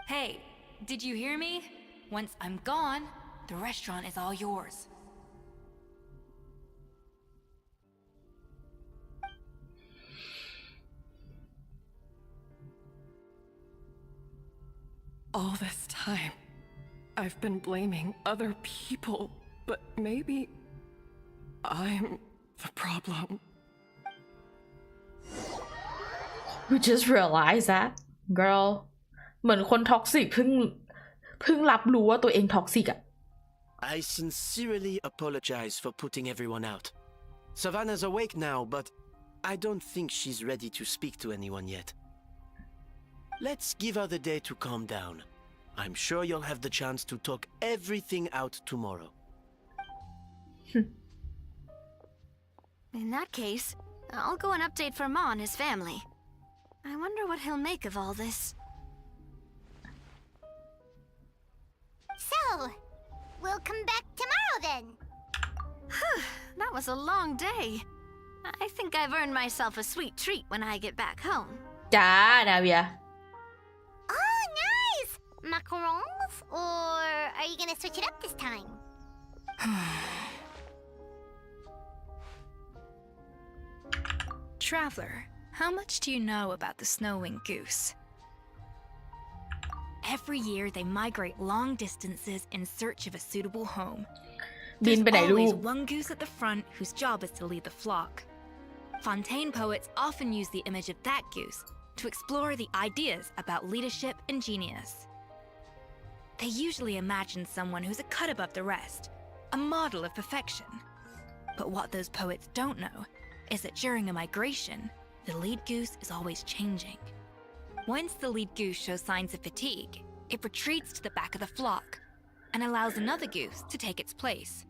Hey, did you hear me? Once I'm gone, the restaurant is all yours. All this time, I've been blaming other people, but maybe I'm the problem. We just realized that girl เหมือนคนท็อกซิกเพิ่งรับรู้ว่าตัวเองท็อกซิกอะ I sincerely apologize for putting everyone out. Savannah's awake now, but I don't think she's ready to speak to anyone yet. Let's give her the day to calm down. I'm sure you'll have the chance to talk everything out tomorrow. In that case, I'll go and update for Ma and his family. I wonder what he'll make of all this. So, we'll come back tomorrow then. That was a long day. I think I've earned myself a sweet treat when I get back home. จ้านาเวีย Oh, nice! Macarons? Or are you gonna switch it up this time? Traveler, how much do you know about the snow-winged goose? Every year they migrate long distances in search of a suitable home. บิน There's ไปไหนลู always ก one goose at the front whose job is to lead the flock. Fontaine poets often use the image of that goose to explore the ideas about leadership and genius. They usually imagine someone who's a cut above the rest, a model of perfection. But what those poets don't know is that during a migration, the lead goose is always changing. Once the lead goose shows signs of fatigue, it retreats to the back of the flock and allows another goose to take its place.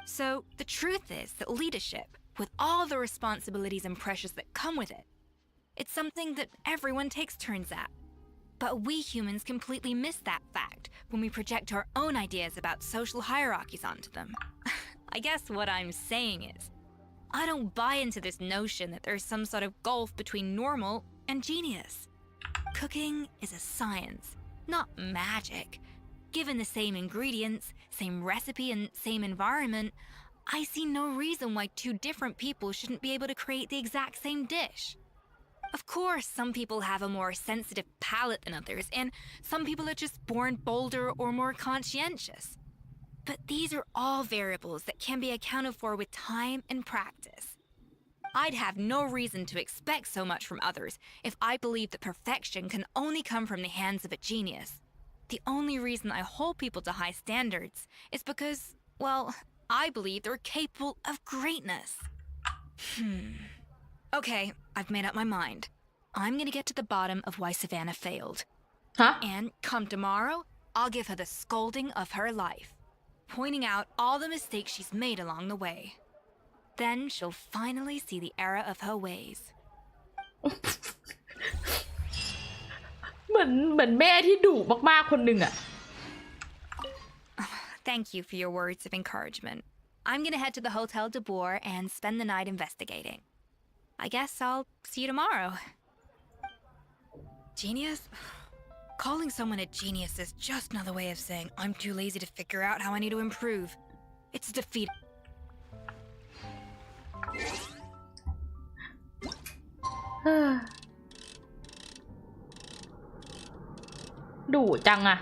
So the truth is that leadership, with all the responsibilities and pressures that come with it, it's something that everyone takes turns at. But we humans completely miss that fact when we project our own ideas about social hierarchies onto them. I guess what I'm saying is, I don't buy into this notion that there's some sort of gulf between normal and genius. Cooking is a science, not magic. Given the same ingredients, same recipe, and same environment, I see no reason why two different people shouldn't be able to create the exact same dish. Of course, some people have a more sensitive palate than others, and some people are just born bolder or more conscientious. But these are all variables that can be accounted for with time and practice. I'd have no reason to expect so much from others if I believe that perfection can only come from the hands of a genius. The only reason I hold people to high standards is because, well, I believe they're capable of greatness. Okay, I've made up my mind. I'm gonna get to the bottom of why Savannah failed. Huh? And come tomorrow, I'll give her the scolding of her life, pointing out all the mistakes she's made along the way. Then she'll finally see the error of her ways. เหมือนแม่ที่ดุมากๆคนหนึ่งอะ Thank you for your words of encouragement. I'm gonna head to the Hotel de Boer and spend the night investigating. I guess I'll see you tomorrow. Genius? Calling someone a genius is just another way of saying I'm too lazy to figure out how I need to improve. It's defeat. ดุจังอะ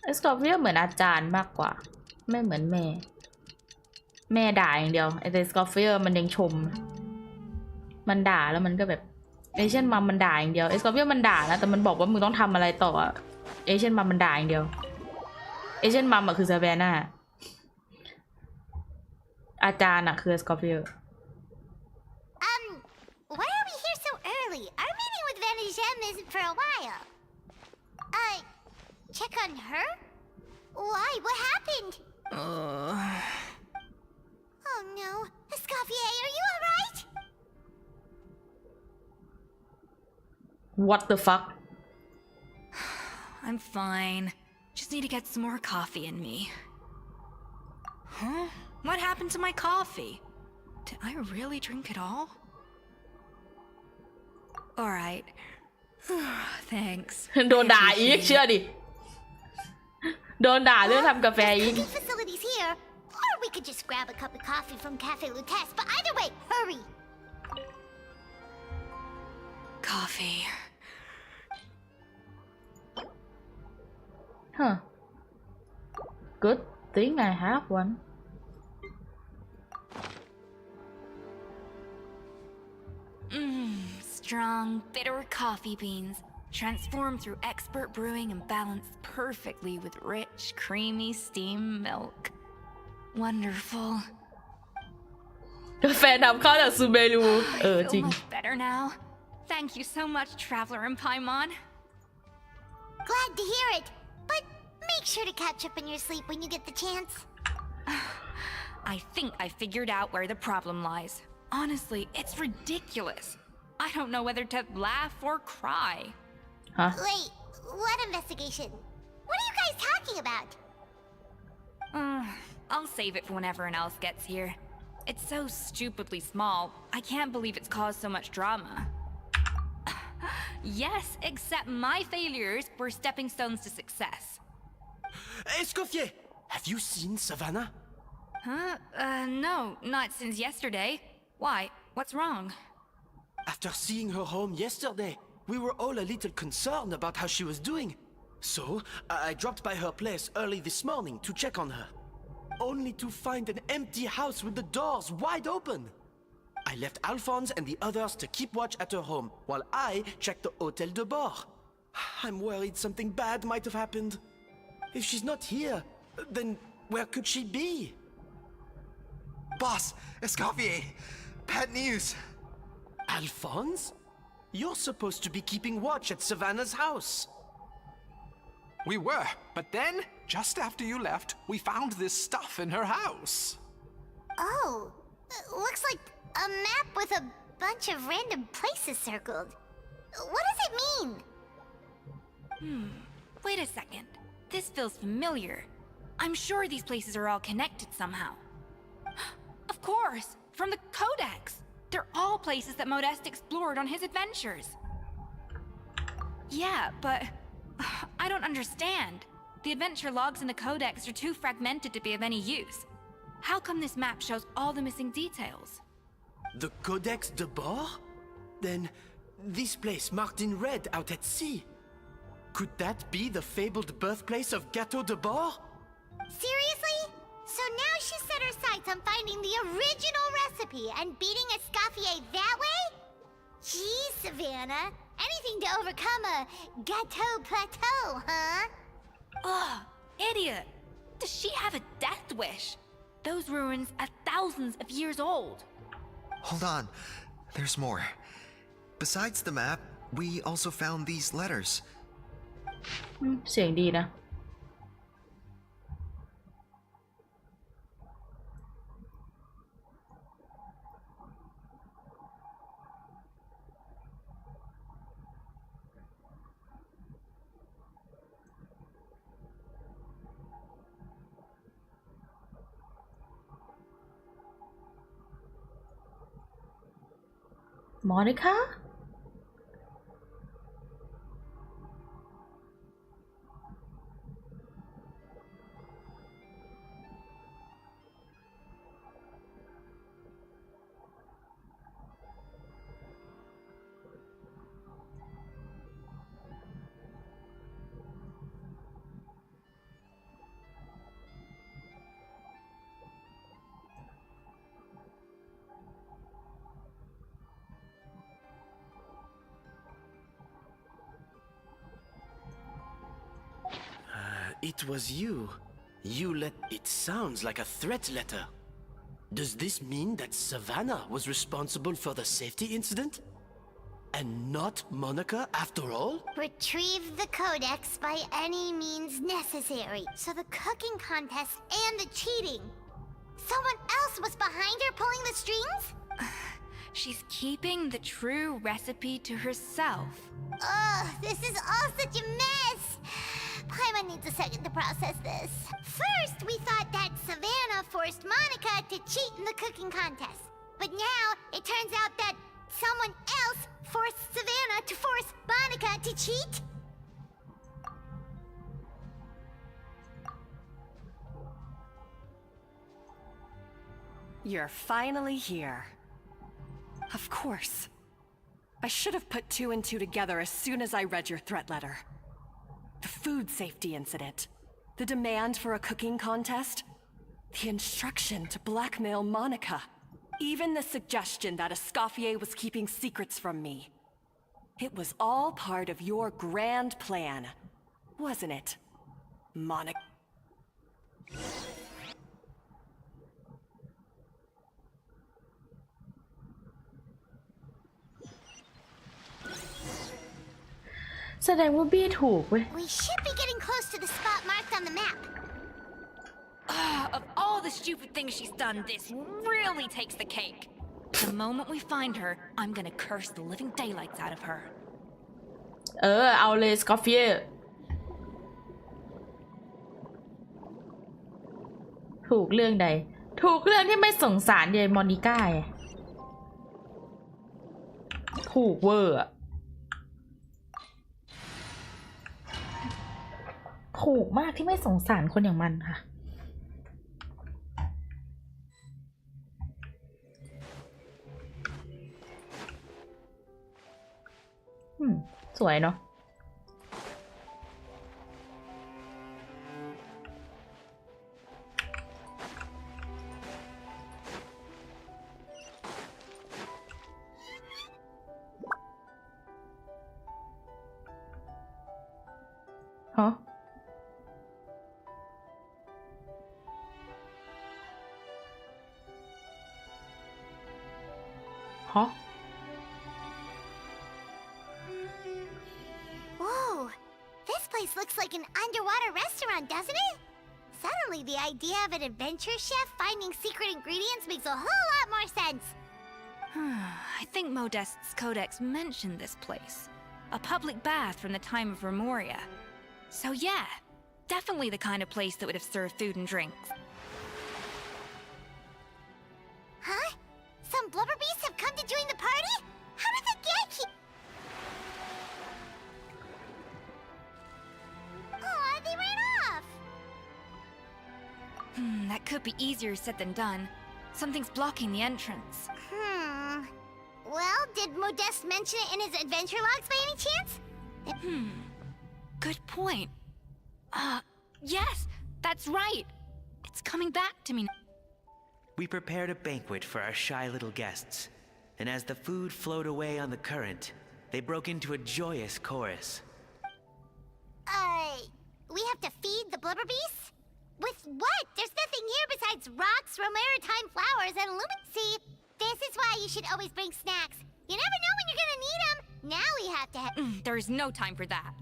เอสกอร์เวียเหมือนอาจารย์มากกว่าไม่เหมือนแม่ด่าอย่างเดียวไอเอสกอร์เวียมันยังชมมันด่าแล้วมันก็แบบเอเชียนมัมมันด่าอย่างเดียวเอสกอร์เวียมันด่านะแต่มันบอกว่ามึงต้องทำอะไรต่อเอเชียนมัมมันด่าอย่างเดียวเอเชียนมัมอะคือซาเวน่าอาจารย์อะคือสกอร์เปีย Why are we here so early? Our meeting with Vanigem isn't for a while. Check on her? Why? What happened? Oh no. Escoffier, are you alright? what the fuck I'm fine. Just need to get some more coffee in me. Huh? What happened to my coffee? Did I really drink it all? Alright. Thanks. โดนด่าอีกเชื่อดิโดนด่าเรื่องทำกาแฟอีก Cooking facilities here, or we could just grab a cup of coffee from Cafe Lutece. But either way, hurry. Coffee. Huh. Good thing I have one. Strong, bitter coffee beans, transformed through expert brewing and balanced perfectly with rich, creamy steam milk. Wonderful. กาแฟนำเข้าจากซูเบรูจริง Feel much better now. Thank you so much, Traveler and Paimon. Glad to hear it. But make sure to catch up in your sleep when you get the chance. I think I figured out where the problem lies. Honestly, it's ridiculous. I don't know whether to laugh or cry. Huh? Wait, what investigation? What are you guys talking about? I'll save it for when everyone else gets here. It's so stupidly small. I can't believe it's caused so much drama. Yes, except my failures were stepping stones to success. Escoffier, have you seen Savannah? Huh? No, not since yesterday. Why? What's wrong? After seeing her home yesterday, we were all a little concerned about how she was doing. So, I dropped by her place early this morning to check on her. Only to find an empty house with the doors wide open. I left Alphonse and the others to keep watch at her home, while I checked the Hotel de Bord. I'm worried something bad might have happened. If she's not here, then where could she be? Boss, Escoffier, bad news. Alphonse? You're supposed to be keeping watch at Savannah's house. We were, but then, just after you left, we found this stuff in her house. Oh, looks like a map with a bunch of random places circled. What does it mean? Wait a second. This feels familiar. I'm sure these places are all connected somehow. Of course, from the Codex. They're all places that Modeste explored on his adventures. Yeah, but I don't understand. The adventure logs in the Codex are too fragmented to be of any use. How come this map shows all the missing details? The Codex de Bord? Then, this place marked in red out at sea. Could that be the fabled birthplace of Gâteau de Bord? Seriously? So now she set her sights on finding the original recipe and beating Escoffier that way? Gee, Savannah. Anything to overcome a gâteau plateau, huh? Ugh, idiot! Does she have a death wish? Those ruins are thousands of years old. Hold on, there's more. Besides the map, we also found these letters. เสียงดีนะ Monica? It was you. It sounds like a threat letter. Does this mean that Savannah was responsible for the safety incident? And not Monica after all? Retrieve the Codex by any means necessary. So the cooking contest and the cheating. Someone else was behind her pulling the strings? She's keeping the true recipe to herself. Ugh, this is all such a mess. Paimon needs a second to process this. First, we thought that Savannah forced Monica to cheat in the cooking contest. But now, it turns out that someone else forced Savannah to force Monica to cheat? You're finally here. Of course. I should have put 2 and 2 together as soon as I read your threat letter. The food safety incident, the demand for a cooking contest, the instruction to blackmail Monica, even the suggestion that Escoffier was keeping secrets from me. It was all part of your grand plan, wasn't it, Monica?แสดงว่าบี้ถูกเว้ย We should be getting close to the spot marked on the map. Of all the stupid things she's done, this really takes the cake. The moment we find her, I'm gonna curse the living daylights out of her. เอาเลยสกอฟเฟียถูกเรื่องใดถูกเรื่องที่ไม่สงสารยายมอนิก้าไงถูกเวอร์ถูกมากที่ไม่สงสารคนอย่างมันค่ะสวยเนาะฮะWhoa, this place looks like an underwater restaurant, doesn't it? Suddenly, the idea of an adventure chef finding secret ingredients makes a whole lot more sense. I think Modest's codex mentioned this place. A public bath from the time of Remoria. So yeah, definitely the kind of place that would have served food and drinks. Huh? Some blubber beasts have come to join the party? How did they get here? Aw, they ran off! That could be easier said than done. Something's blocking the entrance. Well, did Modeste mention it in his adventure logs by any chance? Good point. Yes, that's right. It's coming back to me. We prepared a banquet for our shy little guests, and as the food flowed away on the current, they broke into a joyous chorus. We have to feed the blubber beasts? With what? There's nothing here besides rocks, romaritime flowers, and lumency. This is why you should always bring snacks. You never know when you're gonna need them. Now we have to There is no time for that.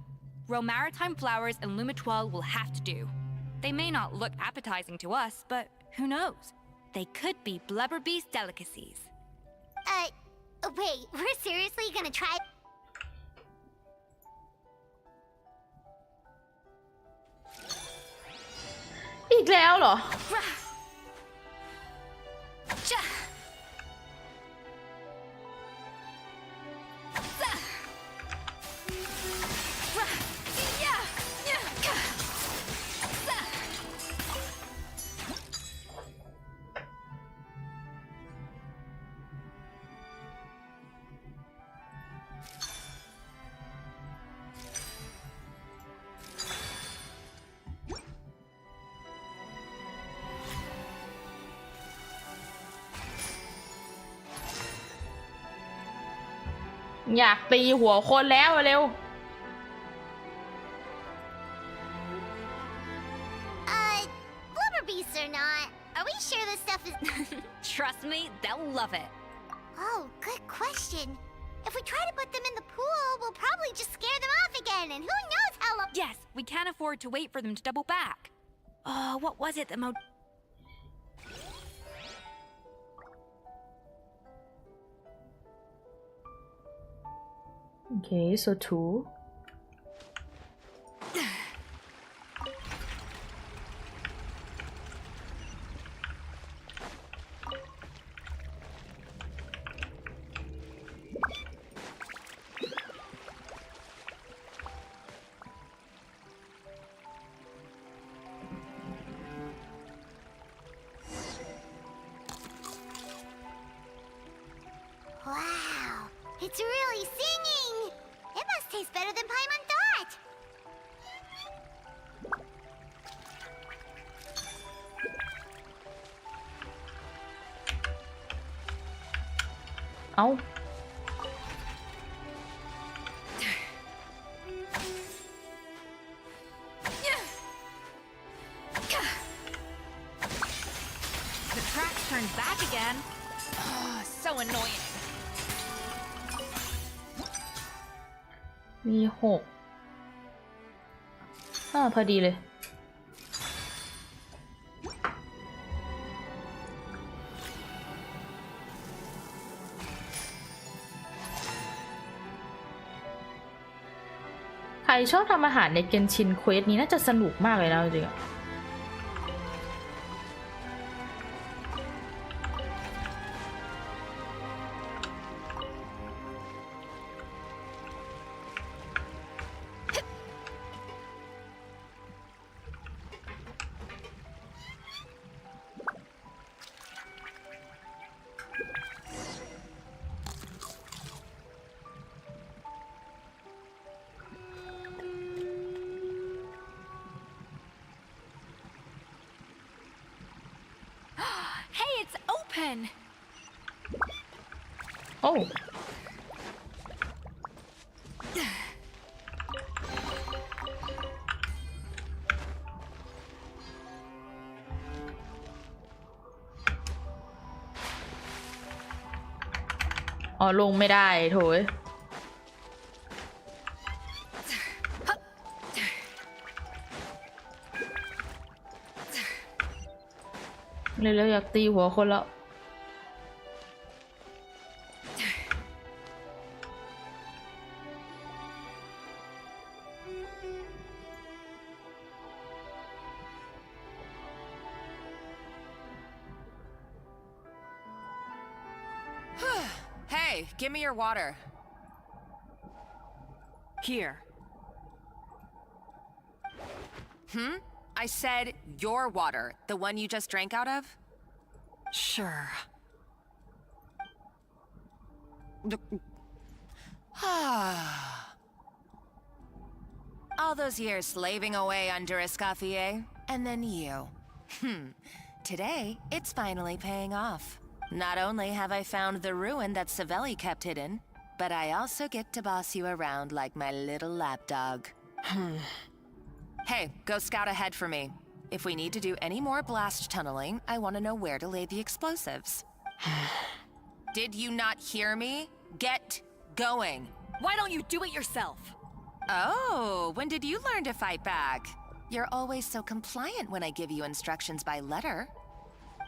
Romaritime flowers and lumitoile will have to do. They may not look appetizing to us, but who knows? They could be blubber beast delicacies. Wait, we're seriously gonna try?อีกแล้วเหรอ อยากตีหัวคนแล้วเร็ว Blubber beasts or not, are we sure this stuff is... Trust me, they'll love it. Oh, good question. If we try to put them in the pool, we'll probably just scare them off again, and who knows how long... Yes, we can't afford to wait for them to double back. What was it that Okay, so 2. Wow, it's really singing! It must taste better than Paimon thought! Ow. The track's turned back again. Oh, so annoying. มี 6พอดีเลย ใครชอบทำอาหารในเกนชินเควสนี้น่าจะสนุกมากเลยนะจริงๆ Hey, it's open! Oh.อ๋อลงไม่ได้โถยเลยอยากตีหัวคนแล้ว Hey, give me your water. Here. I said your water, the one you just drank out of? Sure. All those years slaving away under Escoffier, and then you. Today, it's finally paying off. Not only have I found the ruin that Savelli kept hidden, but I also get to boss you around like my little lapdog. Hey, go scout ahead for me. If we need to do any more blast tunneling, I want to know where to lay the explosives. Did you not hear me? Get going. Why don't you do it yourself? Oh, when did you learn to fight back? You're always so compliant when I give you instructions by letter.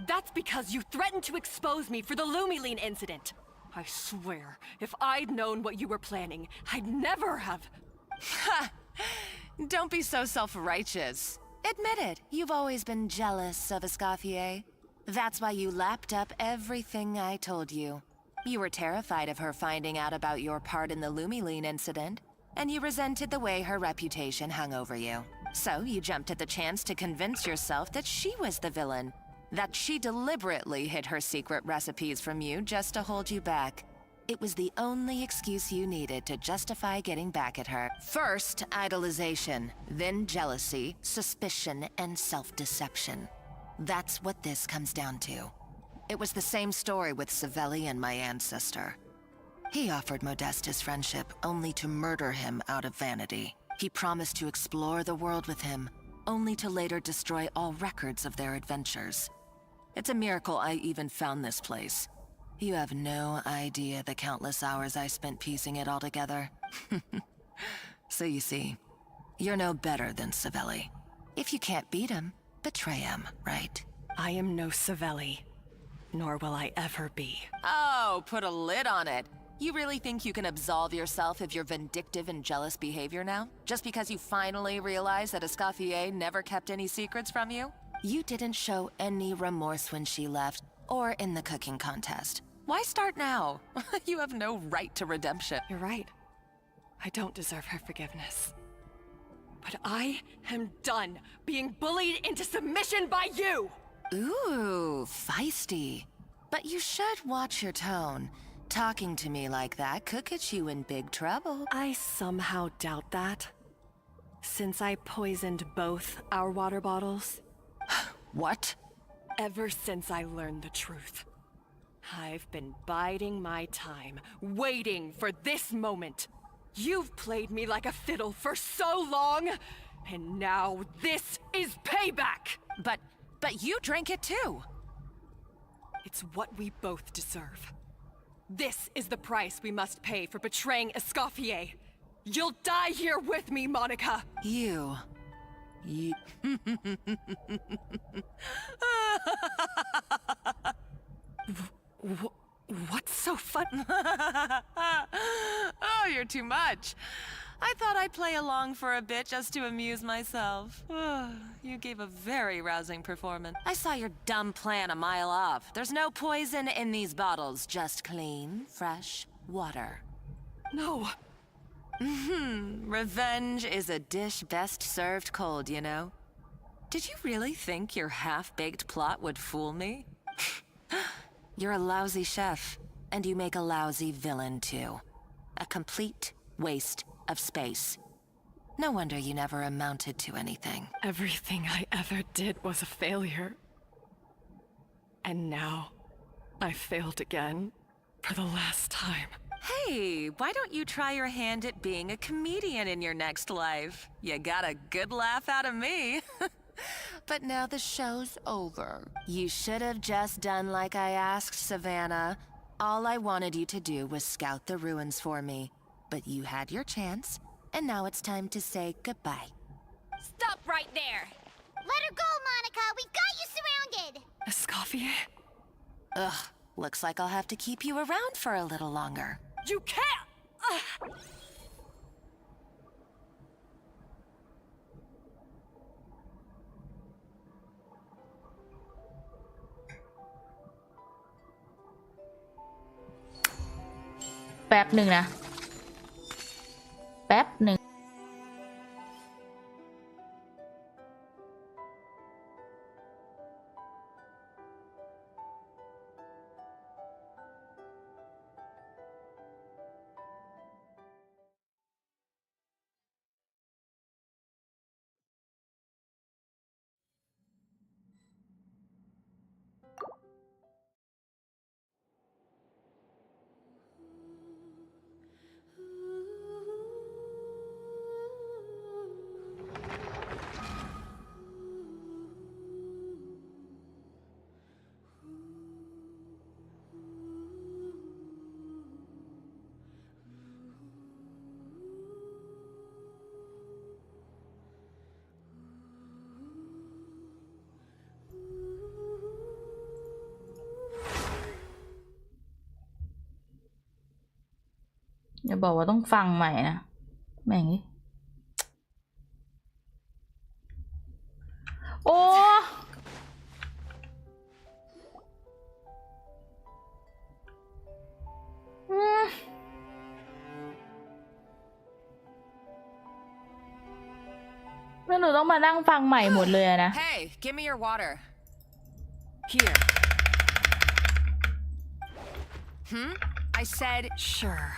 That's because you threatened to expose me for the Lumiline incident. I swear, if I'd known what you were planning, I'd never have... Ha! Don't be so self-righteous. Admit it, you've always been jealous of Escoffier. That's why you lapped up everything I told you. You were terrified of her finding out about your part in the Lumiline incident, and you resented the way her reputation hung over you. So you jumped at the chance to convince yourself that she was the villain, that she deliberately hid her secret recipes from you just to hold you back. It was the only excuse you needed to justify getting back at her. First, idolization, then jealousy, suspicion, and self-deception. That's what this comes down to. It was the same story with Savelli and my ancestor. He offered Modeste his friendship, only to murder him out of vanity. He promised to explore the world with him, only to later destroy all records of their adventures. It's a miracle I even found this place. You have no idea the countless hours I spent piecing it all together. So you see, you're no better than Savelli. If you can't beat him, betray him, right? I am no Savelli, nor will I ever be. Oh, put a lid on it. You really think you can absolve yourself of your vindictive and jealous behavior now? Just because you finally realized that Escoffier never kept any secrets from you? You didn't show any remorse when she left, or in the cooking contest. Why start now? You have no right to redemption. You're right. I don't deserve her forgiveness. But I am done being bullied into submission by you! Ooh, feisty. But you should watch your tone. Talking to me like that could get you in big trouble. I somehow doubt that. Since I poisoned both our water bottles. What? Ever since I learned the truth, I've been biding my time, waiting for this moment. You've played me like a fiddle for so long, and now this is payback! But you drank it too! It's what we both deserve. This is the price we must pay for betraying Escoffier. You'll die here with me, Monica! You... What's so fun? Oh, you're too much. I thought I'd play along for a bit just to amuse myself. You gave a very rousing performance. I saw your dumb plan a mile off. There's no poison in these bottles, just clean, fresh water. No. Revenge is a dish best served cold, you know? Did you really think your half-baked plot would fool me? You're a lousy chef, and you make a lousy villain, too. A complete waste of space. No wonder you never amounted to anything. Everything I ever did was a failure. And now, I failed again, for the last time. Hey, why don't you try your hand at being a comedian in your next life? You got a good laugh out of me. But now the show's over. You should have just done like I asked, Savannah. All I wanted you to do was scout the ruins for me. But you had your chance, and now it's time to say goodbye. Stop right there! Let her go, Monica! We've got you surrounded! Escoffier? Ugh, looks like I'll have to keep you around for a little longer. You can't!แป๊บหนึ่งนะ แป๊บหนึ่ง อย่าบอกว่าต้องฟังใหม่นะแม่งนี่โอ้แล้วหนูต้องมานั่งฟังใหม่หมดเลยนะ Hey, give me your water. Here. I said Sure.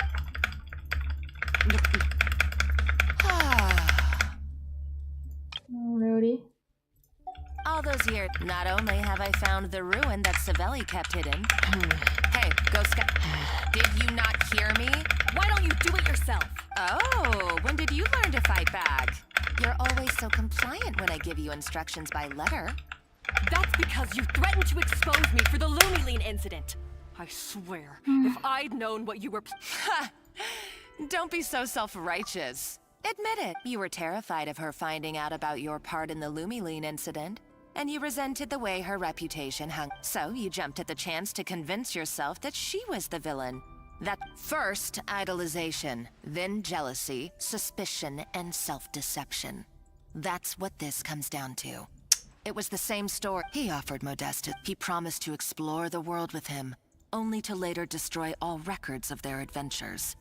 All those years, not only have I found the ruin that Savelli kept hidden. Hey, go scout. Did you not hear me? Why don't you do it yourself? Oh, when did you learn to fight back? You're always so compliant when I give you instructions by letter. That's because you threatened to expose me for the Lumiline incident. I swear, if I'd known what you were... Don't be so self-righteous. Admit it. You were terrified of her finding out about your part in the Lumiline incident, and you resented the way her reputation hung. So you jumped at the chance to convince yourself that she was the villain. That first idolization, then jealousy, suspicion, and self-deception. That's what this comes down to. It was the same story. He offered Modeste. He promised to explore the world with him, only to later destroy all records of their adventures.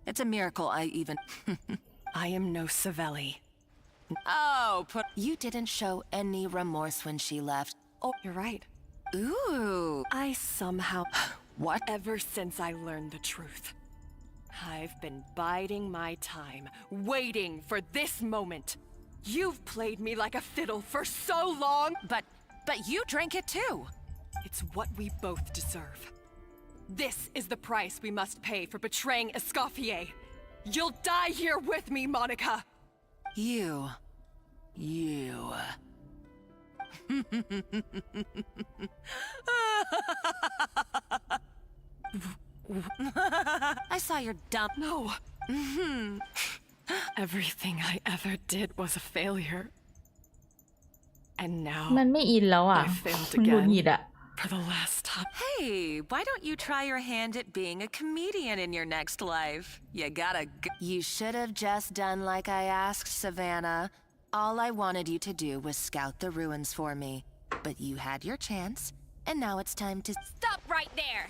It's a miracle I even... I am no Savelli. Oh, you didn't show any remorse when she left. Oh, you're right. Ooh. I somehow... What? Ever since I learned the truth, I've been biding my time, waiting for this moment. You've played me like a fiddle for so long. But you drank it too. It's what we both deserve. This is the price we must pay for betraying Escoffier. You'll die here with me, Monica. You. I saw your dump. No. Everything I ever did was a failure. And now มันไม่อินแล้วอ่ะ I failed มันหงุดหงิด again อ่ะ for the last time. Hey, why don't you try your hand at being a comedian in your next life? You gotta You should have just done like I asked, Savannah. All I wanted you to do was scout the ruins for me. But you had your chance, and now it's time to... Stop right there!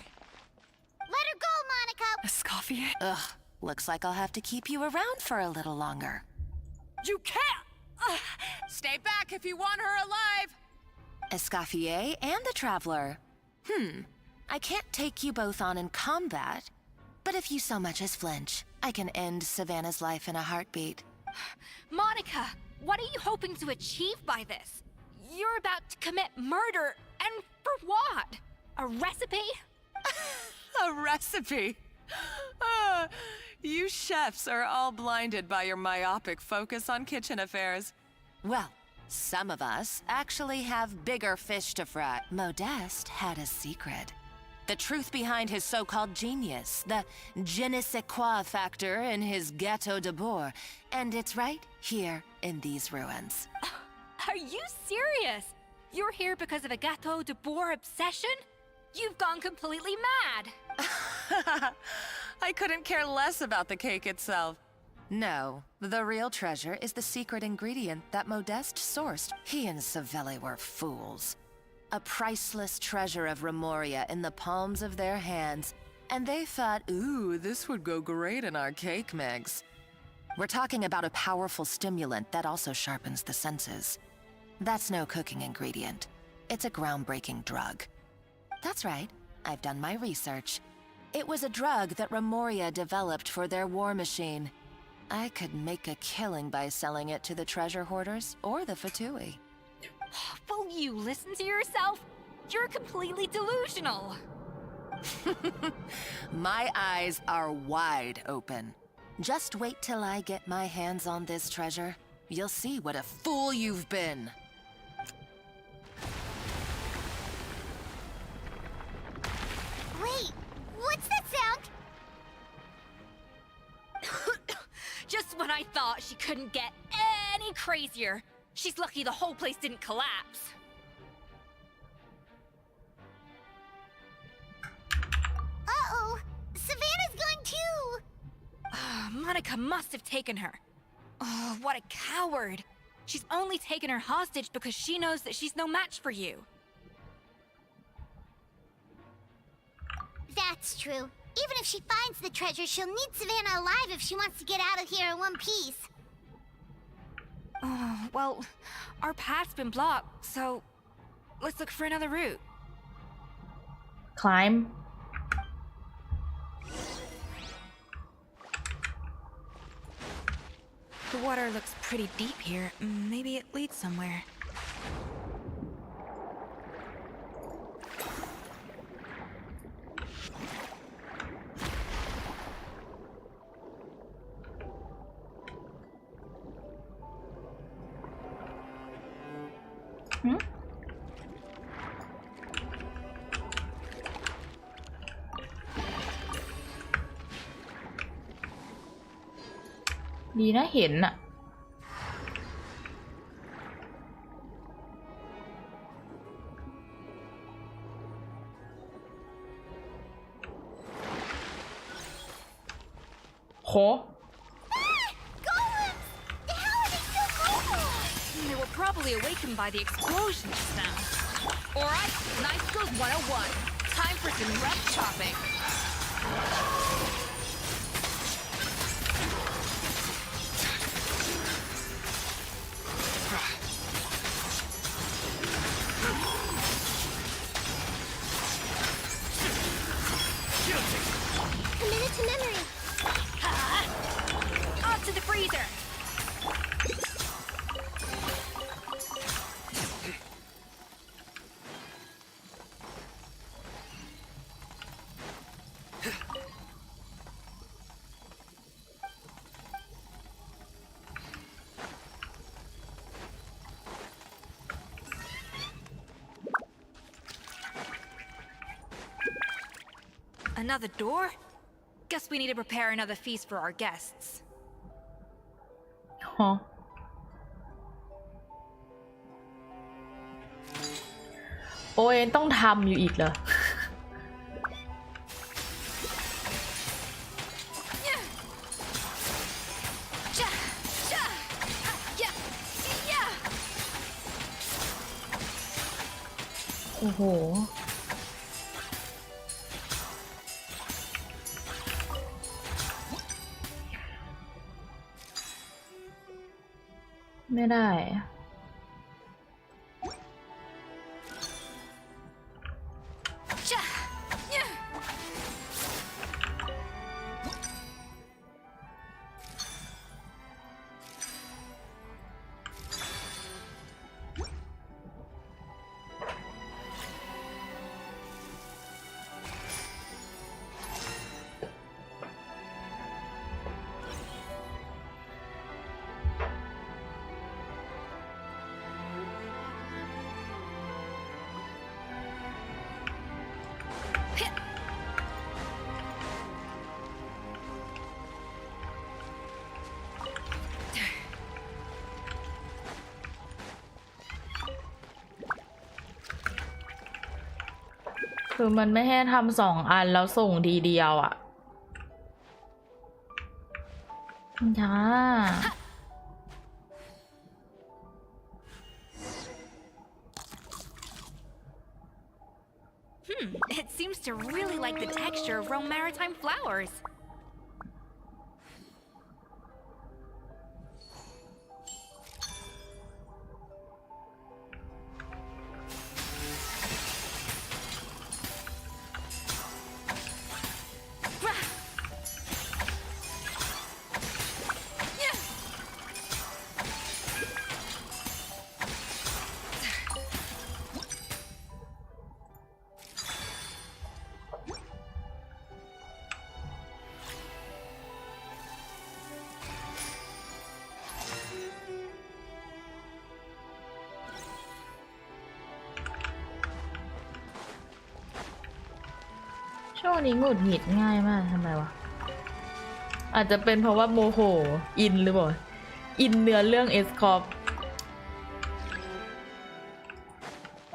Let her go, Monica! Escoffier? Ugh, looks like I'll have to keep you around for a little longer. You can't! Stay back if you want her alive! Escoffier and the Traveler. I can't take you both on in combat, but if you so much as flinch, I can end Savannah's life in a heartbeat. Monica, what are you hoping to achieve by this? You're about to commit murder, and for what? A recipe? A recipe? You chefs are all blinded by your myopic focus on kitchen affairs. Well, some of us actually have bigger fish to fry. Modeste had a secret. The truth behind his so-called genius, the je ne sais quoi factor in his Gâteau de Bourg. And it's right here in these ruins. Are you serious? You're here because of a Gâteau de Bourg obsession? You've gone completely mad. I couldn't care less about the cake itself. No, the real treasure is the secret ingredient that Modeste sourced. He and Savelli were fools. A priceless treasure of Remoria in the palms of their hands, and they thought, ooh, this would go great in our cake mix. We're talking about a powerful stimulant that also sharpens the senses. That's no cooking ingredient. It's a groundbreaking drug. That's right, I've done my research. It was a drug that Remoria developed for their war machine. I could make a killing by selling it to the treasure hoarders or the Fatui. Will you listen to yourself? You're completely delusional. My eyes are wide open. Just wait till I get my hands on this treasure. You'll see what a fool you've been. Wait, what's that sound? Just when I thought she couldn't get any crazier. She's lucky the whole place didn't collapse. Uh-oh, Savannah's gone too! Monica must have taken her. Oh, what a coward. She's only taken her hostage because she knows that she's no match for you. That's true. Even if she finds the treasure, she'll need Savannah alive if she wants to get out of here in one piece. Oh, well, our path's been blocked, so let's look for another route. Climb. The water looks pretty deep here. Maybe it leads somewhere. Hmm? ดีนะเห็นอะ Golems! How are they so mobile? They were probably awakened by the explosion just now. Alright, Nice Skills 101. Time for some rough chopping. Committed to memory. Off to the freezer. Another door? Guess we need to prepare another feast for our guests. ฮะโอ้ยต้องทำอยู่อีกเหรอ โอ้โห ไม่ได้ คือมันไม่ให้ทำ2 อันแล้วส่งทีเดียวอ่ะช้า It seems to really like the texture of Rome Maritime flowers.ช่วงนี้หงุดหงิดง่ายมากทำไมวะอาจจะเป็นเพราะว่าโมโหอินหรือเปล่าอินเนื้อเรื่องเอสคอป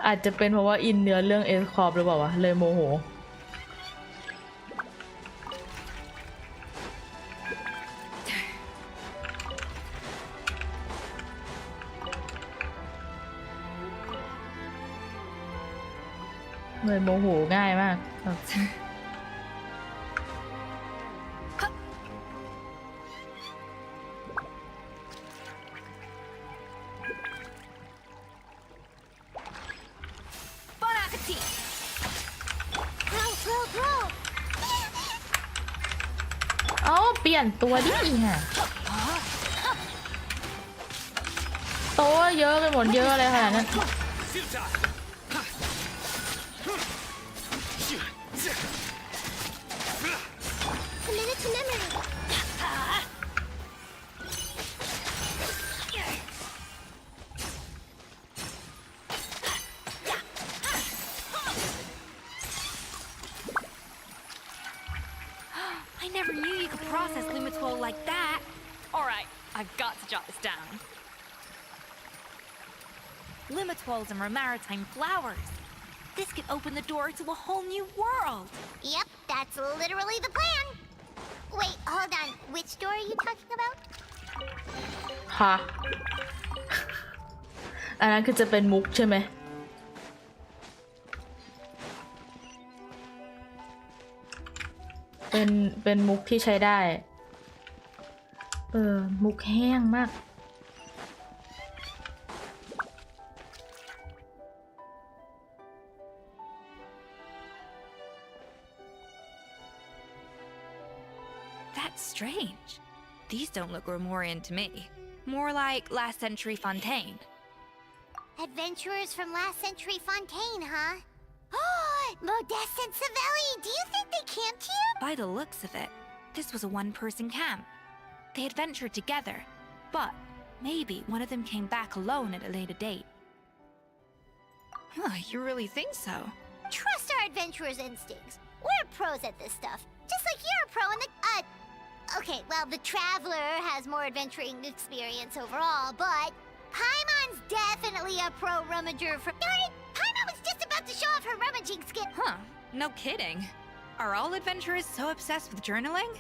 อาจจะเป็นเพราะว่าอินเนื้อเรื่องเอสคอปหรือเปล่าวะเลยโมโหเลยโมโหง่ายมากแบบเปลี่ยนตัวดิฮะโตเยอะไปหมดเยอะเลยขนาดนั้นLimitols and maritime flowers. This could open the door to a whole new world. Yep, that's literally the plan. Wait, hold on. Which door are you talking about? ฮะ อันนั้นคือจะเป็นมุกใช่ไหม เป็นมุกที่ใช้ได้ มุกแห้งมาก That's strange. These don't look Romorian to me. More like last century Fontaine. Adventurers from last century Fontaine, huh? Oh, Modeste and Savelli, do you think they camped here? By the looks of it, this was a one-person camp. They adventured together, but maybe one of them came back alone at a later date. Huh, you really think so? Trust our adventurers' instincts. We're pros at this stuff, just like you're a pro in the, okay, well, the Traveler has more adventuring experience overall, but Paimon's definitely a pro rummager for— Darn it! Paimon was just about to show off her rummaging skill. Huh, no kidding. Are all adventurers so obsessed with journaling?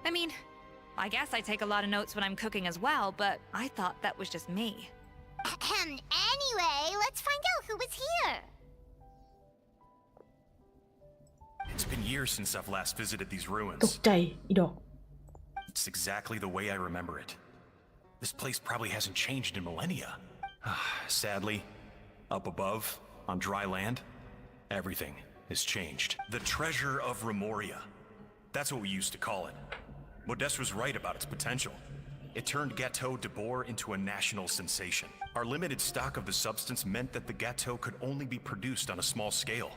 I mean, I guess I take a lot of notes when I'm cooking as well, but I thought that was just me. Anyway, let's find out who was here. It's been years since I've last visited these ตก ruins. ใจอีดอก It's exactly the way I remember it. This place probably hasn't changed in millennia. Sadly, up above, on dry land, everything has changed. The treasure of Remoria. That's what we used to call it. Modeste was right about its potential. It turned Gâteau de Bourg into a national sensation. Our limited stock of the substance meant that the gâteau could only be produced on a small scale.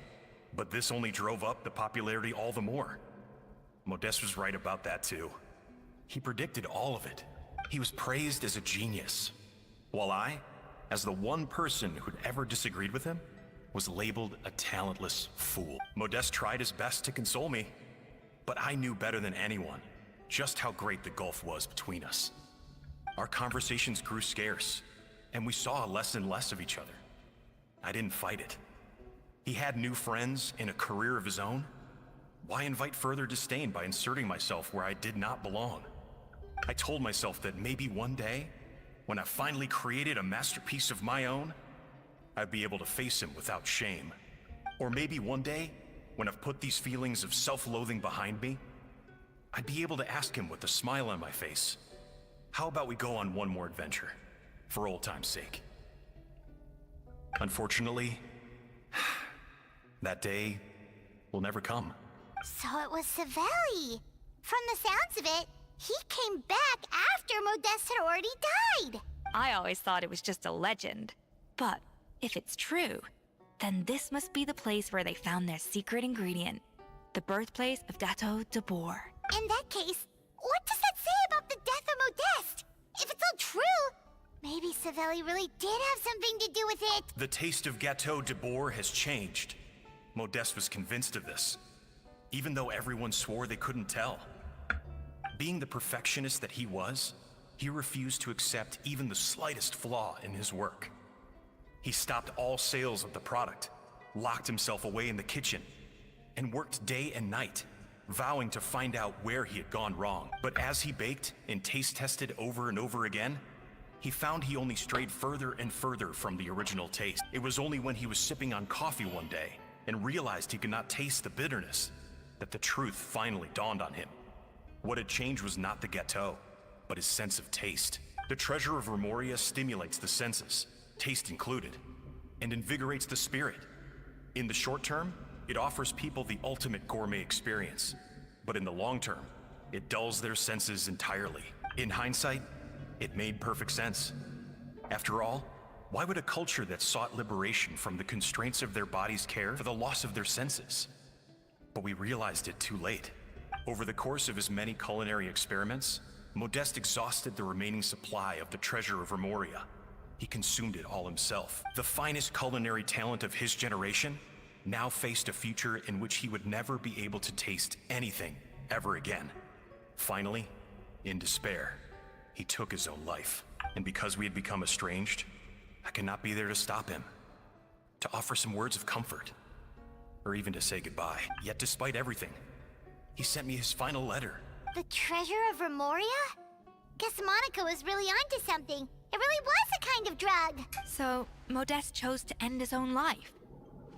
But this only drove up the popularity all the more. Modeste was right about that too. He predicted all of it. He was praised as a genius, while I, as the one person who'd ever disagreed with him, was labeled a talentless fool. Modeste tried his best to console me, but I knew better than anyone just how great the gulf was between us. Our conversations grew scarce, and we saw less and less of each other. I didn't fight it. He had new friends and a career of his own. Why invite further disdain by inserting myself where I did not belong? I told myself that maybe one day, when I finally created a masterpiece of my own, I'd be able to face him without shame. Or maybe one day, when I've put these feelings of self-loathing behind me, I'd be able to ask him with a smile on my face, how about we go on one more adventure, for old time's sake? Unfortunately, that day will never come. So it was Savelli. From the sounds of it, he came back after Modeste had already died. I always thought it was just a legend. But if it's true, then this must be the place where they found their secret ingredient, the birthplace of Gâteau de Bourg. In that case, what does that say about the death of Modeste? If it's all true, maybe Savelli really did have something to do with it. The taste of Gâteau de Bourg has changed. Modeste was convinced of this, even though everyone swore they couldn't tell. Being the perfectionist that he was, he refused to accept even the slightest flaw in his work. He stopped all sales of the product, locked himself away in the kitchen, and worked day and night, vowing to find out where he had gone wrong. But as he baked and taste tested over and over again, he found he only strayed further and further from the original taste. It was only when he was sipping on coffee one day and realized he could not taste the bitterness that the truth finally dawned on him. What had changed was not the gâteau, but his sense of taste. The treasure of Remoria stimulates the senses, taste included, and invigorates the spirit. In the short term, it offers people the ultimate gourmet experience, but in the long term, it dulls their senses entirely. In hindsight, it made perfect sense. After all, why would a culture that sought liberation from the constraints of their bodies care for the loss of their senses? But we realized it too late. Over the course of his many culinary experiments, Modeste exhausted the remaining supply of the treasure of Remoria. He consumed it all himself. The finest culinary talent of his generation now faced a future in which he would never be able to taste anything ever again. Finally, in despair, he took his own life. And because we had become estranged, I could not be there to stop him, to offer some words of comfort, or even to say goodbye. Yet despite everything, he sent me his final letter, The treasure of Remoria? Guess Monica was really onto something. It really was a kind of drug. So, Modeste chose to end his own life.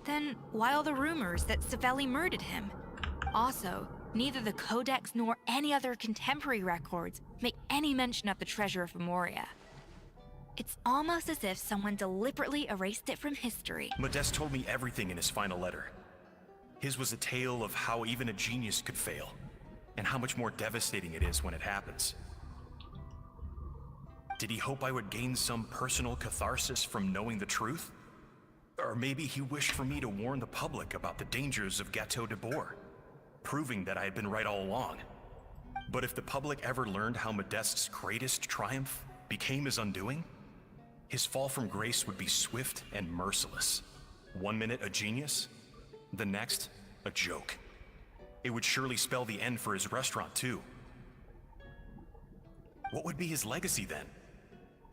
Then, why all the rumors that Savelli murdered him? Also, neither the Codex nor any other contemporary records make any mention of the treasure of Remoria. It's almost as if someone deliberately erased it from history. Modeste told me everything in his final letter. His was a tale of how even a genius could fail, and how much more devastating it is when it happens. Did he hope I would gain some personal catharsis from knowing the truth? Or maybe he wished for me to warn the public about the dangers of Gateau de Bourg, proving that I had been right all along. But if the public ever learned how Modeste's greatest triumph became his undoing, his fall from grace would be swift and merciless. 1 minute a genius, the next a joke. It would surely spell the end for his restaurant too. What would be his legacy then?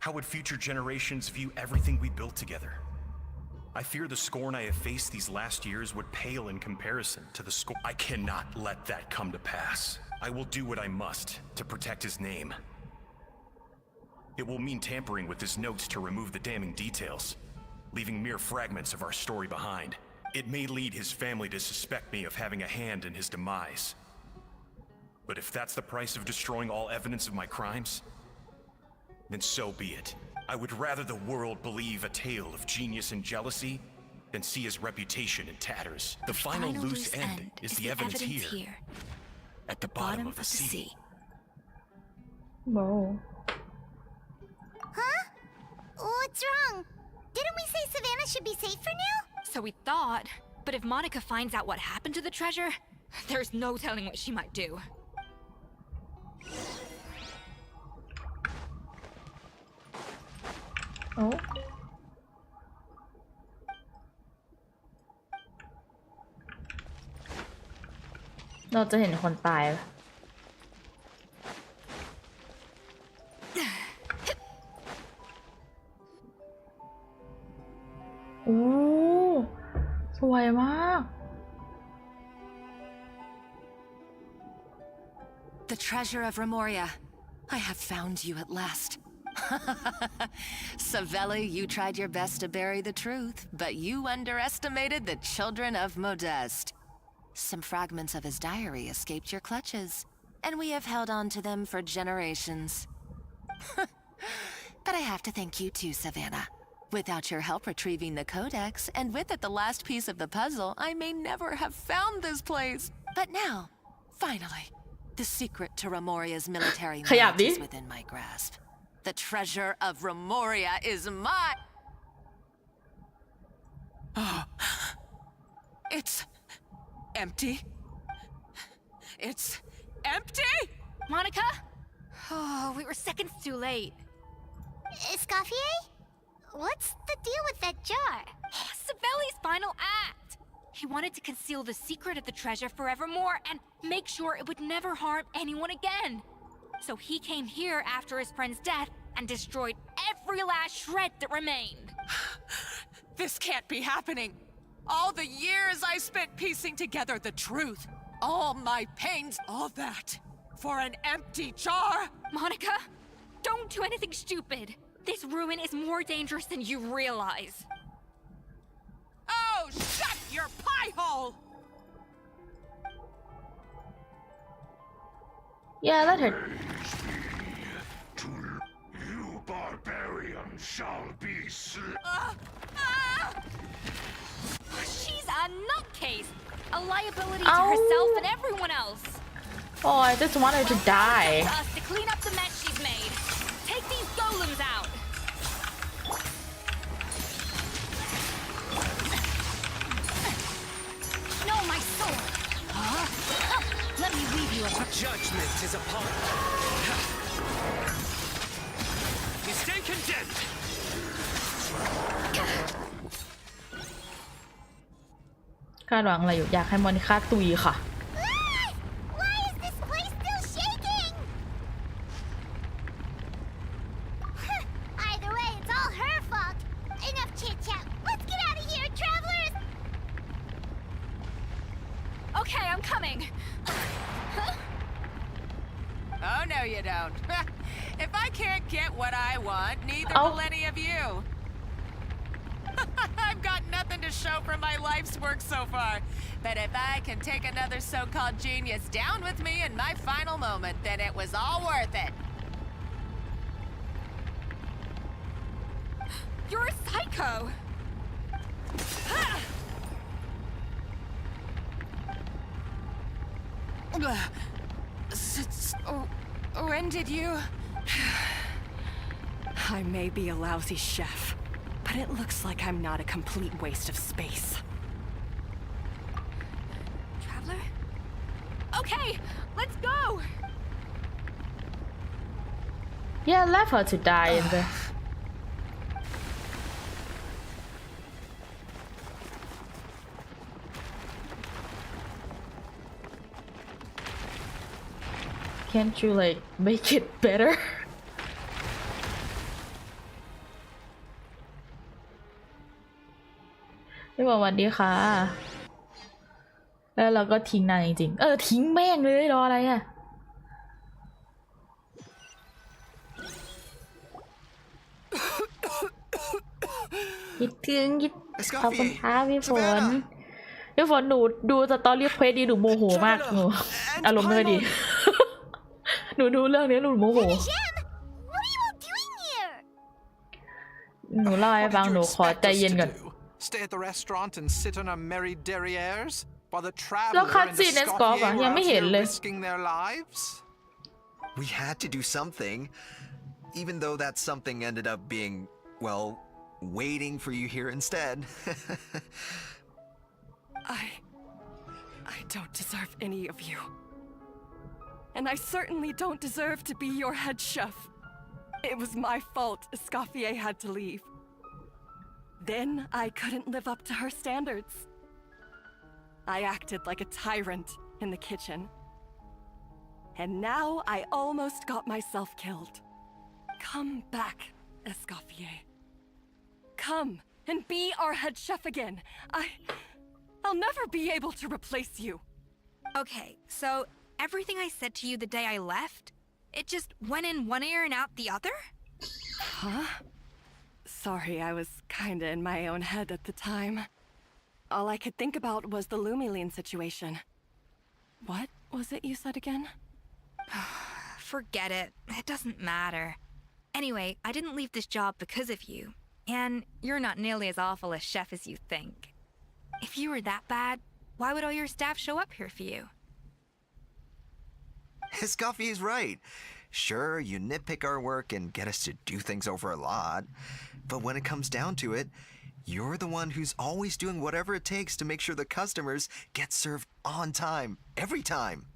How would future generations view everything we built together? I fear the scorn I have faced these last years would pale in comparison to the scorn. I cannot let that come to pass. I will do what I must to protect his name. It will mean tampering with his notes to remove the damning details, leaving mere fragments of our story behind. It may lead his family to suspect me of having a hand in his demise. But if that's the price of destroying all evidence of my crimes, then so be it. I would rather the world believe a tale of genius and jealousy than see his reputation in tatters. The final loose end is the evidence here, at the bottom of the sea. Whoa. Huh? What's wrong? Didn't we say Savannah should be safe for now? So we thought, but if Monica finds out what happened to the treasure, there's no telling what she might do. Oh. เราจะเห็นคนตายปะโอ้สวยมาก The treasure of Remoria. I have found you at last. Savelli, you tried your best to bury the truth, but you underestimated the children of Modeste. Some fragments of his diary escaped your clutches, and we have held on to them for generations. But I have to thank you too, Savannah. Without your help retrieving the Codex, and with it the last piece of the puzzle, I may never have found this place. But now, finally, the secret to Remoria's military might is within my grasp. The treasure of Remoria is mine! Oh. It's empty. It's empty? Monica? Oh, we were seconds too late. Escoffier? What's the deal with that jar? Savelli's final act! He wanted to conceal the secret of the treasure forevermore and make sure it would never harm anyone again. So he came here after his friend's death and destroyed every last shred that remained. This can't be happening. All the years I spent piecing together the truth. All my pains, all that. For an empty jar? Monica, don't do anything stupid. This ruin is more dangerous than you realize. Oh, shut your pie hole! Yeah, let her. You barbarian shall be slain. She's a nutcase! A liability to herself and everyone else! Oh, I just want her to die. To us to clean up the mess she's made. Take these golems out! No, my sword! Let me leave you a judgment is upon you. Stay condemned! คาดหวังอะไรอยู่อยากให้มอนิคาตุยค่ะ Why is this place still shaking? Either way, it's all her fault. Enough chit-chat. Let's get out of here, travelers! Okay, I'm coming. you don't. If I can't get what I want, neither Oh. will any of you. I've got nothing to show for my life's work so far. But if I can take another so-called genius down with me in my final moment, then it was all worth it. You're a psycho! When did you... I may be a lousy chef, but it looks like I'm not a complete waste of space. Traveler? Okay, let's go! Yeah, left her to die in the. Can't you like make it better? พี่บอกสวัสดีค่ะ แล้วเราก็ทิ้งนางจริงๆทิ้งแม่งเลยรออะไรอ่ะคิดถึงขอบคุณค่ะพี่ฝนหนูดูสตอรี่เควสดีหนูโมโหมากหนูอารมณ์ไม่ค่อยดี หนูดูเรื่องนี้หนูโมโห หนูเล่าให้ฟังหนูขอใจเย็นก่อน Stay at the restaurant and sit on our merry derrieres while the แล้ว traveler คัด and ซีน the ในสกอป Scottier อะ were ยัง out ไม่เห็น here เลย risking their lives. We had to do something, even though that something ended up being, well, waiting for you here instead. I don't deserve any of you. And I certainly don't deserve to be your head chef. It was my fault Escoffier had to leave. Then I couldn't live up to her standards. I acted like a tyrant in the kitchen. And now I almost got myself killed. Come back, Escoffier. Come and be our head chef again. I'll never be able to replace you. Okay, so everything I said to you the day I left, it just went in one ear and out the other? Huh? Sorry, I was kinda in my own head at the time. All I could think about was the Lumiline situation. What was it you said again? Forget it. It doesn't matter. Anyway, I didn't leave this job because of you. And you're not nearly as awful a chef as you think. If you were that bad, why would all your staff show up here for you? Escoffier's right. Sure, you nitpick our work and get us to do things over a lot. But when it comes down to it, you're the one who's always doing whatever it takes to make sure the customers get served on time, every time.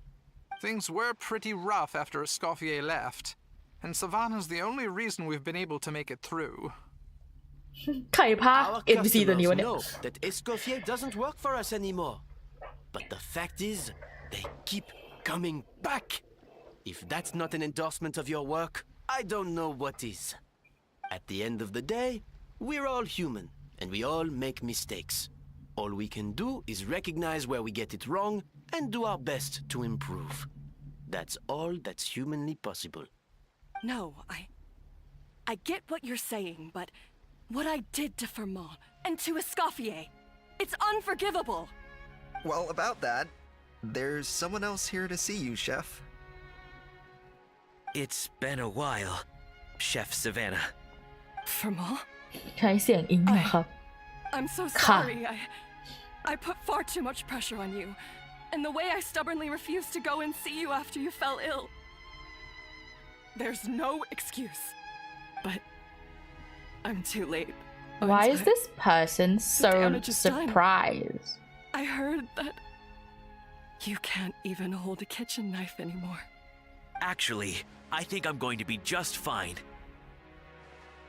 Things were pretty rough after Escoffier left, and Savannah's the only reason we've been able to make it through. ใครพาก Our NPC ตัวนี้วะ customers เนี่ย know that Escoffier doesn't work for us anymore. But the fact is, they keep coming back. If that's not an endorsement of your work, I don't know what is. At the end of the day, we're all human, and we all make mistakes. All we can do is recognize where we get it wrong and do our best to improve. That's all that's humanly possible. No, I get what you're saying, but what I did to Fermat and to Escoffier, it's unforgivable. Well, about that, there's someone else here to see you, Chef. It's been a while, Chef Savannah. Fermat? ใช้เสียงอิงนะครับ I'm so ค่ะ sorry. I put far too much pressure on you. And the way I stubbornly refused to go and see you after you fell ill. There's no excuse. But I'm too late. Why is this person so damage is done. surprised? I heard that you can't even hold a kitchen knife anymore. Actually, I think I'm going to be just fine.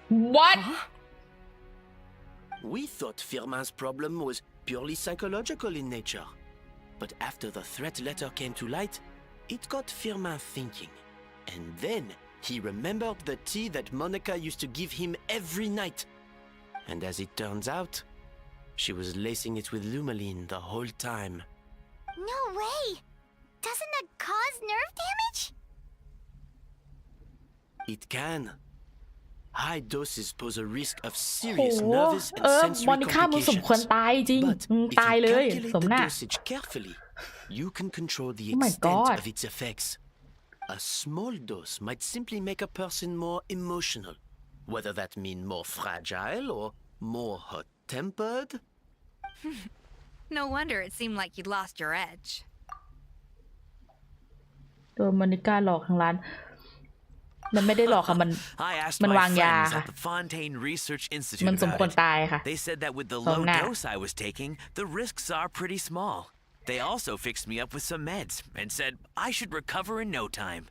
What? We thought Firmin's problem was purely psychological in nature. But after the threat letter came to light, it got Firmin thinking. And then he remembered the tea that Monica used to give him every night. And as it turns out, she was lacing it with Lumiline the whole time. No way! Doesn't that cause nerve damage? It can. High doses pose a risk of serious โห nervous and มอ sensory นิก้ามึงสมควร complications. ตายจริง But มึง if ตาย you เลย calculate สม the หน้า dosage carefully, you can control the Oh my extent God. of its effects. A small dose might simply make a person more emotional, whether that mean more fragile or more hot-tempered. No wonder it seemed like you'd lost your edge. โดนมอนิก้าหลอกทางร้านมันไม่ได้หลอกค่ะมัน I asked มัน my วางยา friends ค่ะ at the Fontaine Research Institute มันสมควร about it. ตายค่ะ They said that with the สม low หน้า dose I was taking, the risks are pretty small. They also fixed me up with some meds and said I should recover in no time.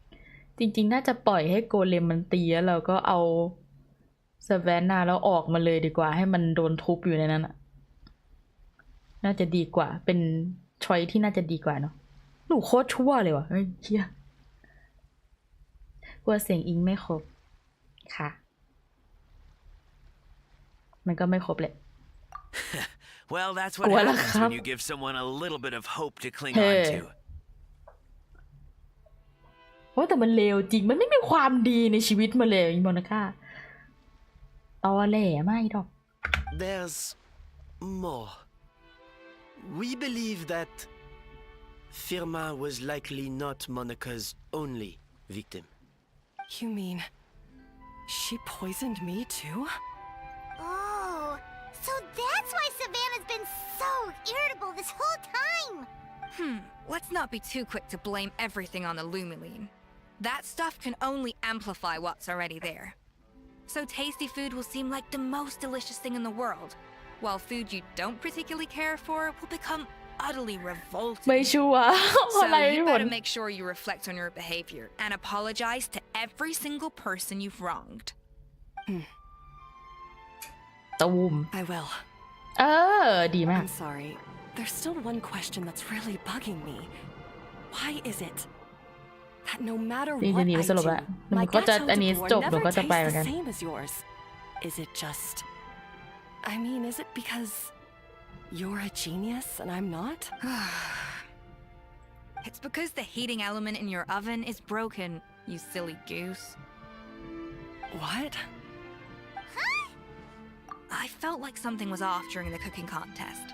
จริงๆน่าจะปล่อยให้โกเลมมันตีแล้วเราก็เอาสแวนนาแล้วออกมาเลยดีกว่าให้มันโดนทุบอยู่ในนั้นอะน่าจะดีกว่าเป็นชอยที่น่าจะดีกว่าเนาะหนูโคตรชั่วเลยว่ะเฮ้ยเชี่ยกลัวเสียงอิงไม่ครบค่ะมันก็ไม่ครบเลย Well, that's what Well, happens when you give someone a little bit of hope to cling on to. ว่าแต่มันเลวจริงมันไม่มีความดีในชีวิตมาเลยอีโมนาค่าตอแหลไม่ดอก There's more. We believe that Firma was likely not Monika's only victim. You mean she poisoned me too? Oh, so that's why Savannah's been so irritable this whole time. Let's not be too quick to blame everything on the Lumiline. That stuff can only amplify what's already there. So tasty food will seem like the most delicious thing in the world, while food you don't particularly care for will become utterly revolting. ไม่ชัวร์ So อะไร you หมด better make sure you reflect on your behavior and apologize to every single person you've wronged. ตูม I will. ดีมาก I'm sorry. There's still one question that's really bugging me. Why is it that no matter นี่ what จะ I หนีไปสรุป do, แล้วหนู my ก็จะ gateau อันนี้ de boer จบหนู never ก็จะไป tastes เหมือนกัน the same as yours? Is it just... I mean, is it because you're a genius and I'm not? It's because the heating element in your oven is broken, you silly goose. What? I felt like something was off during the cooking contest.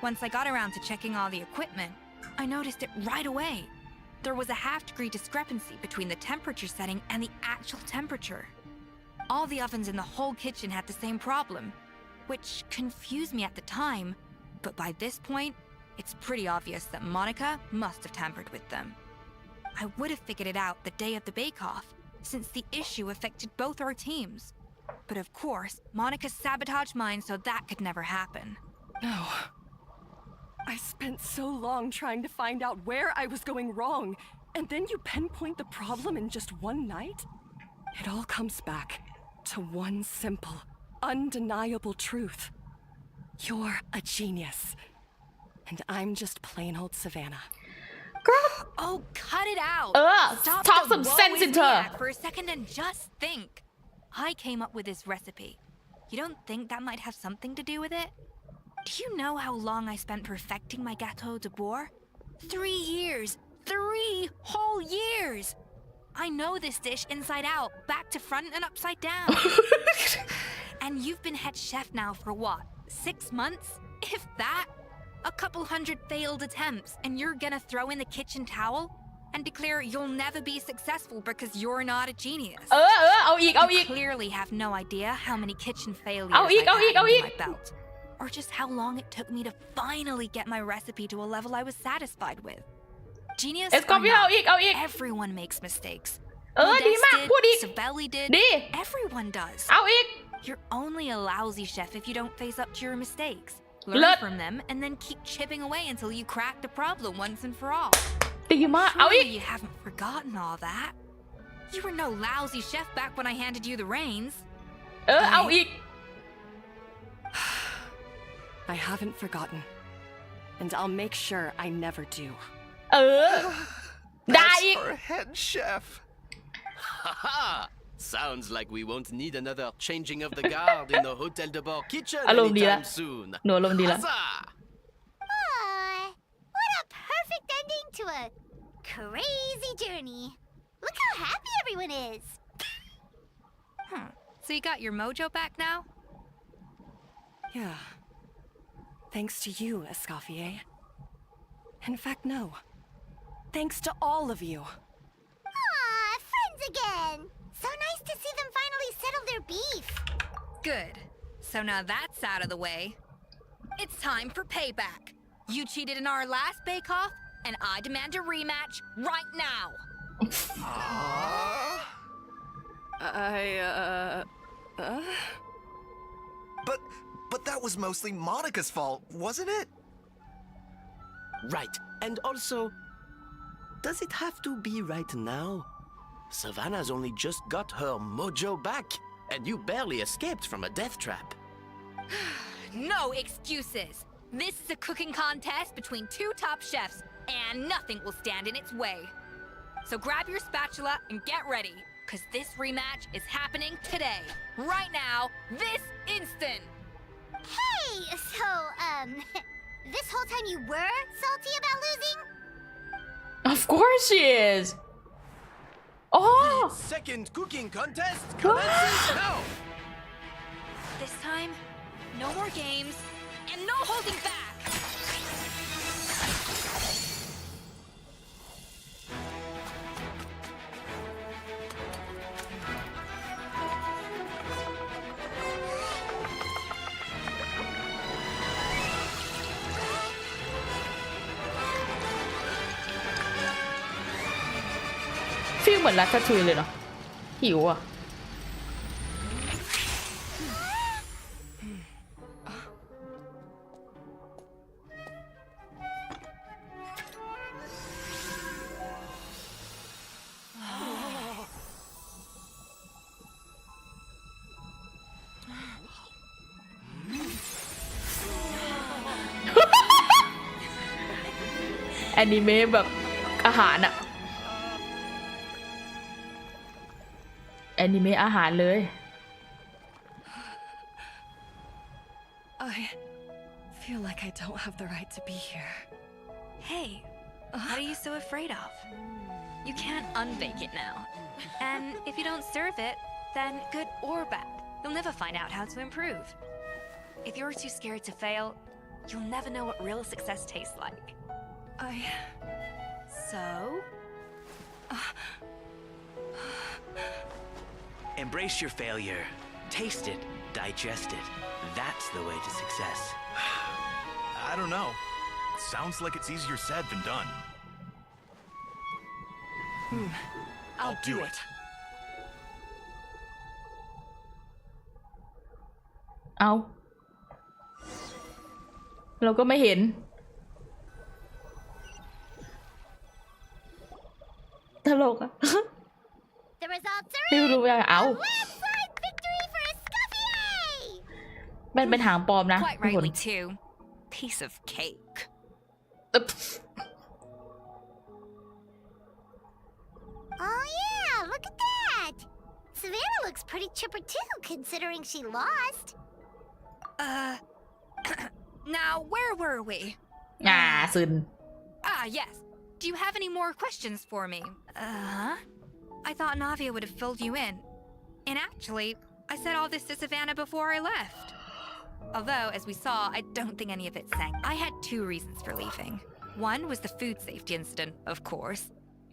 Once I got around to checking all the equipment, I noticed it right away. There was a half-degree discrepancy between the temperature setting and the actual temperature. All the ovens in the whole kitchen had the same problem, which confused me at the time, but by this point, it's pretty obvious that Monica must have tampered with them. I would have figured it out the day of the bake-off, since the issue affected both our teams. But of course, Monica sabotaged mine so that could never happen. No. I spent so long trying to find out where I was going wrong, and then you pinpoint the problem in just one night? It all comes back to one simple, undeniable truth. You're a genius. And I'm just plain old Savannah. Oh, cut it out! Stop talk the some woe sense is into me her. act for a second and just think. I came up with this recipe. You don't think that might have something to do with it? Do you know how long I spent perfecting my gâteau de boer? 3 years! 3 whole years! I know this dish inside out, back to front and upside down. And you've been head chef now for what, 6 months? If that? A couple hundred failed attempts, and you're gonna throw in the kitchen towel and declare you'll never be successful because you're not a genius. เอาอีก You clearly have no idea how many kitchen failures เอาอีก I've had เอาอีก under my belt, or just how long it took me to finally get my recipe to a level I was satisfied with. Genius or not, everyone makes mistakes. ดีมาก Modest พูดอีก did, Savelli did, ดี everyone does. เอาอีก You're only a lousy chef if you don't face up to your mistakes. Learn Learn from them and then keep chipping away until you crack the problem once and for all. ดีมากเอาอีก Surely you haven't forgotten all that. You were no lousy chef back when I handed you the reins. เอาอีก I haven't forgotten. And I'll make sure I never do. ได้อีก Our head chef. Haha! Sounds like we won't need another changing of the guard in the Hotel de Bord kitchen อารมณ์ดีละ anytime soon. หนูอารมณ์ดีละ Huzzah! What a perfect ending to a crazy journey. Look how happy everyone is. So you got your mojo back now? Yeah. Thanks to you, Escoffier. In fact, no. Thanks to all of you. Aw, friends again! So nice to see them finally settle their beef. Good. So now that's out of the way. It's time for payback. You cheated in our last bake-off, and I demand a rematch right now. But that was mostly Monica's fault, wasn't it? Right, and also, does it have to be right now? Savannah's only just got her mojo back, and you barely escaped from a death trap. No excuses. This is a cooking contest between two top chefs, and nothing will stand in its way. So grab your spatula and get ready, because this rematch is happening today. Right now, this instant. Hey, so, this whole time you were salty about losing? Of course she is. Oh. Second cooking contest commences now. This time, no more games, and no holding back.ฟีลเหมือนรัตทุยเลยเนาะหิวอ่ะแอนิเมะแบบอาหารอะแอนิเมะอาหารเลย I feel like I don't have the right to be here. Hey, what are you so afraid of? You can't unbake it now. And if you don't serve it, then good or bad, you'll never find out how to improve. If you're too scared to fail, you'll never know what real success tastes like. So? Embrace your failure. Taste it. Digest it. That's the way to success. I don't know. Sounds like it's easier said than done. I'll do it. เอาเราก็ไม่เห็นตลกอะ The results are ไม่รู้ยังเอา landslide victory for Escoffier! มันเป็นหางปลอมนะ Quite ทุกคน rightly too. Piece of cake. Oh yeah, look at that! Savannah looks pretty chipper too, considering she lost. Now, where were we? ซึน Yes. Do you have any more questions for me? I thought Navia would have filled you in. And actually, I said all this to Savannah before I left. Although, as we saw, I don't think any of it sank. I had two reasons for leaving. One was the food safety incident, of course.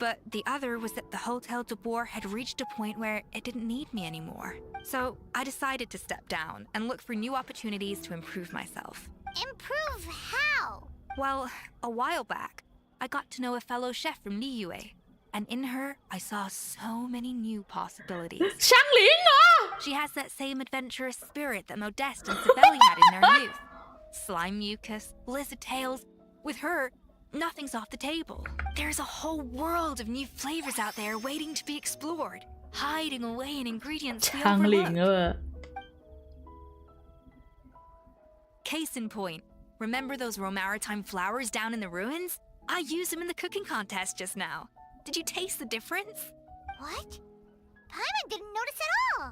But the other was that the Hotel de Boer had reached a point where it didn't need me anymore. So I decided to step down and look for new opportunities to improve myself. Improve how? Well, a while back, I got to know a fellow chef from Liyue. And in her, I saw so many new possibilities. ช่างหลิงเหรอ She has that same adventurous spirit that Modeste and Sibeli had in their youth. Slime mucus, lizard tails. With her, nothing's off the table. There's a whole world of new flavors out there waiting to be explored, hiding away in ingredients we ช่างหลิง overlook. Case in point, remember those Romaritime flowers down in the ruins? I used them in the cooking contest just now. Did you taste the difference? What? Paimon didn't notice at all!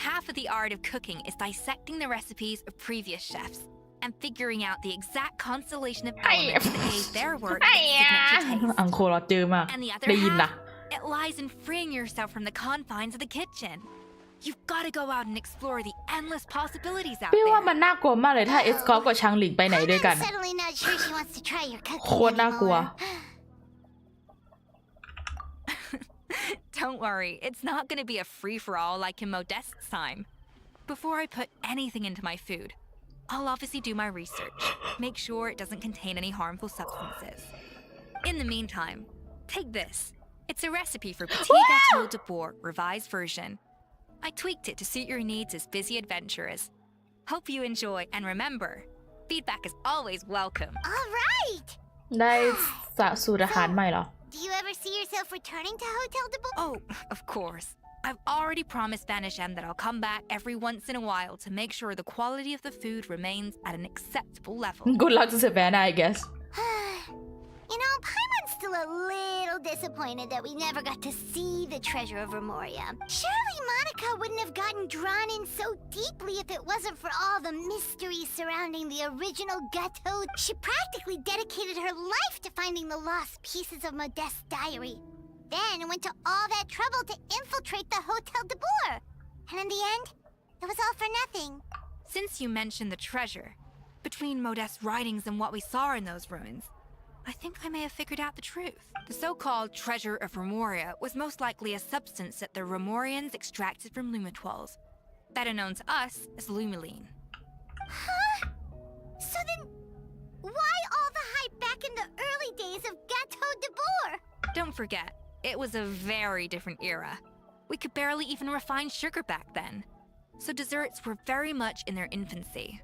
Half of the art of cooking is dissecting the recipes of previous chefs and figuring out the exact constellation of elements that gave their work its signature taste. อังโครเจอมาก And the other ได้ยินนะ half, it lies in freeing yourself from the confines of the kitchen. You've got to go out and explore the endless possibilities out พี่ว่า there. มันน่ากลัวมากเลยถ้าเอสคอร์กับชางหลิงไปไหนด้วยกัน I'm suddenly not sure she wants to try your โค cooking ตรน่ากลัว anymore. Don't worry, it's not going to be a free-for-all like in Modeste's time. Before I put anything into my food, I'll obviously do my research, make sure it doesn't contain any harmful substances. In the meantime, take this. It's a recipe for Petit Gâteau de Bourg revised version. I tweaked it to suit your needs as busy adventurers. Hope you enjoy, and remember, feedback is always welcome. All right! ได้สูตรอาหารใหม่เหรอ Do you ever see yourself returning to Hotel de Bourg? Oh, of course. I've already promised Vanishem that I'll come back every once in a while to make sure the quality of the food remains at an acceptable level. Good luck to Savannah, I guess. You know, Paimon's still a little disappointed that we never got to see the treasure of Remoria. Surely Monica wouldn't have gotten drawn in so deeply if it wasn't for all the mystery surrounding the original Gâteau. She practically dedicated her life to finding the lost pieces of Modeste's diary. Then went to all that trouble to infiltrate the Hotel de Bourg. And in the end, it was all for nothing. Since you mentioned the treasure, between Modeste's writings and what we saw in those ruins, I think I may have figured out the truth. The so-called treasure of Remoria was most likely a substance that the Remorians extracted from Lumitoiles, better known to us as Lumiline. Huh? So then, why all the hype back in the early days of Gâteau de Bourg? Don't forget, it was a very different era. We could barely even refine sugar back then, so desserts were very much in their infancy.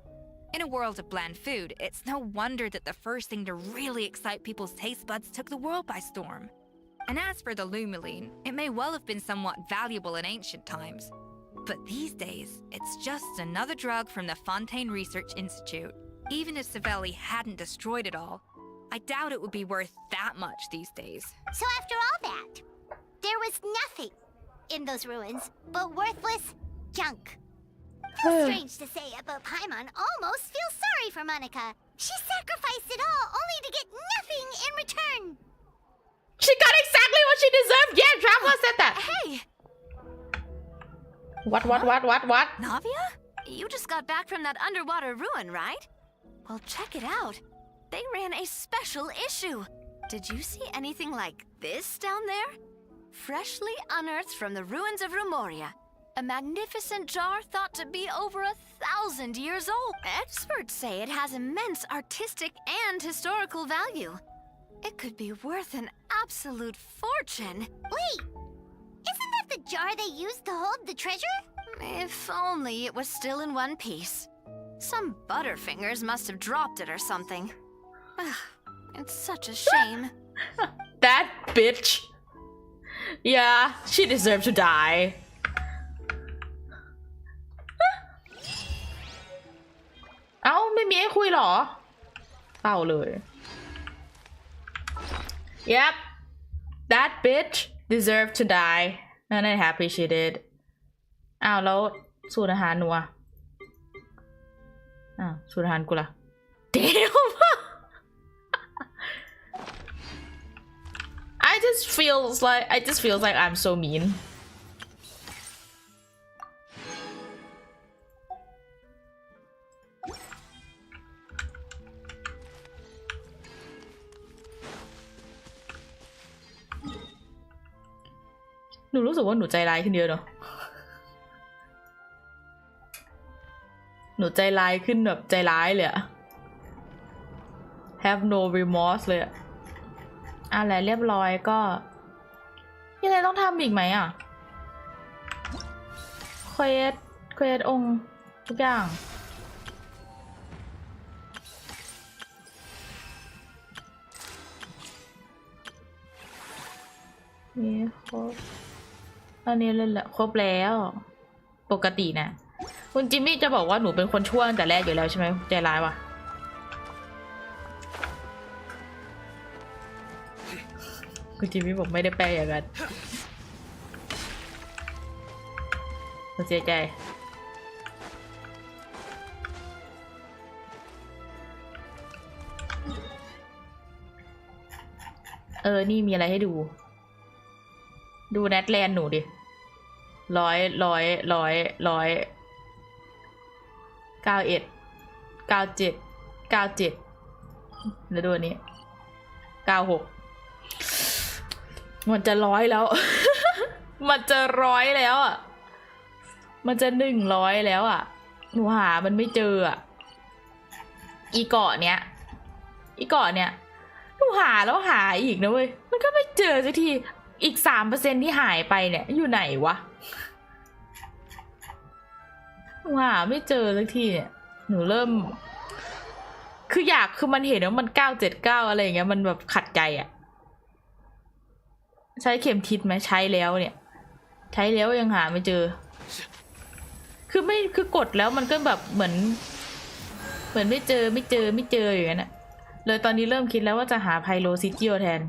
In a world of bland food, it's no wonder that the first thing to really excite people's taste buds took the world by storm. And as for the Lumiline, it may well have been somewhat valuable in ancient times. But these days, it's just another drug from the Fontaine Research Institute. Even if Savelli hadn't destroyed it all, I doubt it would be worth that much these days. So after all that, there was nothing in those ruins but worthless junk. How strange to say it, but Paimon almost feels sorry for Monica. She sacrificed it all only to get nothing in return. She got exactly what she deserved. Yeah, Drama said that. Hey! What? Navia? You just got back from that underwater ruin, right? Well, check it out. They ran a special issue. Did you see anything like this down there? Freshly unearthed from the ruins of Remoria. A magnificent jar thought to be over 1,000 years old. Experts say it has immense artistic and historical value. It could be worth an absolute fortune. Wait, isn't that the jar they used to hold the treasure? If only it was still in one piece. Some butterfingers must have dropped it or something. It's such a shame. That bitch. Yeah, she deserves to die.เอ้าไม่มีให้คุยหรอเปล่าเลย Yep, that bitch deserved to die and I'm happy she did อ้าวแล้วสูตรอาหารหนูอ่ะอ้าวสูตรอาหารกูล่ะ Damn I just feels like I'm so meanหนูรู้สึกว่าหนูใจร้ายขึ้นเยอะเนอะหนูใจร้ายขึ้นแบบใจร้ายเลยอะ have no remorse เลยอะอะไรเรียบร้อยก็มีอะไรต้องทำอีกไหมอะเควสองค์ทุกอย่างนี่ครบอันนี้เลยแหละครบแล้วปกตินะคุณจิมมี่จะบอกว่าหนูเป็นคนชั่วตั้งแต่แรกอยู่แล้วใช่ไหมใจร้ายว่ะคุณจิมมี่บอกไม่ได้แปลอย่างนั้นเสียใจนี่มีอะไรให้ดูแนทแลนด์หนูดิ 100 91 97 97แล้วดูอันนี้96มันจะ100แล้ว มันจะ100แล้วอ่ะมันจะ100แล้วอ่ะหนูหามันไม่เจออ่ะอีเกาะเนี้ยหนูหาแล้วหาอีกนะเว้ยมันก็ไม่เจอสักทีอีก 3% ที่หายไปเนี่ยอยู่ไหนวะหนูหาไม่เจอสักทีเนี่ยหนูเริ่มคือมันเห็นว่ามัน979อะไรอย่างเงี้ยมันแบบขัดใจอ่ะใช้เข็มทิศไหมใช้แล้วเนี่ยใช้แล้วยังหาไม่เจอคือกดแล้วมันก็แบบเหมือนไม่เจออย่างนั้นอะเลยตอนนี้เริ่มคิดแล้วว่าจะหาไพโลซิจิโอแทน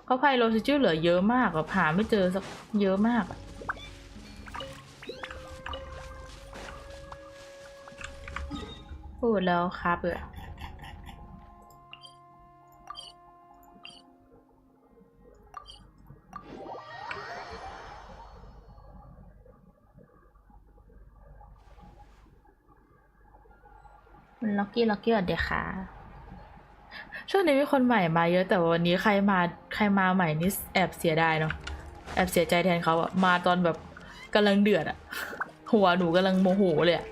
เพราะไพโลซิจิโอเหลือเยอะมากอะหาไม่เจอสักเยอะมากพูดแล้วครับล็อกกี้อ่ะเดี๋ยวค่ะช่วงนี้มีคนใหม่มาเยอะแต่วันนี้ใครมาใหม่นี่แอบเสียดายเนาะแอบเสียใจแทนเขาอะมาตอนแบบกำลังเดือดอะหัวหนูกำลังโมโหเลยอะ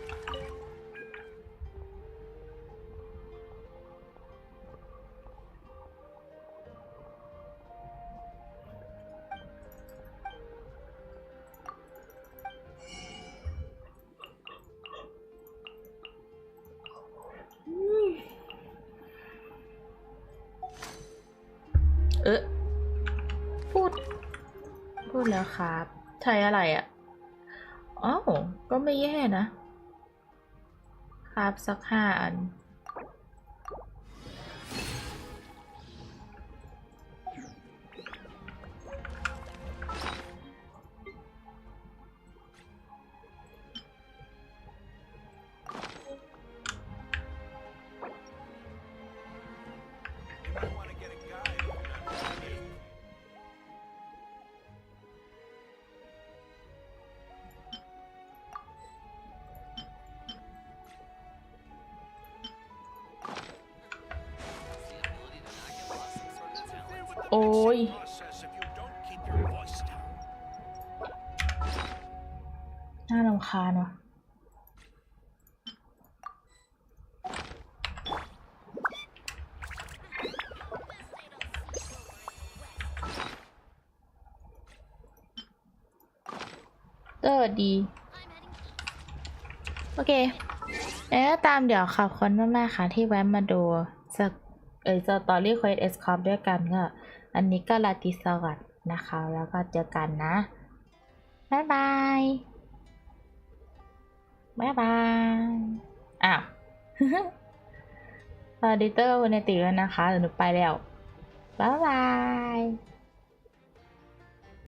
พูดแล้วครับใช้อะไรอ่ะอ้าวก็ไม่แย่นะครับสัก5 อันโอ้ยน่ารำคาญว่ะสวัสดีโอเคแล้วก็ตามเดี๋ยวขอบคุณมากๆค่ะที่แวะมาดูสตอรี่เควสเอสคอปด้วยกันก็อันนี้ก็ราตรีสวัสดิ์นะคะแล้วก็เจอกันนะบ๊ายบายอ้าว ออดิเตอร์วันนี้ติดแล้วนะคะเดี๋ยวหนูไปแล้วบ๊ายบาย